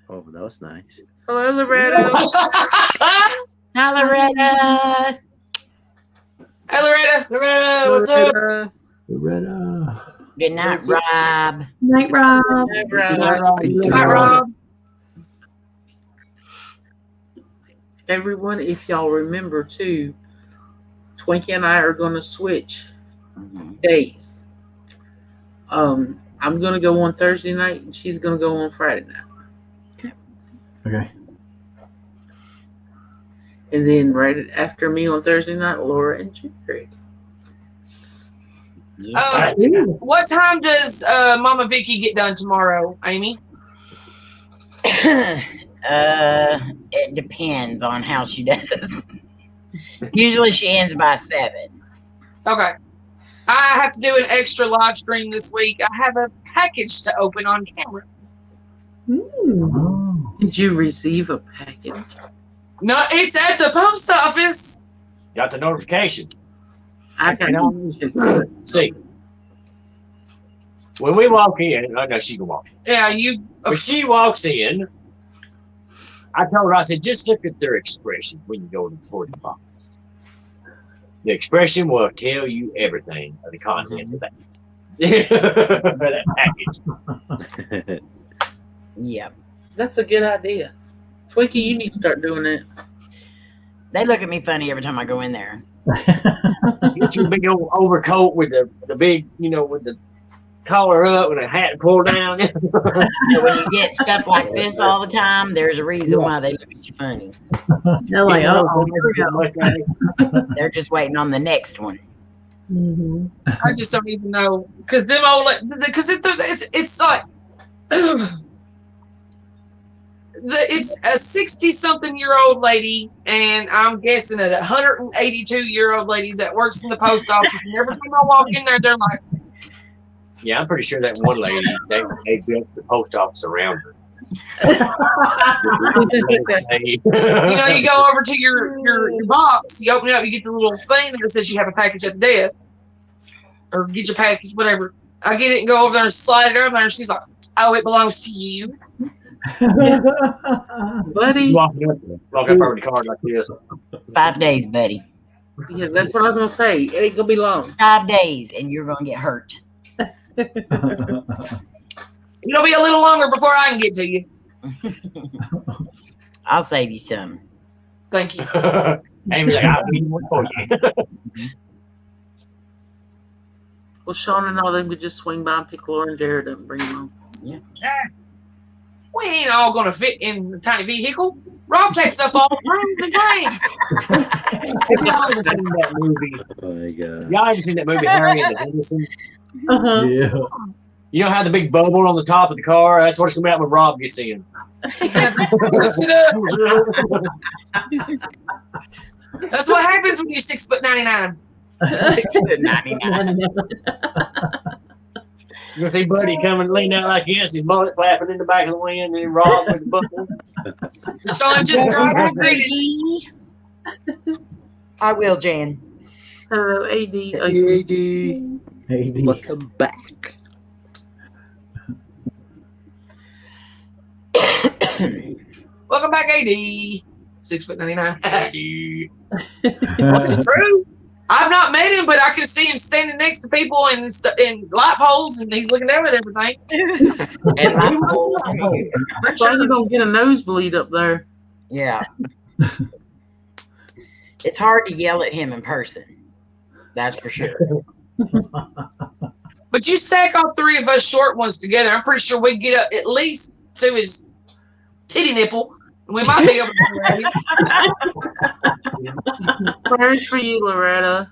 Oh, that was nice. Hello, Loretta. Hi, Loretta. Hey, Loretta. Loretta, what's up? Loretta. Loretta. Good night, Rob. Night, Rob. Hey, Good Rob. night, Rob. Peter. Hi, Rob. Everyone, if y'all remember too, Twinkie and I are going to switch days. I'm going to go on Thursday night, and she's going to go on Friday night. Okay. And then right after me on Thursday night, Laura and Jerry. What time does Mama Vicky get done tomorrow, Amy? It depends on how she does. Usually she ends by 7. Okay. I have to do an extra live stream this week. I have a package to open on camera. Oh. Did you receive a package? No, it's at the post office. Got the notification. I can See. When we walk in, oh no, she can walk in. Yeah, you. When she walks in, I told her, I said, just look at their expression when you go toward the box. The expression will tell you everything of the contents of that. That package. Yep. That's a good idea. Twinkie, you need to start doing that. They look at me funny every time I go in there. Get your big old overcoat with the big, with the collar up and a hat pulled down. So when you get stuff like this all the time, there's a reason why they look at you funny. They're like, They're just waiting on the next one. Mm-hmm. I just don't even know because them old because it's like it's a 60-something-year-old lady, and I'm guessing a 182-year-old lady that works in the post office. And every time I walk in there, they're like, Yeah, I'm pretty sure that one lady, they built the post office around her. you go over to your box, you open it up, you get the little thing that says you have a package at the desk, or get your package, whatever. I get it and go over there and slide it over there, and she's like, "Oh, it belongs to you." Buddy. She's walking up over the card like this. 5 days, buddy. Yeah, that's what I was going to say. It ain't going to be long. 5 days, and you're going to get hurt. It'll be a little longer before I can get to you. I'll save you some. Thank you. Amy's like, I'll be one for you. Well, Sean and all them could just swing by and pick Laura and Jared up and bring them home. Yeah. We ain't all going to fit in the tiny vehicle. Rob takes up all the rooms and drains. Have y'all ever seen that movie? Oh my god. Y'all ever seen that movie, Harry and the Hendersons? Uh-huh. Yeah. You know how the big bubble on the top of the car? That's what's going to be out when Rob gets in. That's what happens when you're 6'99". 6.99. You'll see Buddy coming, lean out like this, his mullet flapping in the back of the wind, and Rob with the bubble. Sean just driving greedy. I will, Jan. Hello, AD. Hey, AD. Welcome back. Welcome back, AD. 6'99". Buddy. It's true. I've not met him, but I can see him standing next to people in light poles, and he's looking down at everything. And my That's why you don't get a nosebleed up there. Yeah. It's hard to yell at him in person. That's for sure. But you stack all three of us short ones together, I'm pretty sure we get up at least to his titty nipple. We might be able to. Prayers for you, Loretta.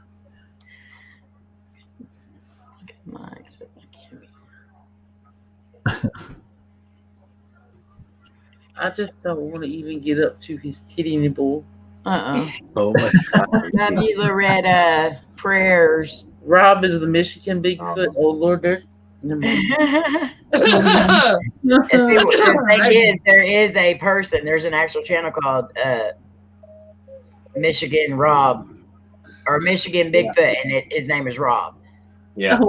I just don't want to even get up to his titty nipple. Oh my god. Love you, Loretta. Prayers. Rob is the Michigan Bigfoot. Oh Lord, And see, the thing is, there is a person. There's an actual channel called Michigan Rob or Michigan Bigfoot, and his name is Rob. Yeah.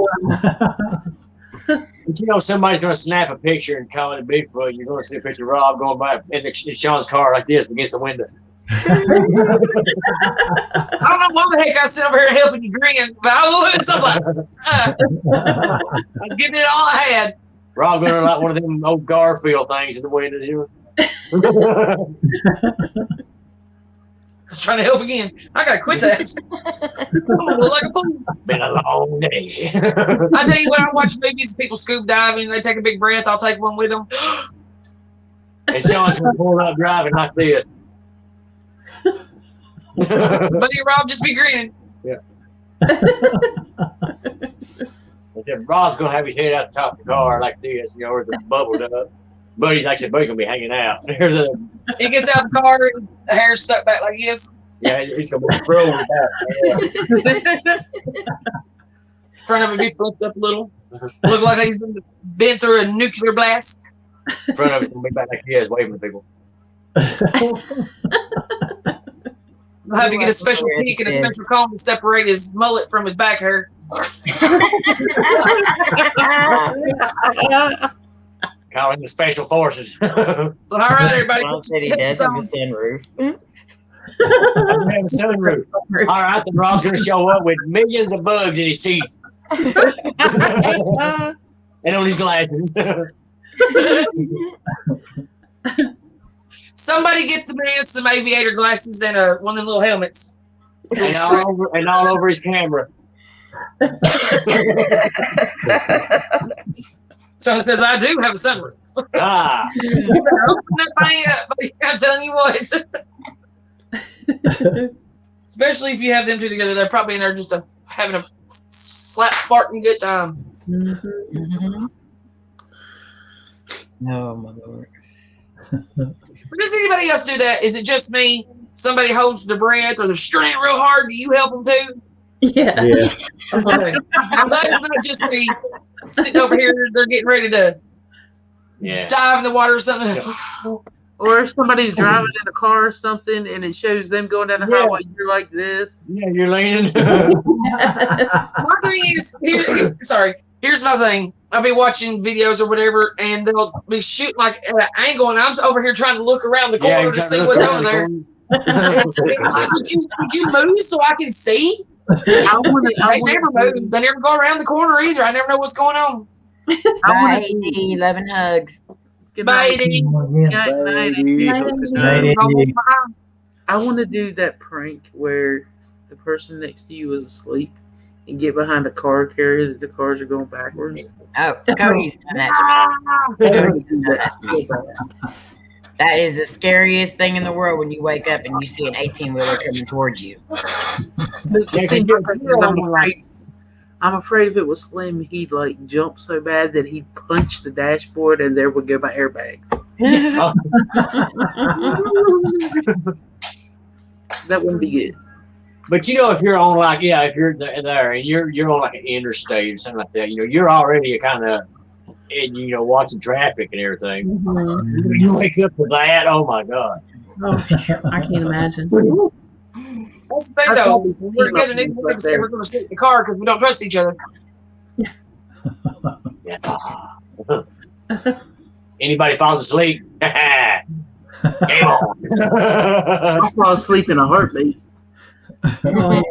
But you know, somebody's going to snap a picture and call it a Bigfoot. You're going to see a picture of Rob going by in Sean's car like this against the window. I don't know what the heck I sit over here helping you grin, but I was like, I was giving it all I had. Rob going like one of them old Garfield things in the window. You know? I was trying to help again. I gotta quit that. I'm gonna look like a fool. Been a long day. I tell you what, I watch movies, people scuba diving, they take a big breath, I'll take one with them. And Sean's going to pull up driving like this. Buddy Rob just be grinning. Yeah. And then Rob's going to have his head out the top of the car like this, you know, with the bubbled up. Buddy's like I said, Buddy's going to be hanging out. He gets out of the car, the hair's stuck back like this. Yeah, he's going to be thrown with that. Front of it be flipped up a little. Look like he's been through a nuclear blast. Front of it's going to be back like this, waving to people. He'll have to get a special peak and a special comb to separate his mullet from his back hair. Calling the special forces. So, all right, everybody. Ron said he does have a sunroof. I have a sunroof. All right, then Rob's going to show up with millions of bugs in his teeth. And on his glasses. Somebody get the man some aviator glasses and one of them little helmets. And all over his camera. So it says, I do have a sunroof. Ah. You better open that thing up, buddy. I'm telling you what. Especially if you have them two together, they're probably in there just having a slap Spartan good time. Mm-hmm. Oh my Lord. But does anybody else do that? Is it just me? Somebody holds their breath or they're straining real hard. Do you help them too? Yeah. Okay. I'm glad it's not just me sitting over here. They're getting ready to dive in the water or something. Or if somebody's driving in a car or something and it shows them going down the highway, you're like this. Yeah, you're leaning. My thing is, here's my thing. I'll be watching videos or whatever, and they'll be shooting like at an angle, and I'm over here trying to look around the corner to see what's over there. Would you move so I can see? They never move. They never go around the corner either. I never know what's going on. Bye, 11 hugs. Bye, Eddie. I want to do that prank where the person next to you is asleep and get behind a car carrier that the cars are going backwards. Oh, Cody's done that to me. That is the scariest thing in the world when you wake up and you see an 18-wheeler coming towards you. I'm afraid if it was Slim, he'd like jump so bad that he'd punch the dashboard and there would go my airbags. That wouldn't be good. But you know, if you're on like, if you're there and you're on like an interstate or something like that, you know, you're already a kind of, you know, watching traffic and everything. Mm-hmm. You wake up to that, oh my God. Oh, I can't imagine. That's the thing, though. We're together, we're never going to sit in the car because we don't trust each other. Anybody falls asleep? Game on. I'll fall asleep in a heartbeat. Oh,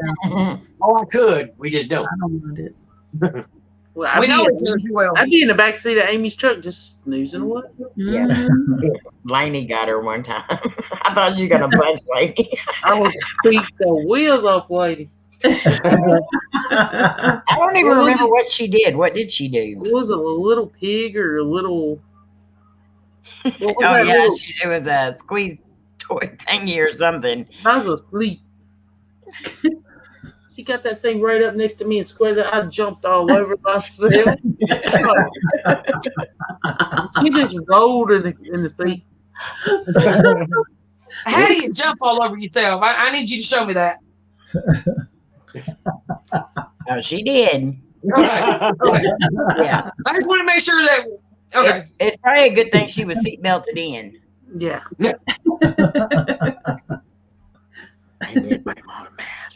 I could. We just don't. I don't want it. Well, we know each other too well. I'd be in the back seat of Amy's truck just snoozing away. Yeah. Laney got her one time. I thought you were going to punch Laney. I would beat the wheels off Lady. I don't even remember what she did. What did she do? Was it a little pig or a little... It was a squeeze toy thingy or something. I was asleep. She got that thing right up next to me and squeezed it. I jumped all over myself. She just rolled in the seat. How do you jump all over yourself? I need you to show me that. Oh, she did. Okay. Yeah. I just want to make sure that. Okay. It's probably a good thing she was seat belted in. Yeah. I made my mom mad.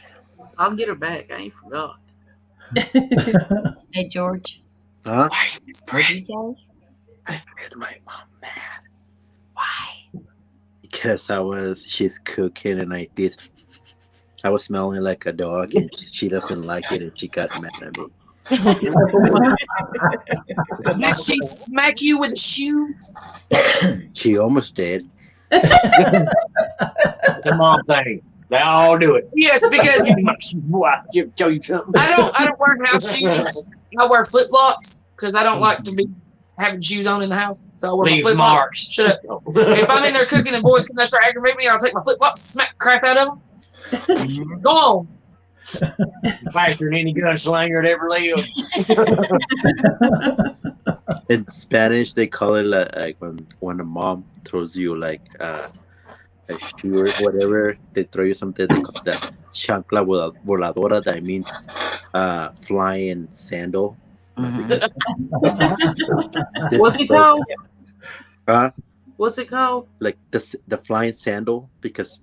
I'll get her back. I ain't forgot. Hey, George. Huh? What'd you say? I made my mom mad. Why? Because she's cooking and I was smelling like a dog and she doesn't like it and she got mad at me. Did she smack you with a shoe? She almost did. It's a mom thing. They all do it. Yes, because Tell you something. I don't wear house shoes. I wear flip flops because I don't like to be having shoes on in the house. So I wear my Leave flip flops. marks. Shut up. If I'm in there cooking and boys come there start aggravating me, I'll take my flip flops, smack the crap out of them. Go on. It's faster than any gunslinger that ever lived. In Spanish, they call it like when a mom throws you like a shoe or whatever. They throw you something. They call that chancla voladora. That means flying sandal. Because What's it called? Huh? What's it called? Like the flying sandal, because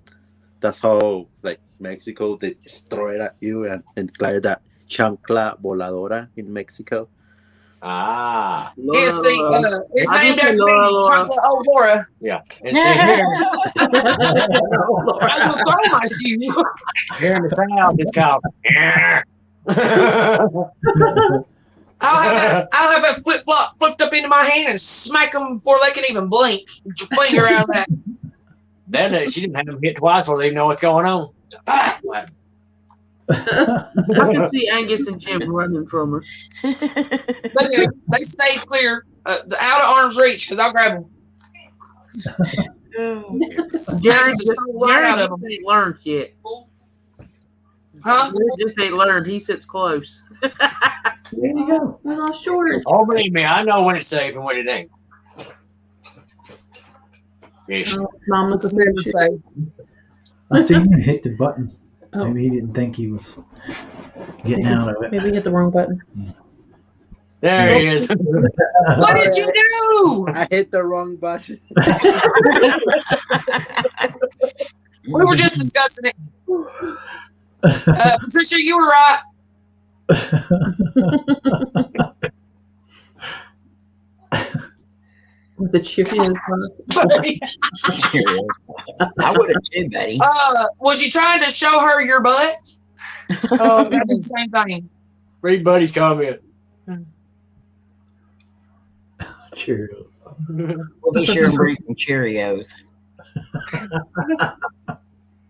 that's how like Mexico they just throw it at you and declare that chancla voladora in Mexico. Ah. Yes, see, it's I named just after say me, Laura. Chocolate Old Laura. Yeah. And see, here, I will throw my shoe. here in the South, it's called. I'll have that flip flop flipped up into my hand and smack them before they can even blink. Get your finger out of that. Then she didn't have them hit twice before they know what's going on. I can see Angus and Jim running from her. They stay clear, out of arm's reach, because I'll grab them. Jerry Just just right out of ain't learned yet. Huh? Jerry just ain't learned. He sits close. There you go. A little shorter. Oh, believe me, I know when it's safe and when it ain't. Yes. Mom, look It's at fair to say. I see him hit the button. Oh. Maybe he didn't think he was getting out of it. Maybe hit the wrong button. There he is. What did you do? I hit the wrong button. We were just discussing it. Patricia, you were right. With the Cheerios. I would have too, buddy. Was you trying to show her your butt? Oh, I did the same thing. read Buddy's comment. Cheerios. We'll be sure and bring some Cheerios.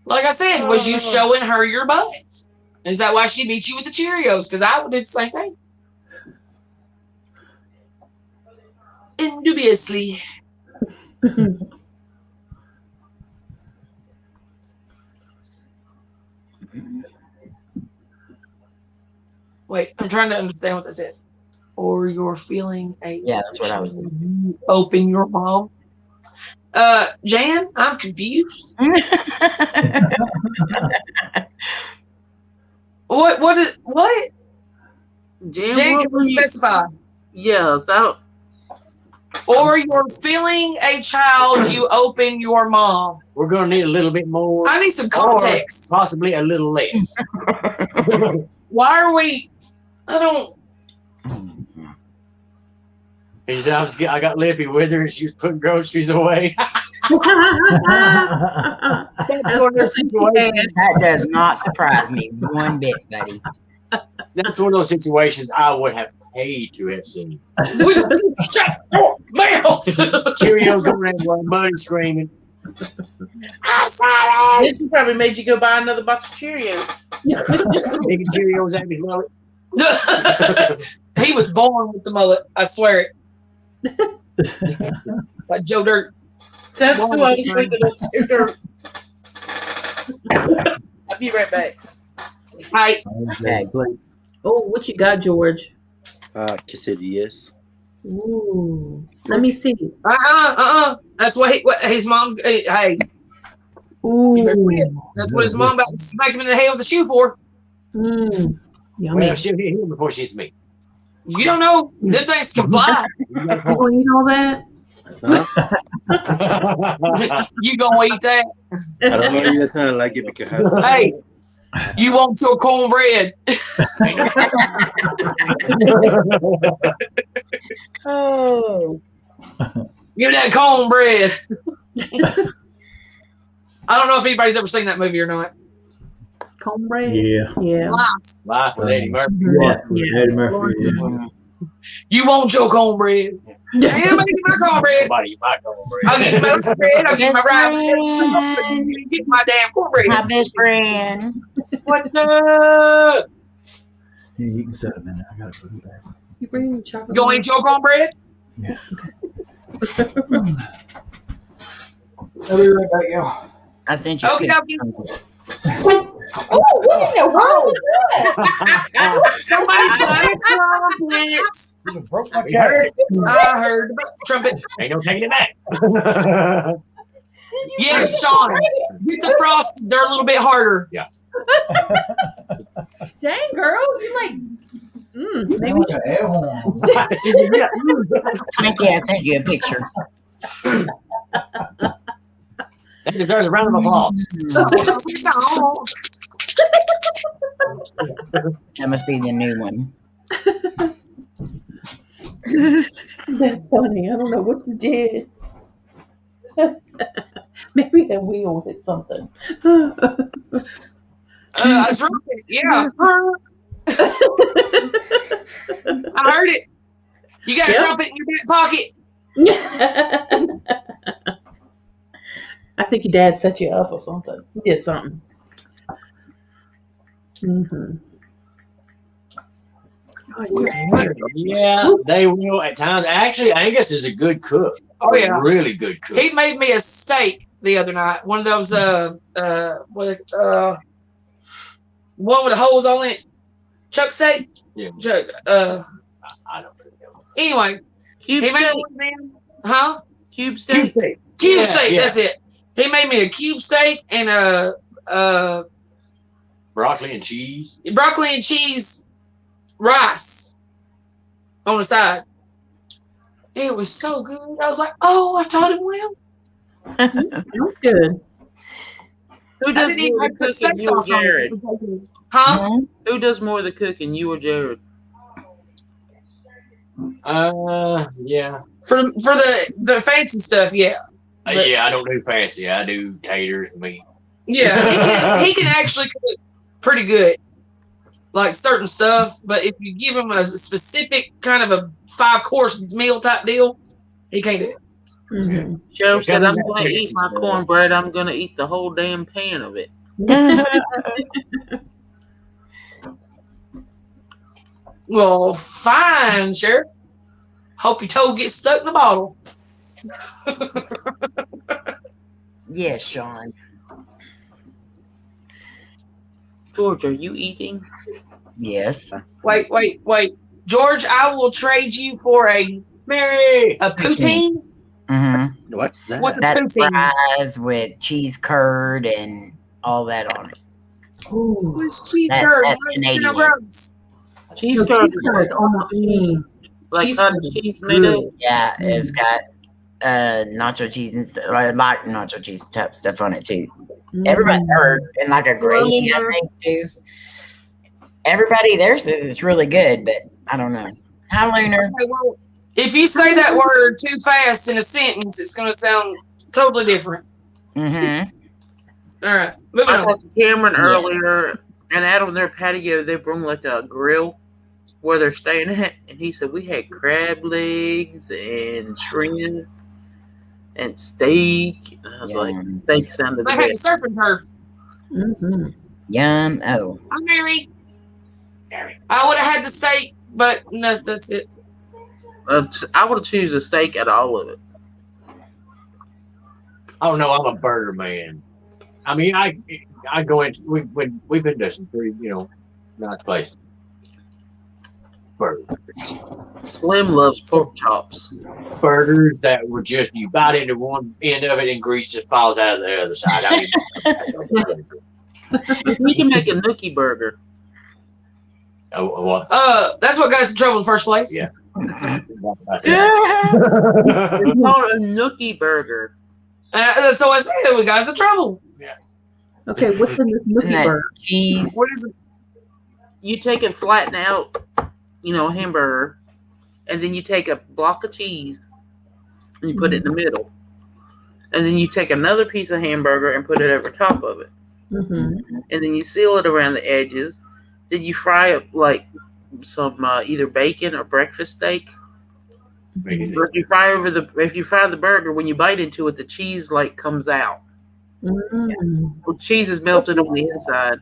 Like I said, was you showing her your butt? Is that why she beat you with the Cheerios? Because I would do the same thing. Indubiously. Wait, I'm trying to understand what this is. Or you're feeling a Yeah, that's what I was thinking. Open your mom. Jan, I'm confused. What? Jan, Jan, what can were we you- specify? Yeah, that. Or you're feeling a child, you open your mom. We're going to need a little bit more. I need some or context. possibly a little less. Why are we? I don't. I got lippy with her and she was putting groceries away. That's one of those situations. That does not surprise me one bit, buddy. That's one of those situations I would have paid to have seen. Shut your mouth! Cheerios going everywhere, money screaming. Then she probably made you go buy another box of Cheerios. Making Cheerios at his mullet. He was born with the mullet. I swear it. It's like Joe Dirt. That's who I was thinking of. Dirt. I'll be right back. Hi. Okay. Oh, what you got, George? Quesadillas. Ooh. Let me see. That's what his mom's. Hey, Ooh. that's what his mom smacked him in the head with the shoe for. Yummy. Well, she'll hit him before she hits me. You don't know. Them things can fly. You gonna eat all that? Huh? You gonna eat that? I don't know if you guys gonna like it because Hey, you want your cornbread? Oh. Give that cornbread. I don't know if anybody's ever seen that movie or not. Cornbread? Yeah. Yeah. Life with Eddie Murphy. Yeah. Yeah. Eddie Murphy. Yeah. You want your cornbread? Yeah, I'm gonna get my cornbread. Nobody eat my cornbread. I'll get my bread. I'll get my Best rice. friend. Get my damn cornbread. My best friend. What's up? Yeah, you can set them in there. I gotta put it back. You bring the chocolate. You gonna eat your cornbread? I'll be right back, y'all. I sent you. Okay, okay. Oh, what in the world was that? Somebody play trumpets. Broke my You heard it. I heard the trumpet. Ain't no taking it back. Yes, Sean. Get the frost. They're a little bit harder. Dang, girl. You like. Maybe. Like an air horn. She said, yeah. Thank you. I sent you a picture. That deserves a round of applause. That must be the new one. That's funny. I don't know what you did. Maybe that wheel hit something. I dropped it. Yeah. I heard it. You got a Yep. trumpet in your back pocket. I think your dad set you up or something. He did something. Yeah, they will at times. Actually, Angus is a good cook. Oh, yeah. A really good cook. He made me a steak the other night. One of those one with the holes on it. Chuck steak. Yeah. Chuck. I don't know. Anyway, Cube he made steak. me one, man. Huh? Cube steak. Tuesday. Cube Yeah, steak. yeah. That's it. He made me a cube steak and a Broccoli and cheese. broccoli and cheese rice on the side. It was so good. I was like, oh, I taught him well. Sounds good. Who I does didn't even more have of to the put steak cooking, you or sauce on it. It Jared? was so good. Huh? Who does more of the cooking, you or Jared? Yeah. For the fancy stuff, yeah. But- Yeah, I don't do fancy. I do taters and meat. Yeah, he can actually cook pretty good, like certain stuff. But if you give him a specific kind of a 5-course meal type deal, he can't do it. Mm-hmm. Joe Yeah, said, I'm that going to eat makes my sense. cornbread. I'm going to eat the whole damn pan of it. Well, fine, Sheriff. Hope your toe gets stuck in the bottle. Yes, Sean. George, are you eating? Yes. Wait. George, I will trade you for a Mary! poutine. Mm-hmm. What's that? What's a That's poutine? fries with cheese curd and all that on it. Ooh. What's cheese That- curd? that's What's Canadian. gross? Cheese So curd. cheese curds on my Like cheese cottage curd is cheese made up. good. Yeah, it's got nacho cheese and stuff. I like nacho cheese type stuff on it too. Everybody, or and like a gravy, I think too. Everybody there says it's really good, but I don't know. Hi, Lunar. Okay, well, if you say that word too fast in a sentence, it's going to sound totally different. Mm-hmm. All right, moving I on. talked to Cameron Yes. earlier, and out on their patio, they brought like a grill where they're staying at, and he said we had crab legs and shrimp and steak. And I was like, Yum. steak sounded They the had best. surf and turf. Mm-hmm. Yum. Oh. I'm Mary. I would have had the steak, but no, that's it. I would choose a steak out of all of it. I don't know. I'm a burger man. I mean, I go into we've been to some pretty nice places. Burgers, Slim loves pork chops. burgers that were just you bite into one end of it and grease just falls out of the other side. I mean, We can make a nookie burger. Oh, what? That's what got us in trouble in the first place. Yeah. It's called a nookie burger. That's what I said. We got us in trouble. Okay, what's in this nookie that burger? cheese. What is it? You take and flatten out, a hamburger, and then you take a block of cheese and you put it in the middle. And then you take another piece of hamburger and put it over top of it. Mm-hmm. And then you seal it around the edges. Then you fry it like some either bacon or breakfast steak. Or if you fry the burger, when you bite into it, the cheese like comes out. Well, cheese is melted on the inside.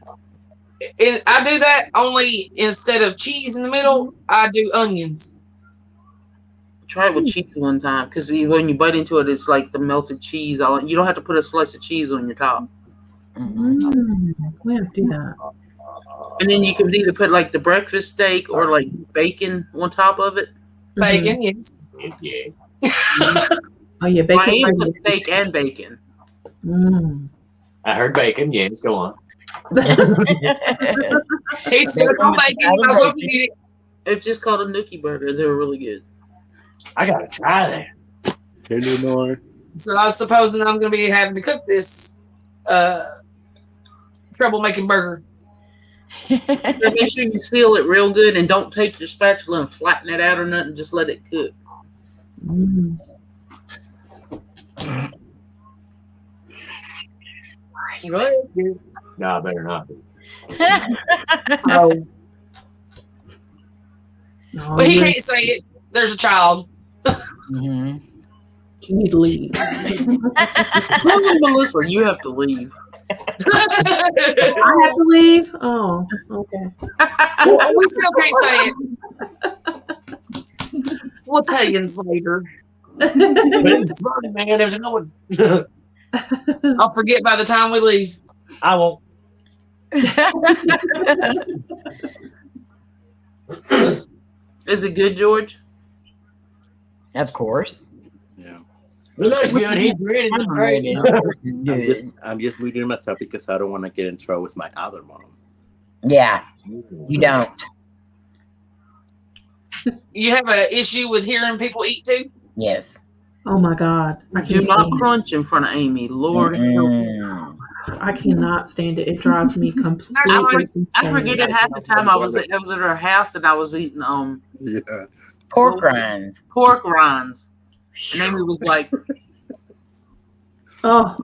I do that only instead of cheese in the middle, I do onions. Try it with cheese one time, because when you bite into it, it's like the melted cheese. You don't have to put a slice of cheese on your top. We have to do that. And then you can either put like the breakfast steak or like bacon on top of it. Bacon, yes. Yeah. Oh yeah, I bacon. am with steak and bacon. I heard bacon. Yes, go on. He's still on bacon. I was hoping to eat it. It's just called a nookie burger. They were really good. I gotta try that. Eleanor. So I was supposing I'm going to be having to cook this troublemaking burger. So make sure you seal it real good and don't take your spatula and flatten it out or nothing. Just let it cook. Go ahead. No, I better not be. Oh. Oh, But he yeah. can't say it. There's a child. You need to leave. Melissa, you have to leave. I have to leave. Oh, okay. Well, we still can't say it. We'll tell you later. But it's funny, man. There's no one. I'll forget by the time we leave. I won't. Is it good, George? Of course. Yeah. It looks good. He's ready. Look crazy. I'm just reading myself because I don't want to get in trouble with my other mom. Yeah, you don't. You have an issue with hearing people eat too? Yes. Oh my God. I Do can't not stand it. crunch in front of Amy. Lord help me. I cannot stand it. It drives me completely I forget it half the time I was at her house and I was eating Yeah. Pork rinds. pork rinds. And Amy was like, Oh,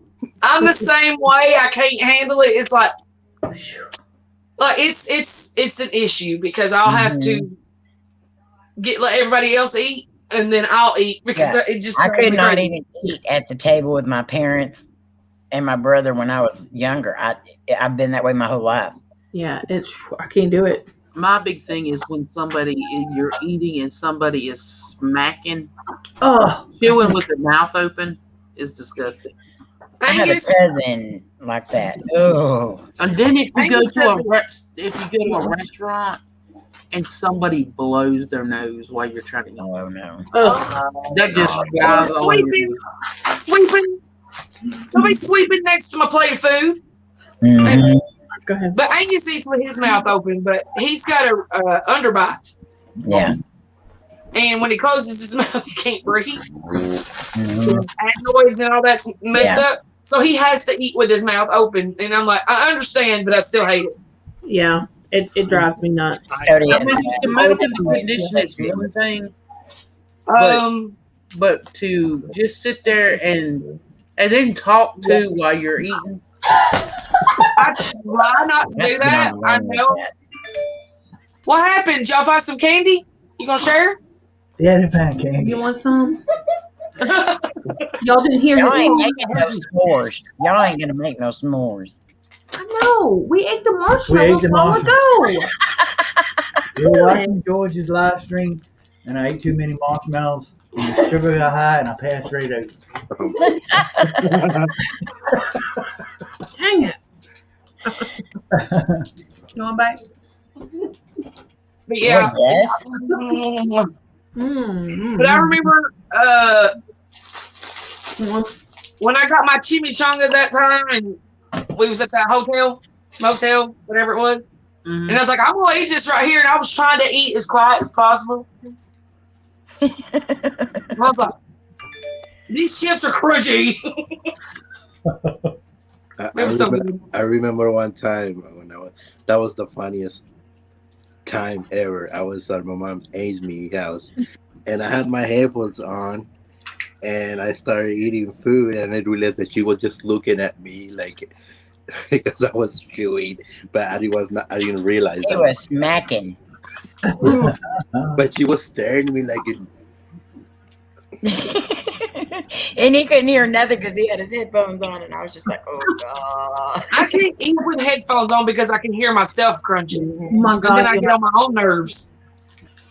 I'm the same way. I can't handle it. It's like it's an issue because I'll have to let everybody else eat and then I'll eat because Yeah. it just I drives could me not crazy. even eat at the table with my parents and my brother when I was younger. I've been that way my whole life. yeah. I can't do it. my big thing is when you're eating and somebody is smacking, Oh, chewing with their mouth open is disgusting. I had a Angus, cousin like that. Oh, And then if you go Angus to a doesn't- restaurant and somebody blows their nose while you're trying to eat, oh no. that just flies all over you. sweeping. Somebody sweeping next to my plate of food. Mhm. go ahead. But Angus eats with his mouth open, but he's got a underbite. Yeah. And when he closes his mouth, he can't breathe. Mhm. His adenoids and all that's messed up. So he has to eat with his mouth open. And I'm like, I understand, but I still hate it. Yeah, it drives me nuts. Cody I had mean, that. the medical condition is one thing, but to just sit there and then talk to while you're eating. I try not to do that. I know. What happened? Y'all find some candy? You gonna share? Yeah, they found candy. You want some? Y'all didn't hear Y'all ain't his. making no s'mores. Y'all ain't gonna make no s'mores. I know. We ate the We marshmallows ate the long ago. We were watching George's live stream, and I ate too many marshmallows. And the sugar got high, and I passed right out. Dang it. You want back? But yeah. Yes. But I remember when I got my chimichanga that time and we was at that motel, whatever it was. And I was like, I'm gonna eat this right here. And I was trying to eat as quiet as possible. And I was like, these chips are crunchy. I remember one time when that was the funniest time ever. I was at my mom's Amesme house, and I had my headphones on, and I started eating food, and I realized that she was just looking at me like because I was chewing, but I didn't realize He that. was smacking. But she was staring at me like. And he couldn't hear nothing because he had his headphones on, and I was just like, "Oh God!" I can't eat with headphones on because I can hear myself crunching. Oh my And God. then I get on my own nerves.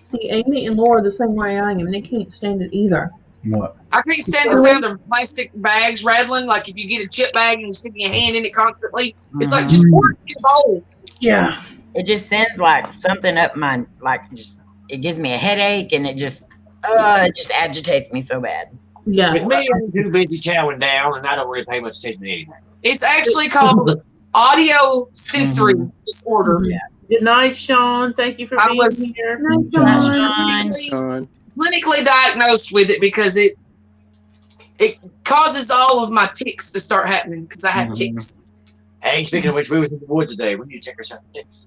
See, Amy and Laura the same way I am, and they can't stand it either. What? I can't stand the sound of plastic bags rattling. Like if you get a chip bag and you stick your hand in it constantly, it's like just pour it in the bowl. Yeah. It just sends like something up my it gives me a headache, and it just agitates me so bad. Yeah. With me, I'm too busy chowing down, and I don't really pay much attention to anything. It's actually called audio sensory disorder. Yeah. Good night, Sean. Thank you for I being was- here. Clinically diagnosed with it because it causes all of my tics to start happening because I have tics. Hey, speaking of which, we was in the woods today. We need to check ourselves next.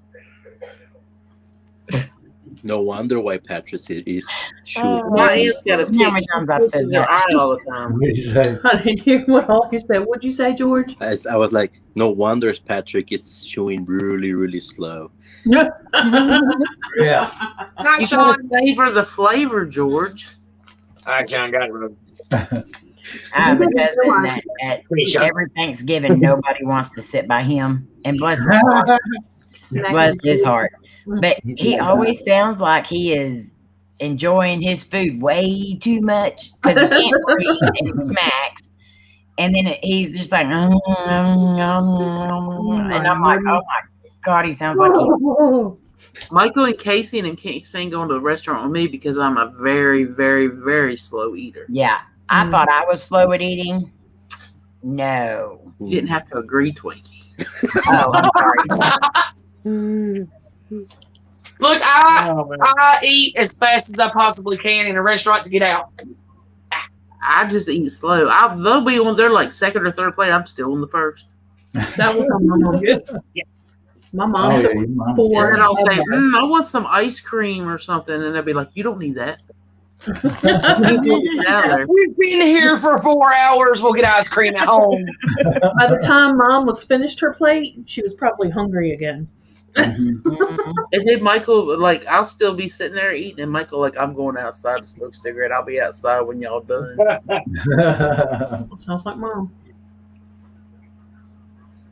No wonder why Patrick is shooting. My aunt's got a How many times I've said in her that? eye all the time. What did you say? I didn't hear what all you said. What'd you say, George? I was like, no wonder Patrick is chewing really, really slow. Yeah. Not You Sean. gotta savor the flavor, George. All right, John, got it, bro. I have a cousin that at Pretty sure. every Thanksgiving nobody wants to sit by him, and bless his heart. But he always sounds like he is enjoying his food way too much because he can't breathe and he smacks. And then he's just like, and I'm like, oh my God, he sounds like he's Michael and Casey and Casey ain't going to a restaurant with me because I'm a very, very, very slow eater. yeah. I thought I was slow at eating. No. You didn't have to agree, Twinkie. Oh, I'm sorry. Look, I eat as fast as I possibly can in a restaurant to get out. I just eat slow. They'll be on their like second or third plate. I'm still on the first. That was my mom. My mom Oh, took yeah, your mom. And four. then I'll say, I want some ice cream or something. And they'll be like, you don't need that. Just want it out there. We've been here for 4 hours. We'll get ice cream at home. By the time Mom was finished her plate, she was probably hungry again. And then Michael, like, I'll still be sitting there eating. And Michael, like, I'm going outside to smoke a cigarette. I'll be outside when y'all done. Sounds like Mom.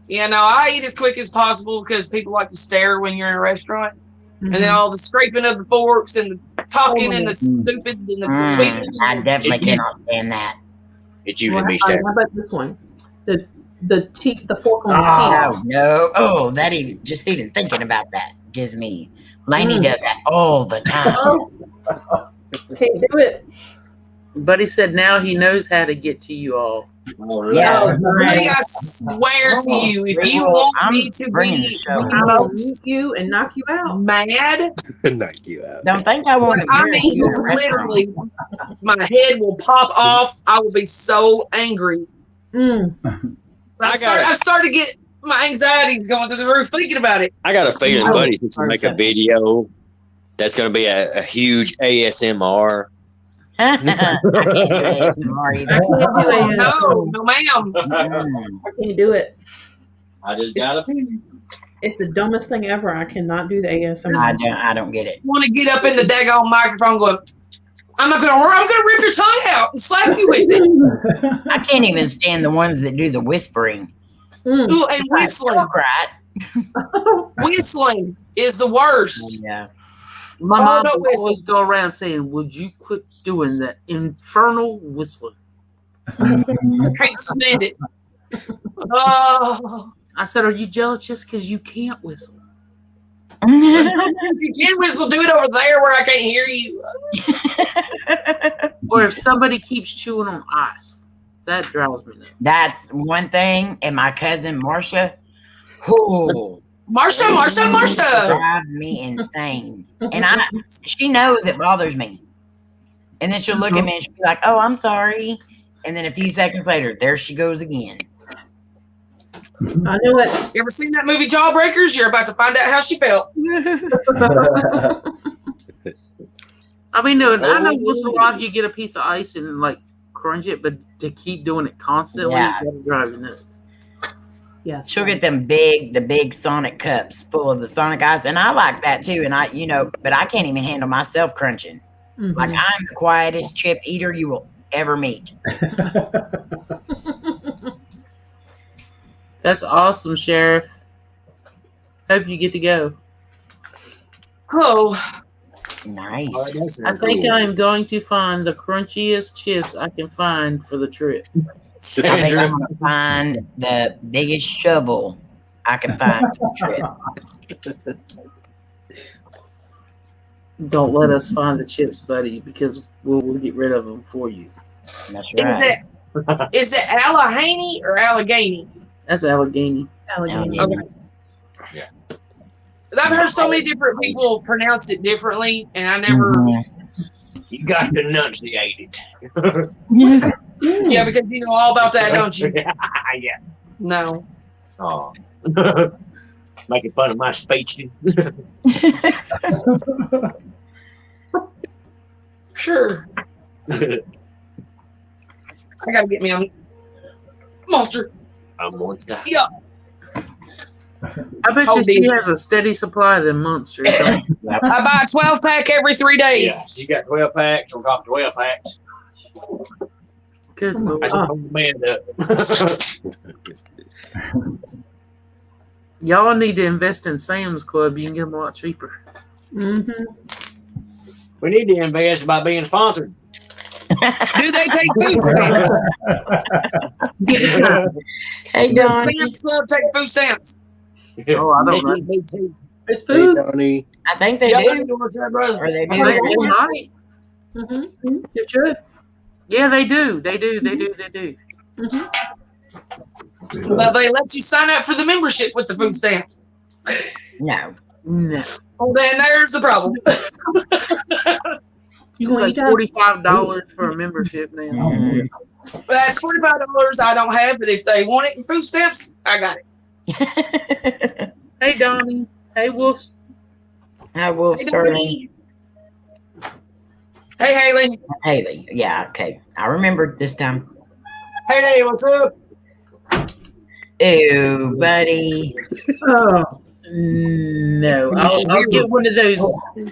Yeah, no, I eat as quick as possible because people like to stare when you're in a restaurant. And then all the scraping of the forks and the talking and the stupid and the sweeping. I definitely cannot stand that. It's usually me How staring. about this one? The fork on the Oh no! Oh, that even thinking about that gives me. Lainey does that all the time. teeth. Can't do it. But he said now he knows how to get to you all. Yeah. Hey, I swear to you, if you want me to bringing the be show. I'll mute you and knock you out. mad, Knock you out. Don't think I want to I embarrass mean, you in a restaurant. literally, my head will pop off. I will be so angry. Mm. I started to get my anxieties going through the roof thinking about it. I got a feeling Buddy's going to make a video that's going to be a huge ASMR. I can't do ASMR either. I can't do it. No, ma'am. I can't do it. I just got a feeling. It's the dumbest thing ever. I cannot do the ASMR. I don't get it. Want to get up in the daggone microphone going, I'm gonna rip your tongue out and slap you with it. I can't even stand the ones that do the whispering. Ooh, and whistling. Right. Whistling is the worst. Yeah. My Oh, mom no, would always go around saying, would you quit doing that infernal whistling? I can't stand it. Oh, I said, are you jealous just because you can't whistle? if you can whistle, do it over there where I can't hear you. Or if somebody keeps chewing on ice, that drives me nuts. That's one thing. And my cousin Marcia, who Marsha. Drives me insane. And she knows it bothers me. And then she'll look at me and she'll be like, "Oh, I'm sorry." And then a few seconds later, there she goes again. I knew it. You ever seen that movie Jawbreakers? You're about to find out how she felt. I mean, no, I know once in a while you get a piece of ice and like crunch it, but to keep doing it constantly, Yeah. it's gonna drive you nuts. Yeah. She'll get the big Sonic cups full of the Sonic ice, and I like that too. And but I can't even handle myself crunching. Mhm. Like I'm the quietest chip eater you will ever meet. That's awesome, Sheriff. Hope you get to go. Oh, Nice. I think I am going to find the crunchiest chips I can find for the trip. I think I'm gonna find the biggest shovel I can find for the trip. Don't let us find the chips, buddy, because we'll get rid of them for you. That's right. Is it Allegheny or Allegheny? That's Allegheny. Allegheny. Okay. Yeah. But I've heard so many different people pronounce it differently, and I never. You got to enunciate it. Yeah, because you know all about that, don't you? Yeah. No. Oh. Making fun of my speech. Sure. I gotta get me a monster. A monster. Yeah. I bet Oh, you she these. has a steady supply of them monsters. I buy a 12-pack every 3 days. Yeah, she got 12 packs. We'll got 12 packs. Good Lord. That's a man up. Y'all need to invest in Sam's Club. You can get them a lot cheaper. Mm-hmm. We need to invest by being sponsored. Do they take food stamps? Hey, Does Donnie. Sam's Club take food stamps? Oh, I don't know. It's food. Donnie. I think they Yeah, do. what's that, brother? Or they I do. think they might. Mm-hmm. You should. Yeah, they do. They do. Mm-hmm. Well, they let you sign up for the membership with the food stamps. No. No. Well, then there's the problem. You It's gonna like eat that? $45 for a membership now. Mhm. That's $45 I don't have, but if they want it in food stamps, I got it. Hey, Donnie. Hey, Wolf. I will Hey, certainly. Hey, Haley. Haley. Yeah, okay. I remembered this time. Hey, hey, what's up? Ew, buddy. Oh. No, I'll get one of those.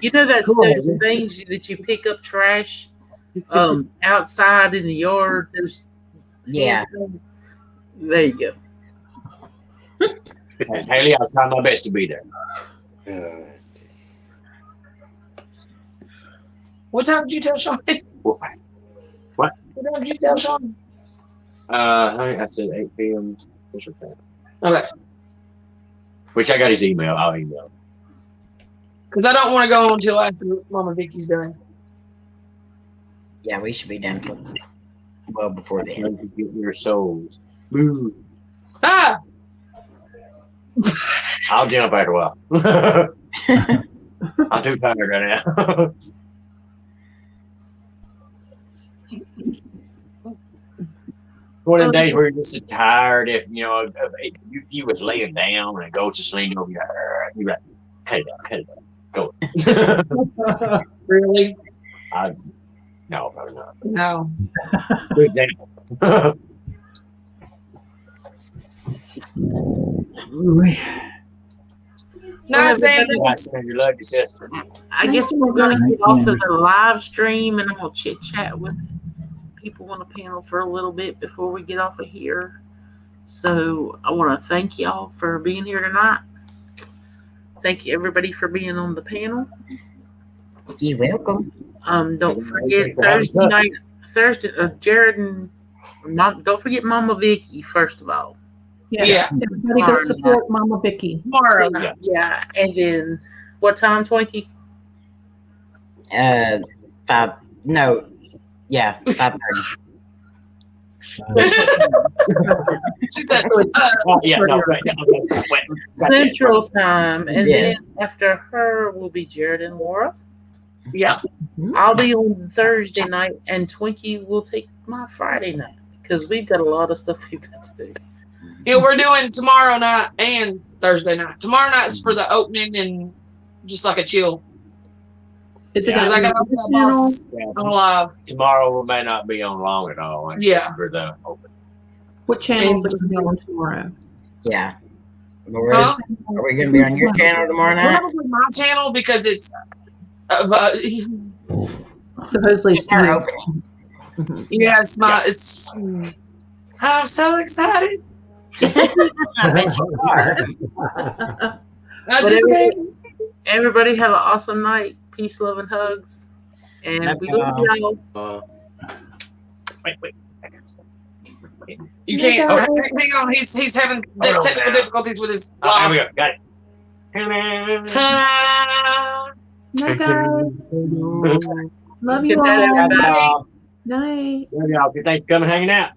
You know those things that you pick up trash outside in the yard. Those. Yeah. There you go. Haley, I'll try my best to be there. What time did you tell Sean? What? What time did you tell Sean? I think I said 8 p.m. Okay. Which I got his email. I'll email. Because I don't want to go until after Mama Vicky's done. Yeah, we should be done till well before then. Get your souls. Boo. Ah! I'll jump after a while. I'm too tired right now. One of the days where you're just tired. If you was laying down and goes to sleep, you'll be like, cut it out, go. Really? No, probably not. No. Good example. Nice, Sandra. Nice, Sandra. Love you, sister. I guess we're going to get off of the live stream and I'm going to chit chat with people on the panel for a little bit before we get off of here. So I want to thank y'all for being here tonight. Thank you everybody for being on the panel. You're welcome. Don't forget Thursday night, Jared and Mom. Don't forget Mama Vicky first of all. Yeah. Everybody go support Mama Vicky. Tomorrow. Yeah, and then what time? 20? 5. No. Yeah, 5:30. She said, Yeah, no, right. Wait, that's it. Central Time, and Yes. then after her will be Jared and Laura. yeah. I'll be on Thursday night, and Twinkie will take my Friday night because we've got a lot of stuff we've got to do. Yeah, we're doing tomorrow night and Thursday night. Tomorrow night's for the opening and just like a chill. Is it Because gonna I be got on to the channel? boss on live. Tomorrow we may not be on long at all. It's Yeah. just for the open. What channel is it gonna be on tomorrow? Yeah. Huh? Are we going to be on your channel tomorrow night? Probably my channel because it's Supposedly it's It's our new. opening. Mhm. yeah, it's my it's. I'm so excited. I bet you are. I But just every- can't. Everybody have an awesome night. Peace, love, and hugs. And Love we love y'all. Wait. You can't. Oh. Hang on. He's having Hold on technical now. difficulties with his. Oh, there we go. Got it. Ta-da! No, guys. Love you Good night, all. everybody. That's all. Night. Love y'all. Thanks for coming hanging out.